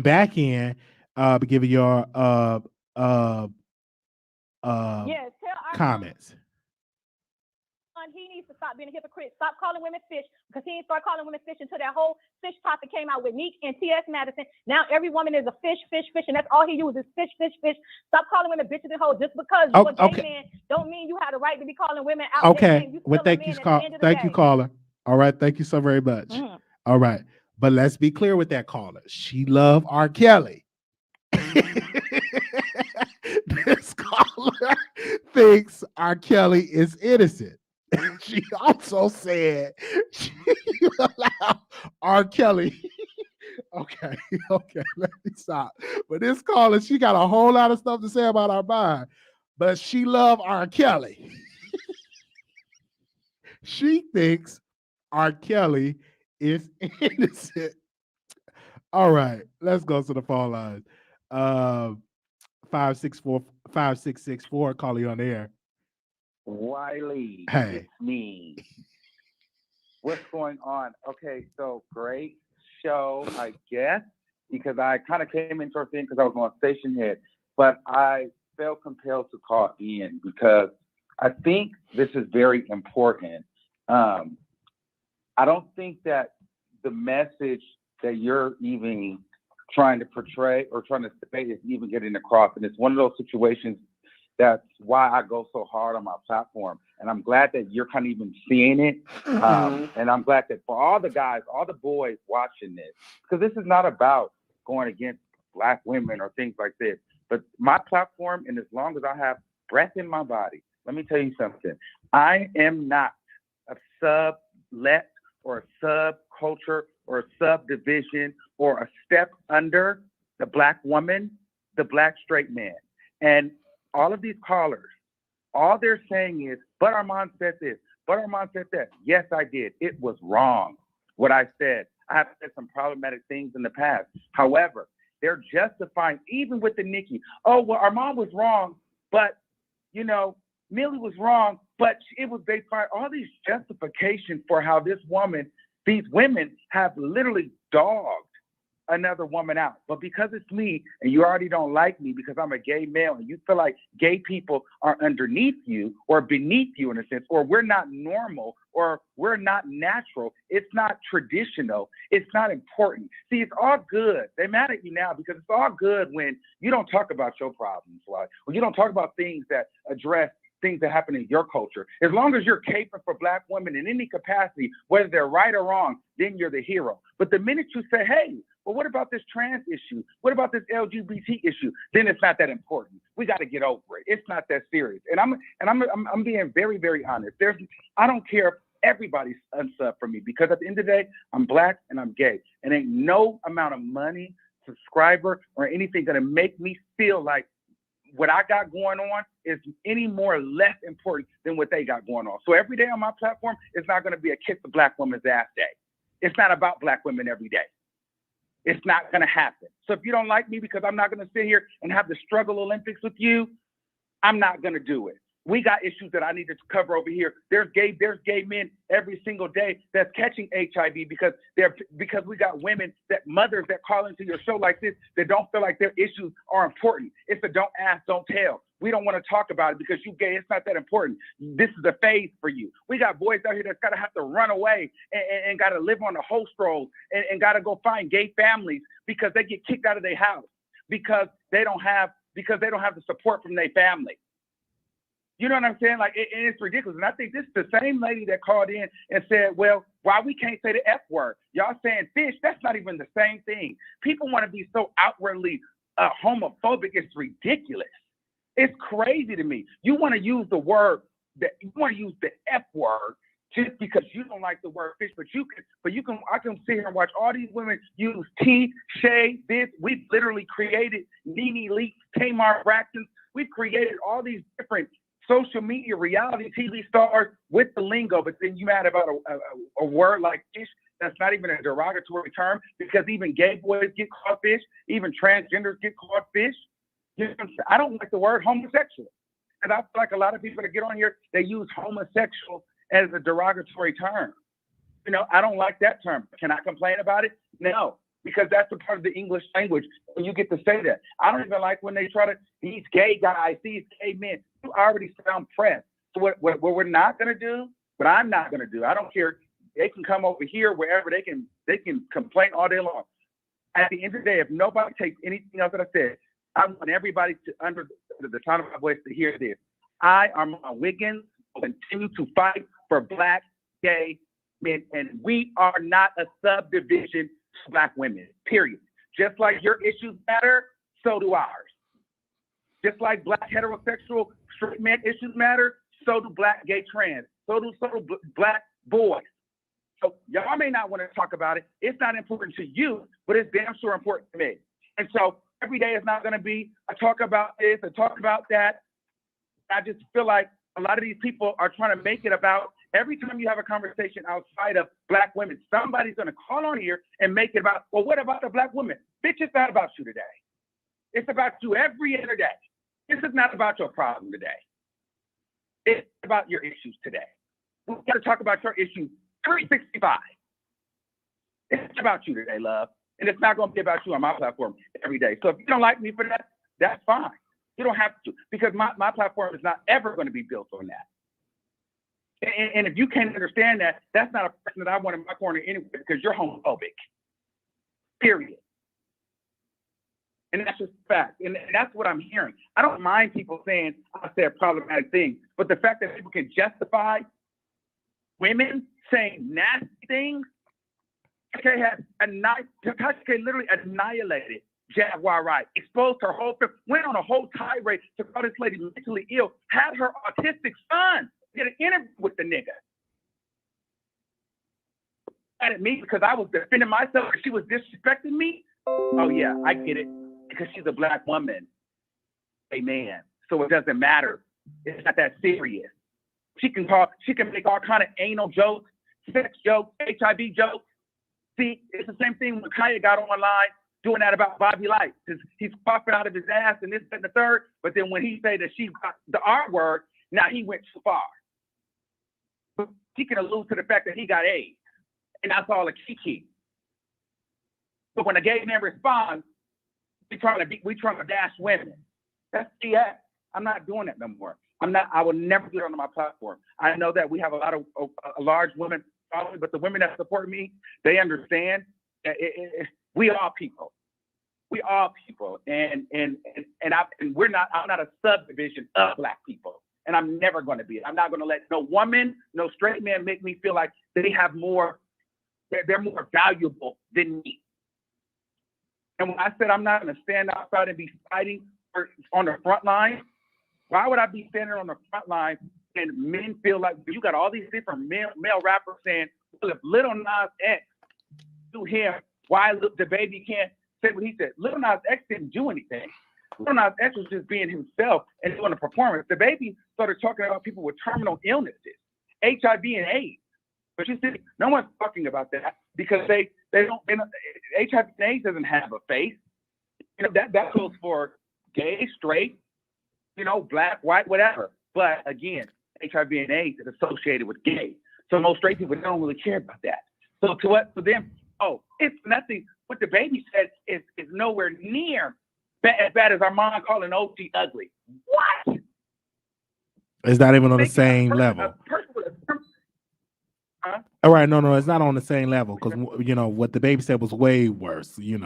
back in, giving your comments. He needs to stop being a hypocrite. Stop calling women fish because he didn't start calling women fish until that whole fish topic came out with Neek and T.S. Madison. Now every woman is a fish, and that's all he uses, fish. Stop calling women bitches and hoes. Just because you're a gay man don't mean you have the right to be calling women out. Okay. Well, thank you, caller. All right. Thank you so very much. Mm-hmm. All right. But let's be clear with that caller. She loved R. Kelly. This caller thinks R. Kelly is innocent. She also said she allowed R. Kelly. Okay, let me stop. But this caller, she got a whole lot of stuff to say about our mind, but she loved R. Kelly. She thinks R. Kelly is innocent. All right, let's go to the phone line. 564-5664. Call you on the air. Wiley, hey. It's me. What's going on? Okay, so great show, I guess, because I kind of came into our thing because I was on station head, but I felt compelled to call in because I think this is very important. I don't think that the message that you're even trying to portray or trying to say is even getting across, and it's one of those situations. That's why I go so hard on my platform. And I'm glad that you're kind of even seeing it. And I'm glad that for all the guys, all the boys watching this, because this is not about going against Black women or things like this. But my platform, and as long as I have breath in my body, let me tell you something. I am not a sublet or a subculture or a subdivision or a step under the Black woman, the Black straight man. And all of these callers, all they're saying is, but Armon said this, but Armon said that. Yes, I did. It was wrong, what I said. I have said some problematic things in the past. However, they're justifying, even with the Nicki, oh, well, Armon was wrong, but, you know, Millie was wrong, but it was based on all these justifications for how this woman, these women have literally dogged another woman out. But because it's me and you already don't like me because I'm a gay male and you feel like gay people are underneath you or beneath you in a sense, or we're not normal or we're not natural, it's not traditional, it's not important. See, it's all good. They're mad at you now because it's all good when you don't talk about your problems, right? When you don't talk about things that address things that happen in your culture. As long as you're caping for Black women in any capacity, whether they're right or wrong, then you're the hero. But the minute you say, hey, well, what about this trans issue? What about this LGBT issue? Then it's not that important. We got to get over it. It's not that serious. And I'm being very, very honest. I don't care if everybody's unsub for me because at the end of the day, I'm Black and I'm gay. And ain't no amount of money, subscriber, or anything gonna make me feel like what I got going on is any more or less important than what they got going on. So every day on my platform, it's not going to be a kiss the Black woman's ass day. It's not about Black women every day. It's not going to happen. So if you don't like me because I'm not going to sit here and have the struggle Olympics with you, I'm not going to do it. We got issues that I need to cover over here. There's gay men every single day that's catching HIV because we got women mothers that call into your show like this that don't feel like their issues are important. It's a don't ask, don't tell. We don't want to talk about it because you gay. It's not that important. This is a phase for you. We got boys out here that's got to have to run away and got to live on the host rolls and got to go find gay families because they get kicked out of their house because they don't have the support from their family. You know what I'm saying? Like, and it's ridiculous. And I think this is the same lady that called in and said, well, why we can't say the F word? Y'all saying fish, that's not even the same thing. People want to be so outwardly homophobic. It's ridiculous. It's crazy to me. You want to use the word, you want to use the F word just because you don't like the word fish, I can sit here and watch all these women use tea, shade, this. We've literally created Nene Leakes, Tamar Braxton. We've created all these different social media reality TV stars with the lingo, but then you mad about a word like fish that's not even a derogatory term because even gay boys get called fish, even transgenders get called fish. You know what I'm saying? I don't like the word homosexual. And I feel like a lot of people that get on here, they use homosexual as a derogatory term. You know, I don't like that term. Can I complain about it? No, because that's a part of the English language when you get to say that. I don't even like when they try to, these gay guys, these gay men, you already sound pressed. So what we're not going to do, what I'm not going to do, I don't care. They can come over here, wherever they can complain all day long. At the end of the day, if nobody takes anything else that I said, I want everybody to, under the tone of my voice, to hear this. I, Armon Wiggins, will continue to fight for Black gay men, and we are not a subdivision to Black women, period. Just like your issues matter, so do ours. Just like Black heterosexual straight men issues matter, so do Black gay trans, so do Black boys. So y'all may not want to talk about it. It's not important to you, but it's damn sure important to me. And so every day is not going to be a talk about this, a talk about that. I just feel like a lot of these people are trying to make it about every time you have a conversation outside of Black women, somebody's going to call on here and make it about, well, what about the Black woman? Bitch, it's not about you today. It's about you every other day. This is not about your problem today. It's about your issues today. We've got to talk about your issues 365. It's about you today, love. And it's not going to be about you on my platform every day. So if you don't like me for that, that's fine. You don't have to, because my platform is not ever going to be built on that. And if you can't understand that, that's not a person that I want in my corner anyway, because you're homophobic. Period. And that's just a fact. And that's what I'm hearing. I don't mind people saying I said problematic things, but the fact that people can justify women saying nasty things, Takashi literally annihilated Jaguar Wright, exposed her whole film, went on a whole tirade to call this lady mentally ill, had her autistic son get an interview with the nigga. Mad at me because I was defending myself and she was disrespecting me. Oh yeah, I get it. Because she's a Black woman. Amen. So it doesn't matter. It's not that serious. She can make all kind of anal jokes, sex jokes, HIV jokes. See, it's the same thing when Kanye got online doing that about Bobby Light. He's coughing out of his ass and this, that, and the third. But then when he said that she got the R word, now he went too far. But he can allude to the fact that he got AIDS. And that's all a kiki. But when a gay man responds, we trying to dash women. That's BS. I'm not doing that no more. I will never do it on my platform. I know that we have a large women following, but the women that support me, they understand that we are people. We are people, and I'm not a subdivision of Black people, and I'm never going to be. I'm not going to let no woman, no straight man make me feel like they have more. They're more valuable than me. And when I said I'm not going to stand outside and be fighting on the front line, why would I be standing on the front line and men feel like you got all these different male rappers saying, well, if Lil Nas X do him, why the baby can't say what he said? Lil Nas X didn't do anything. Lil Nas X was just being himself and doing a performance. The baby started talking about people with terminal illnesses, HIV and AIDS. But you see, no one's talking about that because they don't. HIV and AIDS doesn't have a face. You know that goes for gay, straight, Black, white, whatever. But again, HIV and AIDS is associated with gay. So most straight people don't really care about that. So to them, it's nothing. What the baby said is nowhere near as bad as our mom calling OT ugly. What? It's not even on the same level. Huh? All right, no, it's not on the same level because what the baby said was way worse, than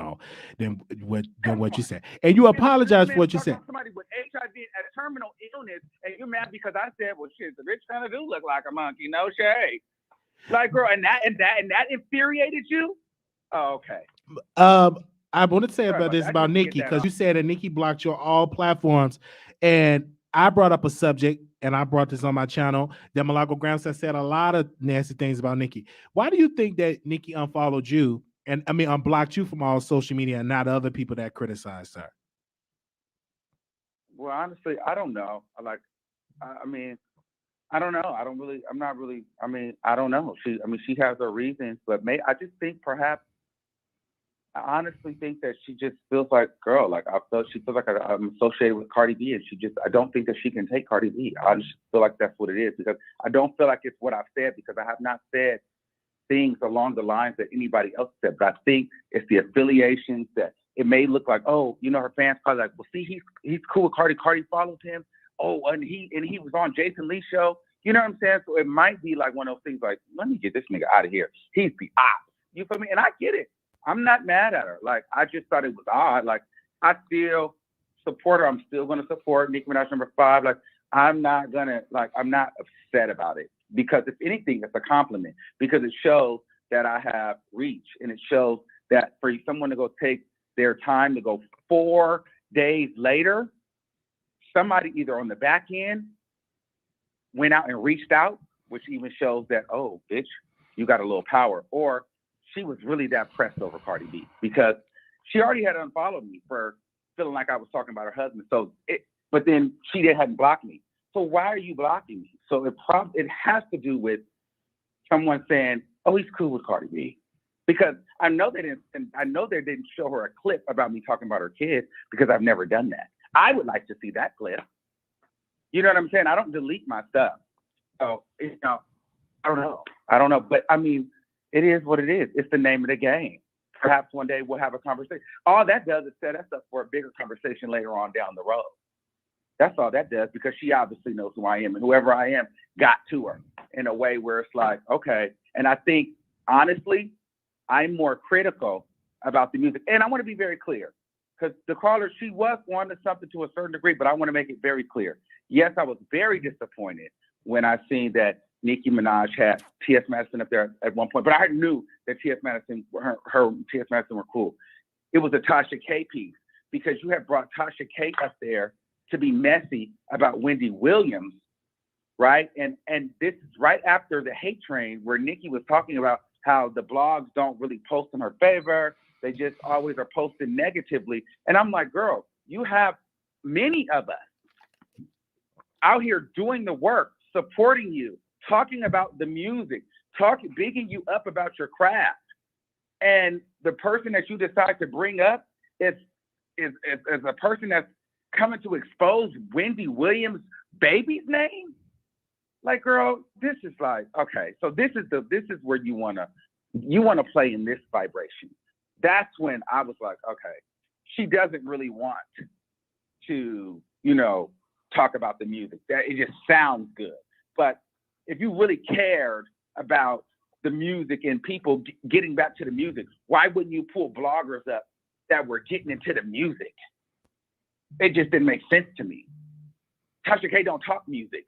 what you said, and you apologize for what you said. Somebody with HIV and a terminal illness, and you're mad because I said, "Well, shit, the rich kind of do look like a monkey." No shade, like girl, and that infuriated you. Oh, okay. I want to say about Nicki because you said that Nicki blocked your all platforms, and I brought up a subject, and I brought this on my channel. That Malago Grandson said a lot of nasty things about Nicki. Why do you think that Nicki unfollowed you and unblocked you from all social media and not other people that criticized her? Well, honestly, I don't know. I don't know. I don't know. She has her reasons, but I just think perhaps. I honestly think that she just feels like, girl, like she feels like I'm associated with Cardi B, and I don't think that she can take Cardi B. I just feel like that's what it is, because I don't feel like it's what I've said, because I have not said things along the lines that anybody else said, but I think it's the affiliations that it may look like, her fans probably like, well, see, he's cool with Cardi. Cardi followed him. Oh, and he was on Jason Lee's show. You know what I'm saying? So it might be like one of those things like, let me get this nigga out of here. He's the op. You feel me? And I get it. I'm not mad at her. Like, I just thought it was odd. Like, I still support her. I'm still going to support Nicki Minaj #5. Like, I'm not upset about it, because if anything, it's a compliment, because it shows that I have reach, and it shows that for someone to go take their time to go 4 days later, somebody either on the back end went out and reached out, which even shows that, oh, bitch, you got a little power, or she was really that pressed over Cardi B, because she already had unfollowed me for feeling like I was talking about her husband. But then she hadn't blocked me. So why are you blocking me? So it has to do with someone saying, oh, he's cool with Cardi B. Because I know they didn't show her a clip about me talking about her kids, because I've never done that. I would like to see that clip. You know what I'm saying? I don't delete my stuff. So, I don't know. But I mean, it is what it is. It's the name of the game. Perhaps one day we'll have a conversation. All that does is set us up for a bigger conversation later on down the road. That's all that does, because she obviously knows who I am, and whoever I am got to her in a way where it's like, okay. And I think, honestly, I'm more critical about the music. And I want to be very clear, because the caller, she was wanting something to a certain degree, but I want to make it very clear. Yes, I was very disappointed when I seen that Nicki Minaj had T.S. Madison up there at one point, but I knew that T.S. Madison, her T.S. Madison were cool. It was a Tasha K piece, because you had brought Tasha K up there to be messy about Wendy Williams, right? And this is right after the hate train, where Nicki was talking about how the blogs don't really post in her favor. They just always are posting negatively. And I'm like, girl, you have many of us out here doing the work, supporting you, talking about the music, bigging you up about your craft. And the person that you decide to bring up is a person that's coming to expose Wendy Williams' baby's name. Like, girl, this is like, okay, so this is where you wanna play in this vibration. that's when I was like, okay, she doesn't really want to, talk about the music. That it just sounds good. But if you really cared about the music and people getting back to the music, why wouldn't you pull bloggers up that were getting into the music? It just didn't make sense to me. Tasha K don't talk music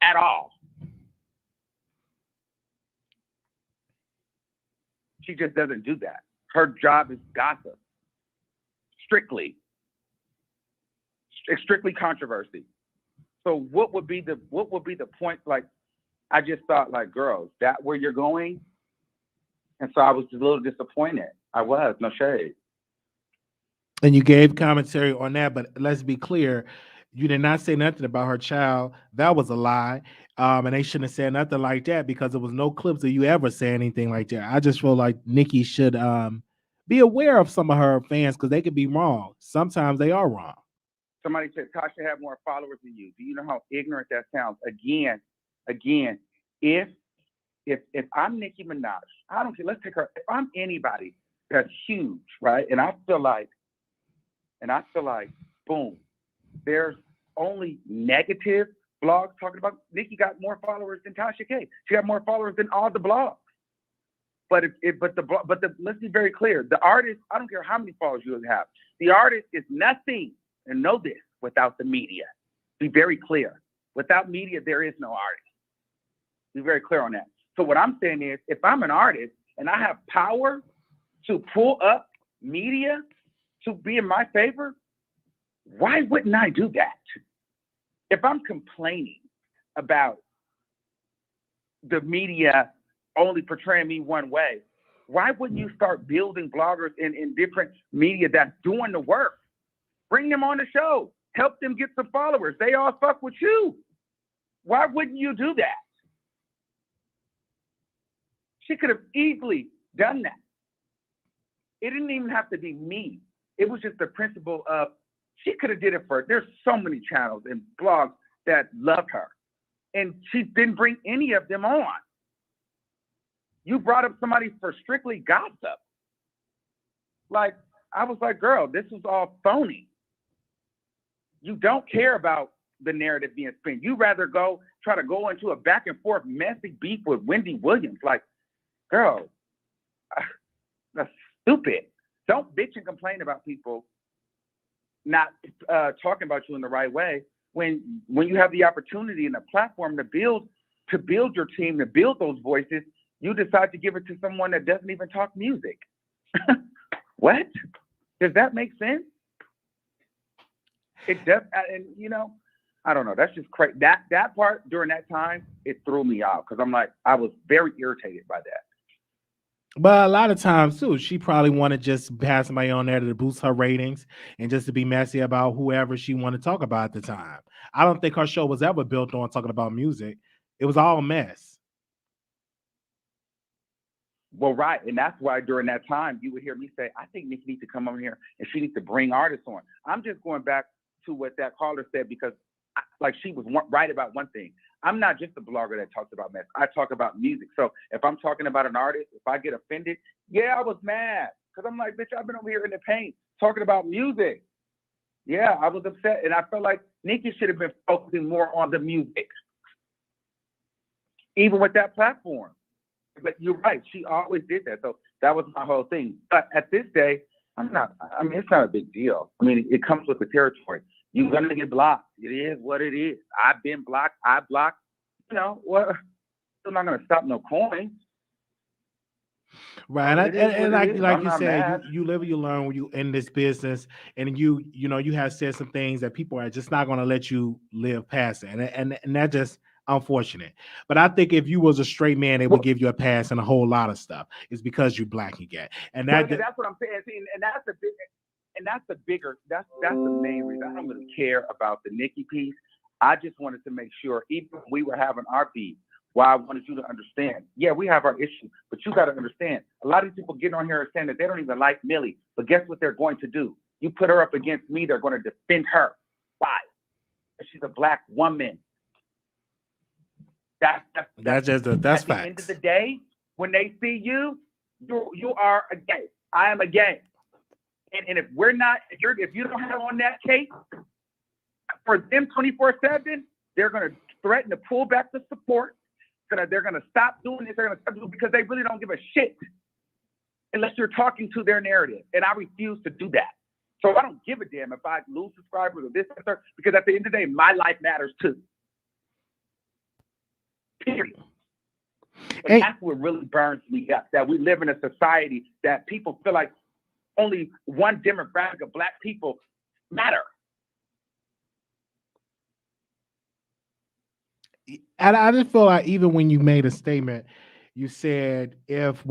at all. She just doesn't do that. Her job is gossip. Strictly controversy. So what would be the point? Like, I just thought, like, girls, that where you're going? And so I was a little disappointed. I was, no shade. And you gave commentary on that, but let's be clear, you did not say nothing about her child. That was a lie. And they shouldn't have said nothing like that because there was no clips of you ever saying anything like that. I just feel like Nicki should be aware of some of her fans because they could be wrong. Sometimes they are wrong. Somebody said Tasha had more followers than you. Do you know how ignorant that sounds? Again, if I'm Nicki Minaj, I don't care. Let's take her. If I'm anybody that's huge, right? And I feel like, boom, there's only negative blogs talking about Nicki got more followers than Tasha K. She got more followers than all the blogs. But let's be very clear. The artist, I don't care how many followers you have. The artist is nothing, and know this, without the media. Be very clear. Without media, there is no artist. Be very clear on that. So what I'm saying is, if I'm an artist and I have power to pull up media to be in my favor, why wouldn't I do that? If I'm complaining about the media only portraying me one way, why wouldn't you start building bloggers in different media that's doing the work? Bring them on the show. Help them get some followers. They all fuck with you. Why wouldn't you do that? She could have easily done that. It didn't even have to be me. It was just the principle of, she could have did it for, there's so many channels and blogs that love her. And she didn't bring any of them on. You brought up somebody for strictly gossip. Like, I was like, girl, this is all phony. You don't care about the narrative being spun. You rather try to go into a back and forth messy beef with Wendy Williams. Like, girl, that's stupid. Don't bitch and complain about people not talking about you in the right way when you have the opportunity and the platform to build your team, to build those voices. You decide to give it to someone that doesn't even talk music. What? Does that make sense? It does, and I don't know. That's just crazy. That part during that time, it threw me out because I'm like, I was very irritated by that. But a lot of times too, she probably want to just have somebody on there to boost her ratings and just to be messy about whoever she want to talk about at the time. I don't think her show was ever built on talking about music. It was all mess. Well, right. And that's why during that time, you would hear me say, I think Nicki needs to come over here and she needs to bring artists on. I'm just going back to what that caller said because she was right about one thing. I'm not just a blogger that talks about mess. I talk about music. So if I'm talking about an artist, if I get offended, yeah, I was mad. Because I'm like, bitch, I've been over here in the paint talking about music. Yeah, I was upset. And I felt like Nicki should have been focusing more on the music. Even with that platform. But you're right. She always did that. So that was my whole thing. But at this day, it's not a big deal. I mean, it comes with the territory. You're going to get blocked. It is what it is. I've been blocked. I blocked. What? Still not going to stop no coin. Right. And like you said, you live and you learn when you in this business, and you have said some things that people are just not going to let you live past it. And that just unfortunate. But I think if you was a straight man, they would give you a pass and a whole lot of stuff. It's because you black and gay. And that's what I'm saying. See, and that's the main reason. I don't really care about the Nicki piece. I just wanted to make sure, even if we were having our beef, I wanted you to understand. Yeah, we have our issue, but you got to understand. A lot of people getting on here and saying that they don't even like Millie, but guess what they're going to do? You put her up against me, they're going to defend her. Why? She's a black woman. That's facts. At the end of the day, when they see you, you are a gay. I am a gang. And if we're not, if you don't have on that case for them 24/7, they're gonna threaten to pull back the support. They're gonna stop doing this. They're gonna stop doing it because they really don't give a shit unless you're talking to their narrative. And I refuse to do that. So I don't give a damn if I lose subscribers or this and that, because at the end of the day, my life matters too. Period. And that's what really burns me up, that we live in a society that people feel like only one demographic of Black people matter. And I just feel like even when you made a statement, you said if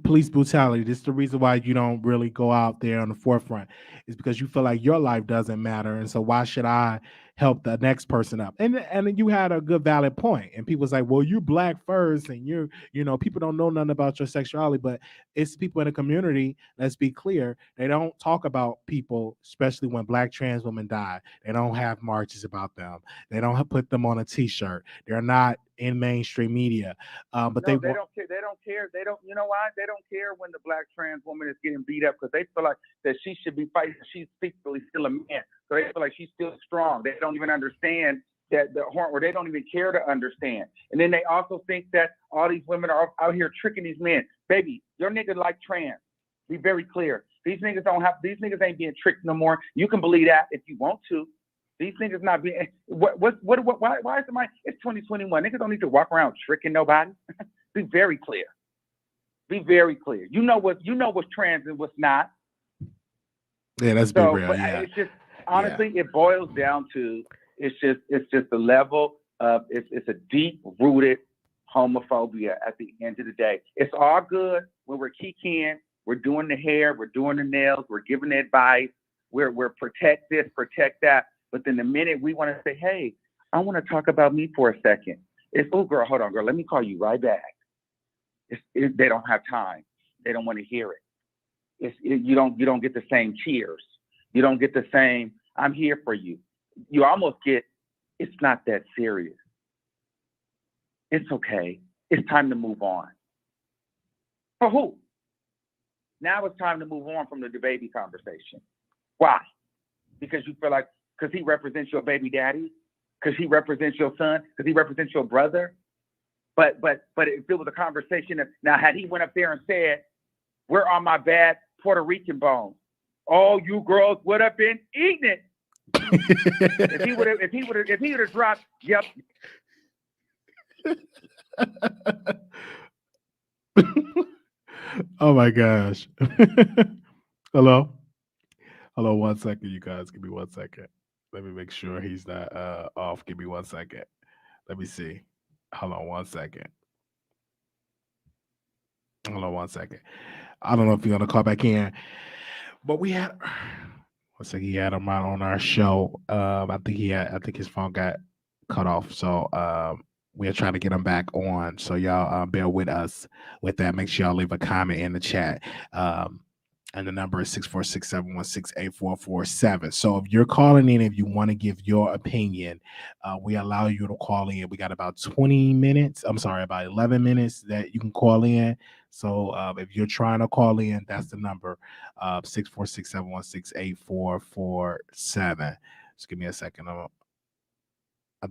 police brutality, this is the reason why you don't really go out there on the forefront, is because you feel like your life doesn't matter, and so why should I help the next person up? And you had a good valid point, and people was like, well, you're Black first, and people don't know nothing about your sexuality, but it's people in the community. Let's be clear, they don't talk about people, especially when Black trans women die. They don't have marches about them. They don't put them on a T-shirt. They're not in mainstream media, but no, they don't care. They don't care. They don't. You know why? They don't care when the Black trans woman is getting beat up, because they feel like that she should be fighting. She's secretly still a man, so they feel like she's still strong. They don't even understand that or they don't even care to understand. And then they also think that all these women are out here tricking these men. Baby, your niggas like trans. Be very clear. These niggas ain't being tricked no more. You can believe that if you want to. These niggas not being why is somebody? It's 2021. Niggas don't need to walk around tricking nobody. Be very clear. Be very clear. You know what's trans and what's not. Yeah, let's be real. But yeah, it's just honestly, it boils down to it's just the level of it's a deep rooted homophobia at the end of the day. It's all good when we're kikiing, we're doing the hair, we're doing the nails, we're giving the advice, we're protect this, protect that. But then the minute we want to say, hey, I want to talk about me for a second, it's, oh, girl, hold on, girl, let me call you right back. They don't have time. They don't want to hear it. You don't get the same cheers. You don't get the same, I'm here for you. You almost get, it's not that serious. It's okay. It's time to move on. For who? Now it's time to move on from the baby conversation. Why? Because you feel like, because he represents your baby daddy, because he represents your son, because he represents your brother. But if it was a conversation of, now had he went up there and said, where are my bad Puerto Rican bones? All you girls would have been eating it. if he would have dropped, yep. Oh my gosh. Hello, 1 second, you guys. Give me 1 second. Let me make sure he's not off. Give me 1 second. Let me see. Hold on 1 second. Hold on 1 second. I don't know if you're gonna call back in, but we had one second. He had him out on our show. I think his phone got cut off. So we're trying to get him back on. So y'all bear with us with that. Make sure y'all leave a comment in the chat. And the number is 646-716-8447. So if you're calling in, if you want to give your opinion, we allow you to call in. We got about 20 minutes. I'm sorry, about 11 minutes that you can call in. So if you're trying to call in, that's the number, 646-716-8447. Just give me a second. I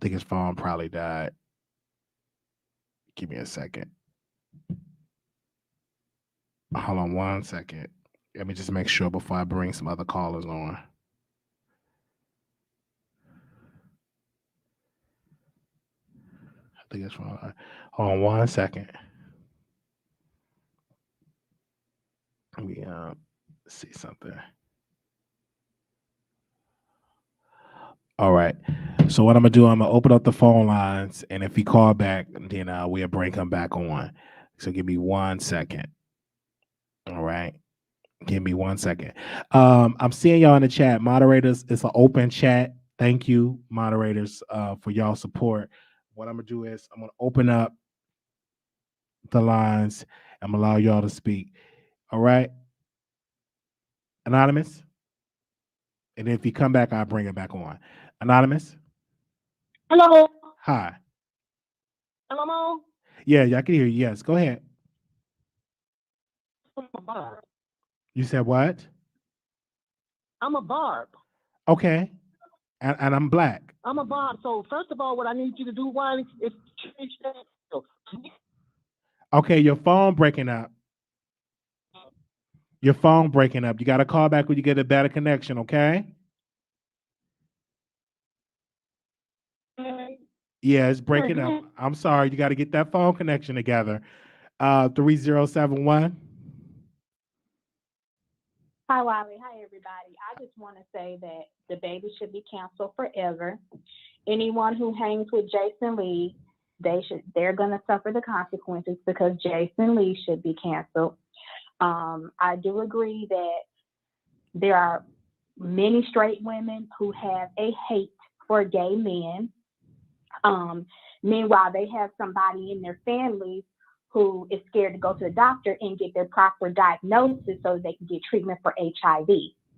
think his phone probably died. Give me a second. Hold on 1 second. Let me just make sure before I bring some other callers on. I think it's wrong. Hold on 1 second. Let me see something. All right. So what I'm gonna do, I'm gonna open up the phone lines, and if he call back, then we'll bring him back on. So give me 1 second. All right. Give me 1 second. I'm seeing y'all in the chat. Moderators, it's an open chat. Thank you, moderators, for y'all support. What I'm gonna do is I'm gonna open up the lines. I'm gonna allow y'all to speak. All right. Anonymous. And if you come back, I'll bring it back on. Anonymous. Hello. Hi. Hello, Mo. Yeah, I can hear you. Yes, go ahead. You said what? I'm a Barb. Okay. And I'm black. I'm a Barb. So first of all, what I need you to do, one, is change that. Okay, your phone breaking up. Your phone breaking up. You got to call back when you get a better connection, okay? Yeah, it's breaking up. I'm sorry. You got to get that phone connection together. 3071. Hi, Wiley. Hi, everybody. I just want to say that the baby should be canceled forever. Anyone who hangs with Jason Lee, they're going to suffer the consequences because Jason Lee should be canceled. I do agree that there are many straight women who have a hate for gay men. Meanwhile, they have somebody in their families who is scared to go to the doctor and get their proper diagnosis so they can get treatment for HIV.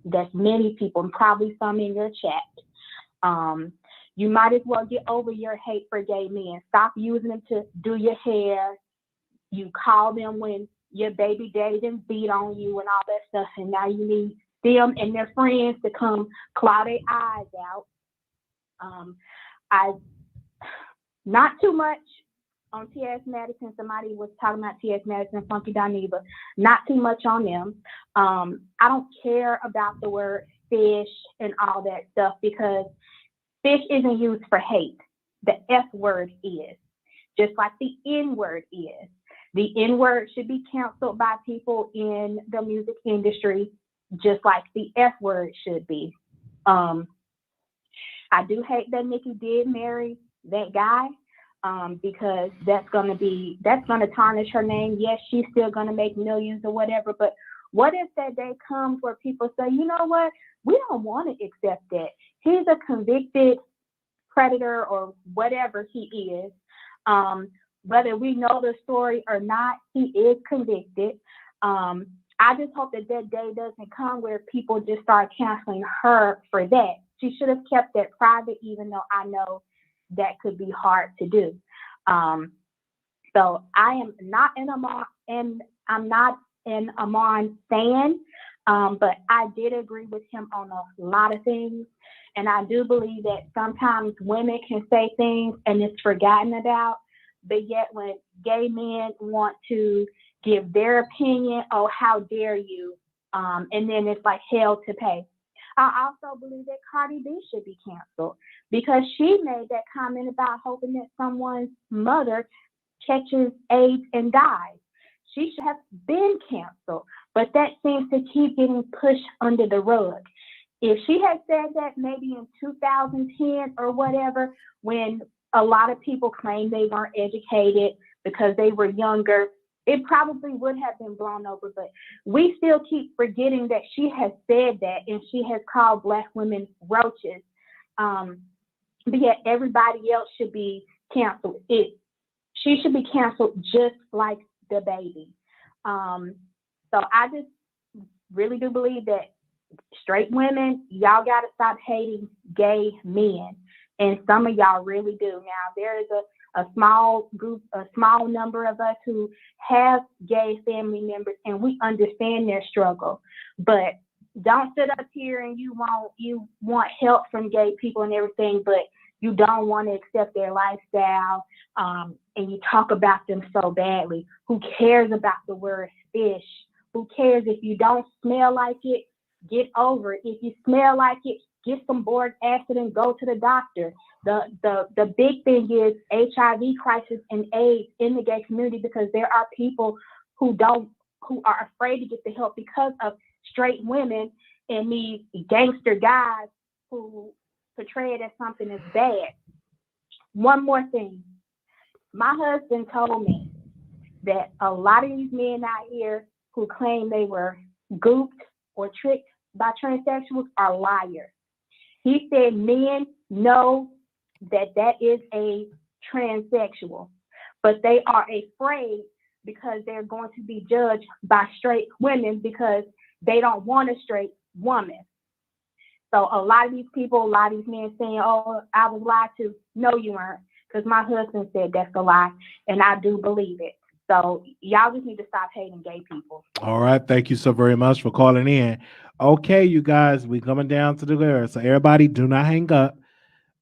That's many people, and probably some in your chat. You might as well get over your hate for gay men. Stop using them to do your hair. You call them when your baby daddy didn't beat on you and all that stuff, and now you need them and their friends to come claw their eyes out. I not too much on T.S. Madison. Somebody was talking about T.S. Madison and Funky Dineva. Not too much on them. I don't care about the word fish and all that stuff because fish isn't used for hate. The F word is, just like the N word is. The N word should be canceled by people in the music industry, just like the F word should be. I do hate that Nicki did marry that guy because that's gonna tarnish her name. Yes, she's still gonna make millions or whatever, but what if that day comes where people say, you know what, we don't want to accept that. He's a convicted predator or whatever he is. Whether we know the story or not, he is convicted. I just hope that that day doesn't come where people just start canceling her for that. She should have kept that private, even though I know that could be hard to do. So I am not an Armon, and I'm not an Armon fan, but I did agree with him on a lot of things. And I do believe that sometimes women can say things and it's forgotten about, but yet when gay men want to give their opinion, oh, how dare you? And then it's like hell to pay. I also believe that Cardi B should be canceled because she made that comment about hoping that someone's mother catches AIDS and dies. She should have been canceled, but that seems to keep getting pushed under the rug. If she had said that maybe in 2010 or whatever, when a lot of people claimed they weren't educated because they were younger, it probably would have been blown over, but we still keep forgetting that she has said that and she has called Black women roaches. But yet everybody else should be canceled. She should be canceled just like the baby. So I just really do believe that straight women, y'all got to stop hating gay men. And some of y'all really do. Now, there is a small group, a small number of us who have gay family members, and we understand their struggle. But don't sit up here and you want help from gay people and everything, but you don't want to accept their lifestyle, and you talk about them so badly. Who cares about the word fish? Who cares if you don't smell like it? Get over it. If you smell like it, get some boric acid and go to the doctor. The big thing is HIV crisis and AIDS in the gay community, because there are people who are afraid to get the help because of straight women and these gangster guys who portray it as something that's bad. One more thing. My husband told me that a lot of these men out here who claim they were gooped or tricked by transsexuals are liars. He said men know that is a transsexual, but they are afraid because they're going to be judged by straight women because they don't want a straight woman. So a lot of these people, a lot of these men saying, oh, I was lied to. No, you weren't, because my husband said that's a lie, and I do believe it. So y'all just need to stop hating gay people. All right. Thank you so very much for calling in. Okay, you guys, we're coming down to the girl. So everybody do not hang up.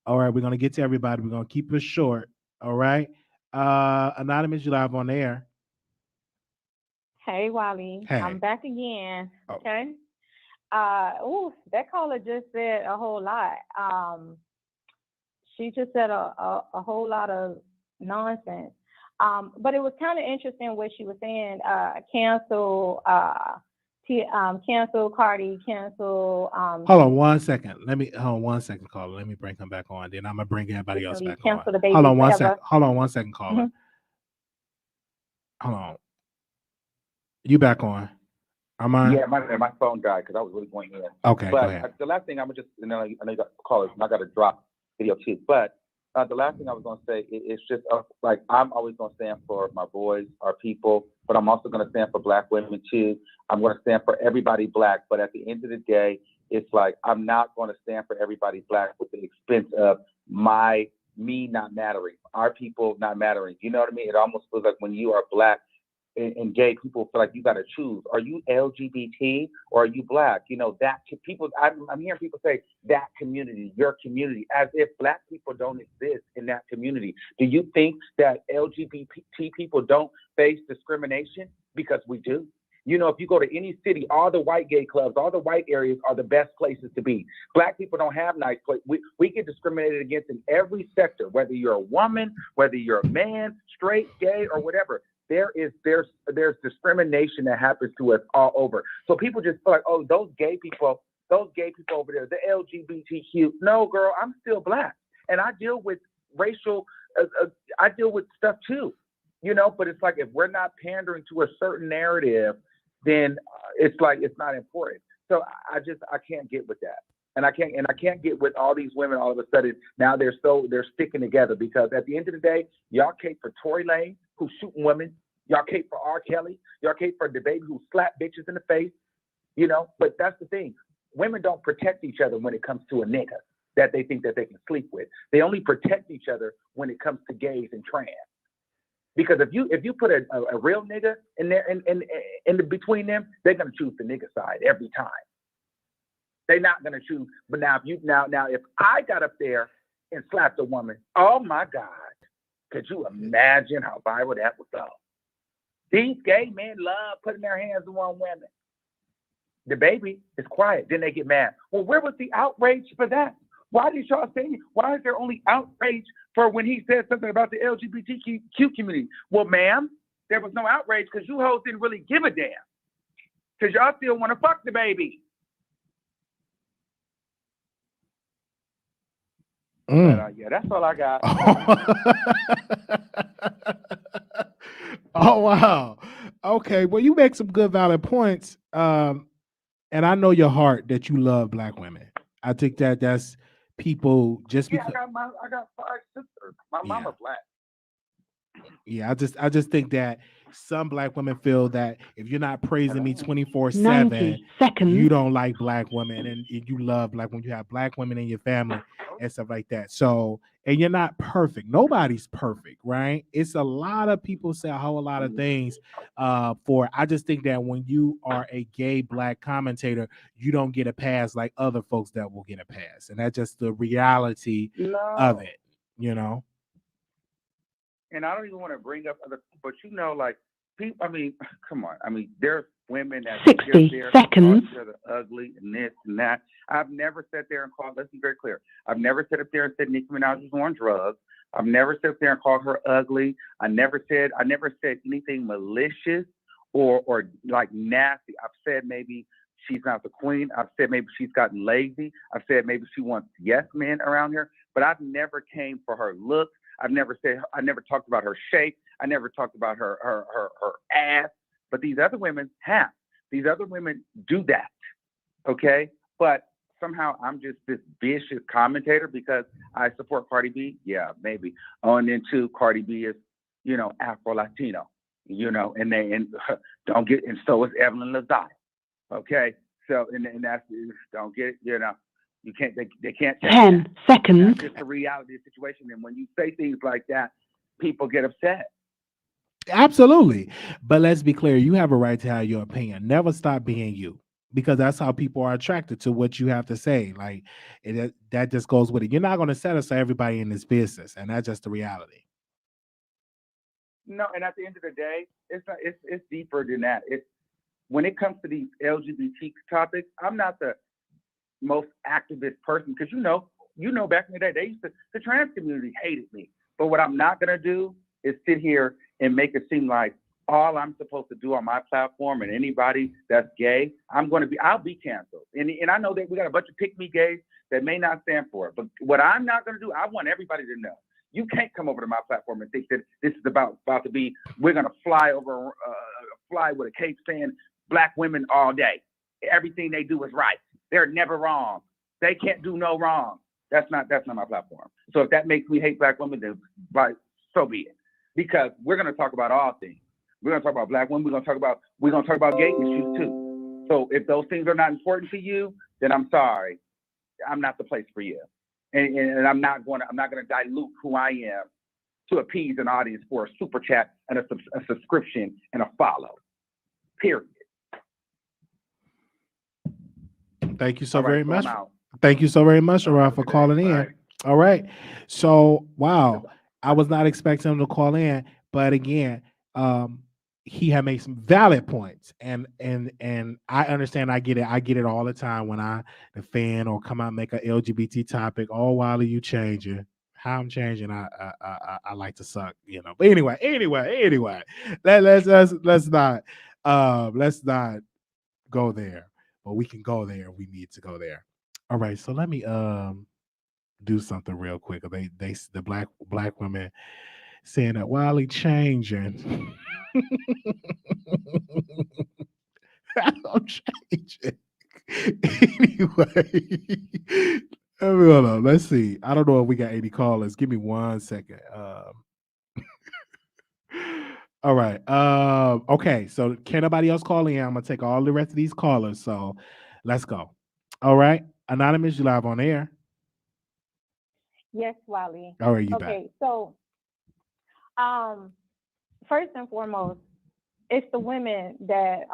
All right, we're gonna get to everybody. We're gonna keep it short. All right. Anonymous, you live on the air. Hey, Wally, I'm Hey. back again. Oh. Okay. That caller just said a whole lot. She just said a whole lot of nonsense. But it was kind of interesting what she was saying. Cancel Cardi, cancel. Hold on 1 second. Hold on 1 second, caller. Let me bring him back on. Then I'm gonna bring everybody else back on. Cancel the baby Hold on one forever. second. Hold on 1 second, caller. Mhm. Hold on. You back on? Armon? Yeah, my phone died because I was really going in. Okay, go But ahead. the last thing I'm gonna just, I know you got callers, and I got to drop video too. But the last thing I was gonna say is just like I'm always gonna stand for my boys, our people, but I'm also gonna stand for Black women too. I'm gonna stand for everybody Black. But at the end of the day, it's like I'm not gonna stand for everybody Black with the expense of me not mattering, our people not mattering. You know what I mean? It almost feels like when you are Black and gay, people feel like you got to choose. Are you LGBT or are you Black? You know, people, I'm hearing people say that community, your community, as if Black people don't exist in that community. Do you think that LGBT people don't face discrimination? Because we do. You know, if you go to any city, all the white gay clubs, all the white areas are the best places to be. Black people don't have nice places. We get discriminated against in every sector, whether you're a woman, whether you're a man, straight, gay, or whatever. There's discrimination that happens to us all over. So people just feel like, oh, those gay people over there, the LGBTQ. No, girl, I'm still Black, and I deal with racial. I deal with stuff too, you know. But it's like if we're not pandering to a certain narrative, then it's like it's not important. So I can't get with that. And I can't get with all these women all of a sudden. Now they're sticking together because at the end of the day, y'all cape for Tory Lanez, who's shooting women. Y'all cape for R. Kelly. Y'all cape for the baby who slapped bitches in the face. You know, but that's the thing. Women don't protect each other when it comes to a nigga that they think that they can sleep with. They only protect each other when it comes to gays and trans. Because if you put a real nigga in there in between them, they're gonna choose the nigga side every time. They're not gonna choose. But now if I got up there and slapped a woman, oh my God, could you imagine how viral that would go? These gay men love putting their hands on women. The baby is quiet, then they get mad. Well, where was the outrage for that? Why did y'all say? Why is there only outrage for when he said something about the LGBTQ community? Well, ma'am, there was no outrage because you hoes didn't really give a damn. Because y'all still want to fuck the baby. But, yeah, that's all I got. Oh wow. Okay. Well, you make some good valid points. And I know your heart that you love Black women. I think that's people just because. I got 5 sisters. My mama Black. Yeah, I just think that some Black women feel that if you're not praising me 24/7, 90 seconds. you don't like Black women, and you love Black when you have Black women in your family and stuff like that. So, and you're not perfect. Nobody's perfect, right? It's a lot of people say a whole lot of things. I just think that when you are a gay Black commentator, you don't get a pass like other folks that will get a pass, and that's just the reality of it, you know. And I don't even want to bring up other, but you know, like people. I mean, come on. I mean, there's women that 60 there seconds. Call each other ugly and this and that. I've never sat there and called. Let's be very clear. I've never sat up there and said Nicki Minaj was on drugs. I've never sat up there and called her ugly. I never said anything malicious or like nasty. I've said maybe she's not the queen. I've said maybe she's gotten lazy. I've said maybe she wants yes men around her. But I've never came for her looks. I never talked about her shape. I never talked about her ass. But these other women have. These other women do that. Okay? But somehow I'm just this vicious commentator because I support Cardi B. Yeah, maybe. Oh, and then too, Cardi B is, you know, Afro-Latino, you know, and don't get, and so is Evelyn Lozada. Okay? So, and that's, don't get, you know. You can't. They can't. 10 seconds. That's just the reality of the situation. And when you say things like that, people get upset. Absolutely. But let's be clear, you have a right to have your opinion. Never stop being you. Because that's how people are attracted to what you have to say. Like that just goes with it. You're not going to satisfy everybody in this business, and that's just the reality. No, and at the end of the day, it's not, it's deeper than that. It's when it comes to these LGBT topics, I'm not the most activist person because back in the day, the trans community hated me. But what I'm not gonna do is sit here and make it seem like all I'm supposed to do on my platform and anybody that's gay, I'll be canceled. And I know that we got a bunch of pick me gays that may not stand for it. But what I'm not gonna do, I want everybody to know. You can't come over to my platform and think that this is about to be, we're gonna fly with a cape saying black women all day. Everything they do is right. They're never wrong. They can't do no wrong. That's not my platform. So if that makes me hate black women, then so be it. Because we're gonna talk about all things. We're gonna talk about black women. We're gonna talk about gay issues too. So if those things are not important to you, then I'm sorry, I'm not the place for you. And I'm not gonna dilute who I am to appease an audience for a super chat and a subscription and a follow. Period. Thank you so All right, very so much. I'm out. Thank you so very much, Around, for calling in. Bye. All right. So wow, I was not expecting him to call in, but again, um, he had made some valid points, and I understand. I get it. I get it all the time when I defend or come out and make a LGBT topic. Oh, Wiley, you changing? How I'm changing? I like to suck, you know. But anyway, let's not go there, but we can go there. We need to go there. All right. So let me do something real quick. The black women saying that Wiley changing. I'm changing. Anyway, hold on. Let's see. I don't know if we got any callers. Give me 1 second. All right. Okay. So can nobody else call in? I'm gonna take all the rest of these callers. So let's go. All right. Anonymous, you live on air. Yes, Wally. All right, you back. Okay, so first and foremost, it's the women that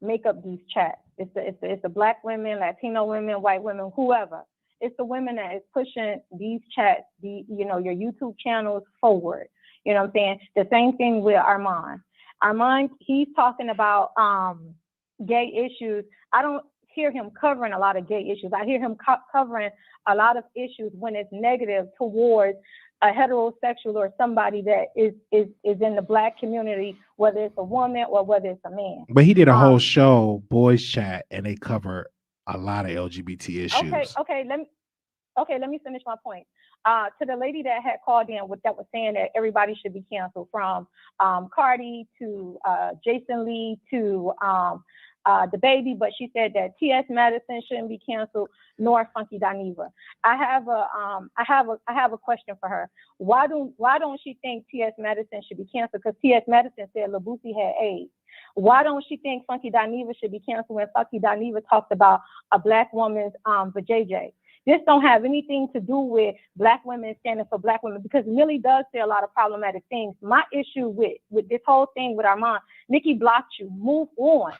make up these chats. It's the black women, Latino women, white women, whoever. It's the women that is pushing these chats, your YouTube channels forward. You know what I'm saying? The same thing with Armon. Armon, he's talking about gay issues. I don't hear him covering a lot of gay issues. I hear him covering a lot of issues when it's negative towards a heterosexual or somebody that is in the black community, whether it's a woman or whether it's a man. But he did a whole show, Boys Chat, and they cover a lot of LGBT issues. Okay, let me finish my point. To the lady that had called in that was saying that everybody should be canceled, from Cardi to Jason Lee to the baby, but she said that T.S. Madison shouldn't be canceled, nor Funky Dineva. I have a question for her. Why don't she think T.S. Madison should be canceled? Because T.S. Madison said Lil Boosie had AIDS. Why don't she think Funky Dineva should be canceled when Funky Dineva talked about a black woman's vajayjay? This don't have anything to do with black women standing for black women, because Millie does say a lot of problematic things. My issue with this whole thing with Armon, Nicki blocked you. Move on.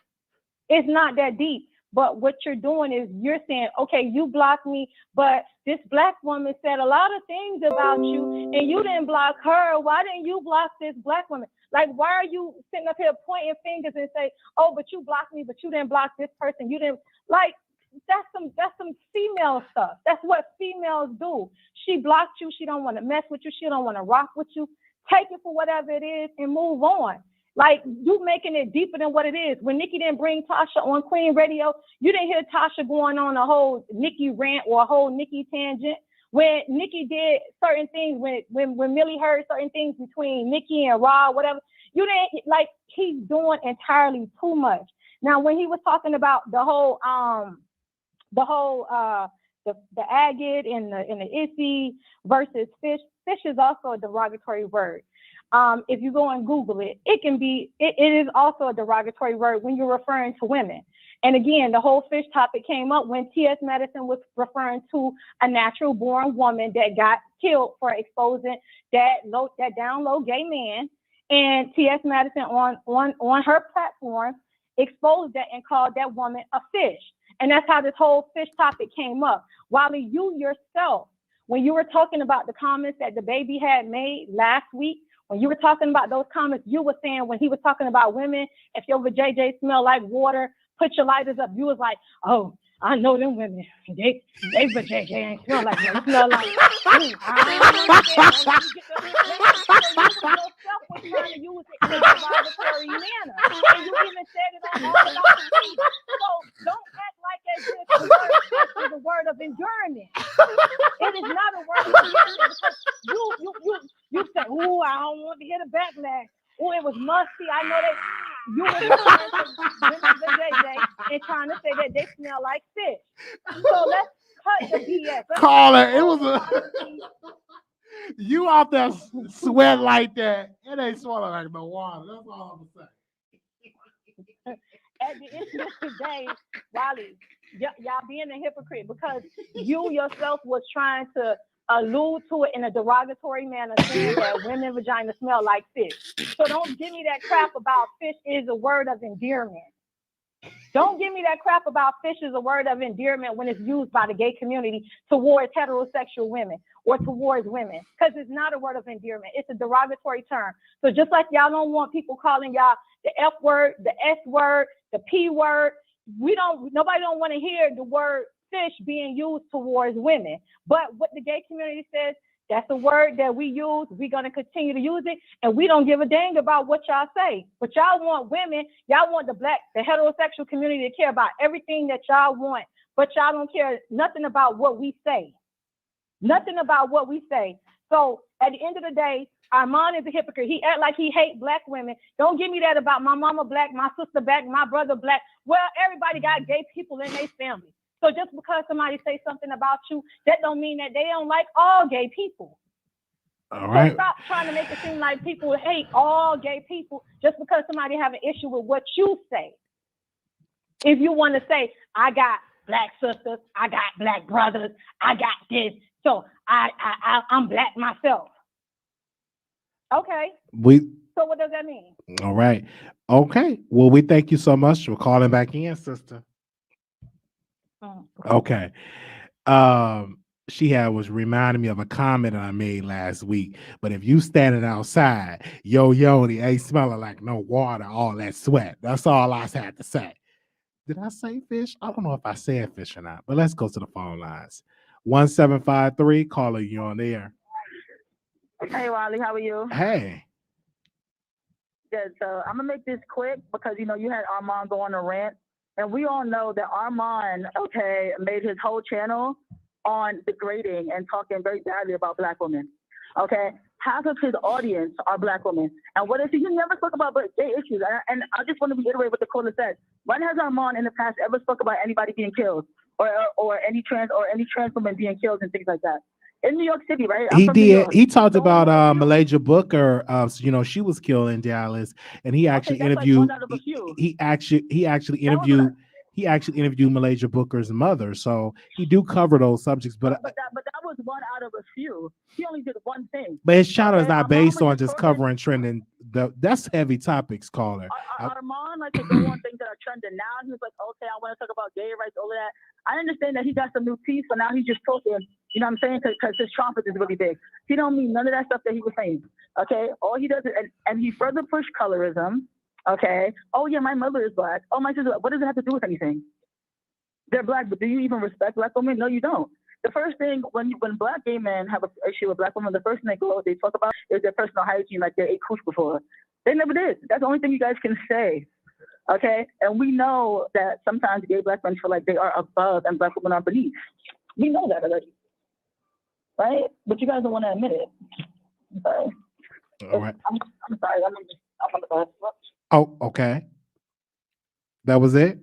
It's not that deep. But what you're doing is you're saying, okay, you blocked me, but this black woman said a lot of things about you and you didn't block her. Why didn't you block this black woman? Like, why are you sitting up here pointing fingers and say, oh, but you blocked me, but you didn't block this person. You didn't, like, that's some female stuff. That's what females do. She blocked you. She don't want to mess with you. She don't want to rock with you. Take it for whatever it is and move on. Like, you making it deeper than what it is. When Nicki didn't bring Tasha on Queen Radio, you didn't hear Tasha going on a whole Nicki rant or a whole Nicki tangent. When Nicki did certain things, when Millie heard certain things between Nicki and Raw, whatever, you didn't, like, he's doing entirely too much. Now, when he was talking about the agate and the issy versus fish is also a derogatory word. If you go and Google it, it is also a derogatory word when you're referring to women. And again, the whole fish topic came up when T.S. Madison was referring to a natural born woman that got killed for exposing that down low gay man. And T.S. Madison on her platform exposed that and called that woman a fish. And that's how this whole fish topic came up. Wally, you yourself, when you were talking about the comments that the baby had made last week, when you were talking about those comments, you were saying when he was talking about women, if your vajayjay smell like water, put your lighters up. You was like, oh, I know them women. They vajayjay ain't smell like water. They smell like. Yourself was trying to use it in a derogatory manner, and you even said it on all about the feet. So don't act like as if the word fish is a word of endearment. It is not a word of endearment because you say, "Ooh, I don't want to hear the backlash." Oh, it was musty. I know that you were referring to women the JJ and trying to say that they smell like fish. So let's cut the BS. Caller, it was a you out there sweat like that. It ain't swelling like no water. That's all I'm gonna say. At the end of the day, Wally, y'all being a hypocrite because you yourself was trying to allude to it in a derogatory manner, saying that women vagina smell like fish. So don't give me that crap about fish is a word of endearment. Don't give me that crap about fish is a word of endearment when it's used by the gay community towards heterosexual women or towards women, because it's not a word of endearment. It's a derogatory term. So just like y'all don't want people calling y'all the F word, the S word, the P word, nobody don't want to hear the word fish being used towards women. But what the gay community says, that's a word that we use. We're going to continue to use it. And we don't give a dang about what y'all say. But y'all want women, y'all want the heterosexual community to care about everything that y'all want. But y'all don't care nothing about what we say. Nothing about what we say. So at the end of the day, Armon is a hypocrite. He act like he hates black women. Don't give me that about my mama black, my sister black, my brother black. Well, everybody got gay people in their family. So just because somebody say something about you, that don't mean that they don't like all gay people. All right. So stop trying to make it seem like people hate all gay people just because somebody have an issue with what you say. If you want to say, I got black sisters, I got black brothers, I got this, so I'm black myself. Okay. So what does that mean? All right. Okay. Well, we thank you so much for calling back in, sister. Okay. She was reminding me of a comment I made last week. But if you standing outside, they ain't smelling like no water, all that sweat. That's all I had to say. Did I say fish? I don't know if I said fish or not, but let's go to the phone lines. 1753, caller, you on there. Hey, Wally, how are you? Hey. Good. So I'm gonna make this quick because you had Armon go on a rant. And we all know that Armon, made his whole channel on degrading and talking very badly about black women. Okay, half of his audience are black women. And what if he never spoke about gay issues? And I just want to reiterate what the caller said. When has Armon in the past ever spoke about anybody being killed or any trans woman being killed and things like that? In New York City, right? He did. He talked about Malaysia Booker. She was killed in Dallas, and he actually interviewed. He actually interviewed Malaysia Booker's mother. So he do cover those subjects, but that was one out of a few. He only did one thing. But his channel is not based on just covering trending. That's heavy topics, caller. Armon likes to go on things that are trending. Now he's like, okay, I want to talk about gay rights, all of that. I understand that he got some new teeth, but now he's just talking. You know what I'm saying? Because his trumpet is really big. He don't mean none of that stuff that he was saying. Okay, all he does is, and he further pushed colorism. Okay. Oh yeah, my mother is black. Oh, my sister. What does it have to do with anything? They're black, but do you even respect black women? No, you don't. The first thing when black gay men have an issue with black women, the first thing they talk about is their personal hygiene, like they ate cooch before. They never did. That's the only thing you guys can say. Okay, and we know that sometimes gay black men feel like they are above and black women are beneath. We know that already, right? But you guys don't want to admit it. I'm sorry. All right. I'm sorry. I'm on the bus. Oh, okay. That was it?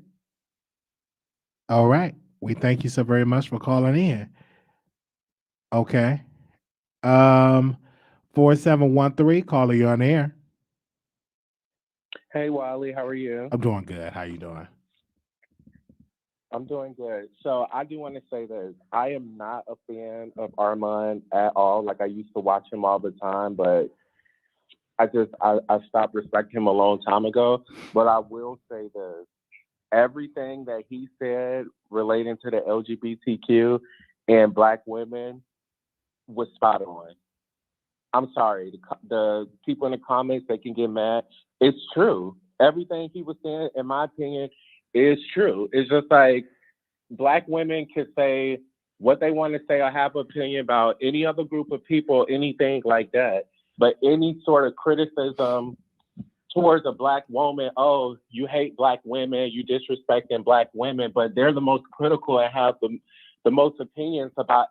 All right. We thank you so very much for calling in. Okay. 4713, caller, you on air. Hey, Wally, how are you? I'm doing good. How you doing? I'm doing good. So I do want to say this. I am not a fan of Armon at all. Like, I used to watch him all the time, but I stopped respecting him a long time ago. But I will say this. Everything that he said relating to the LGBTQ and Black women was spot on. I'm sorry, the people in the comments, they can get mad. It's true. Everything he was saying, in my opinion, is true. It's just like Black women can say what they want to say or have an opinion about any other group of people, anything like that. But any sort of criticism towards a Black woman, oh, you hate Black women, you disrespecting Black women, but they're the most critical and have the most opinions about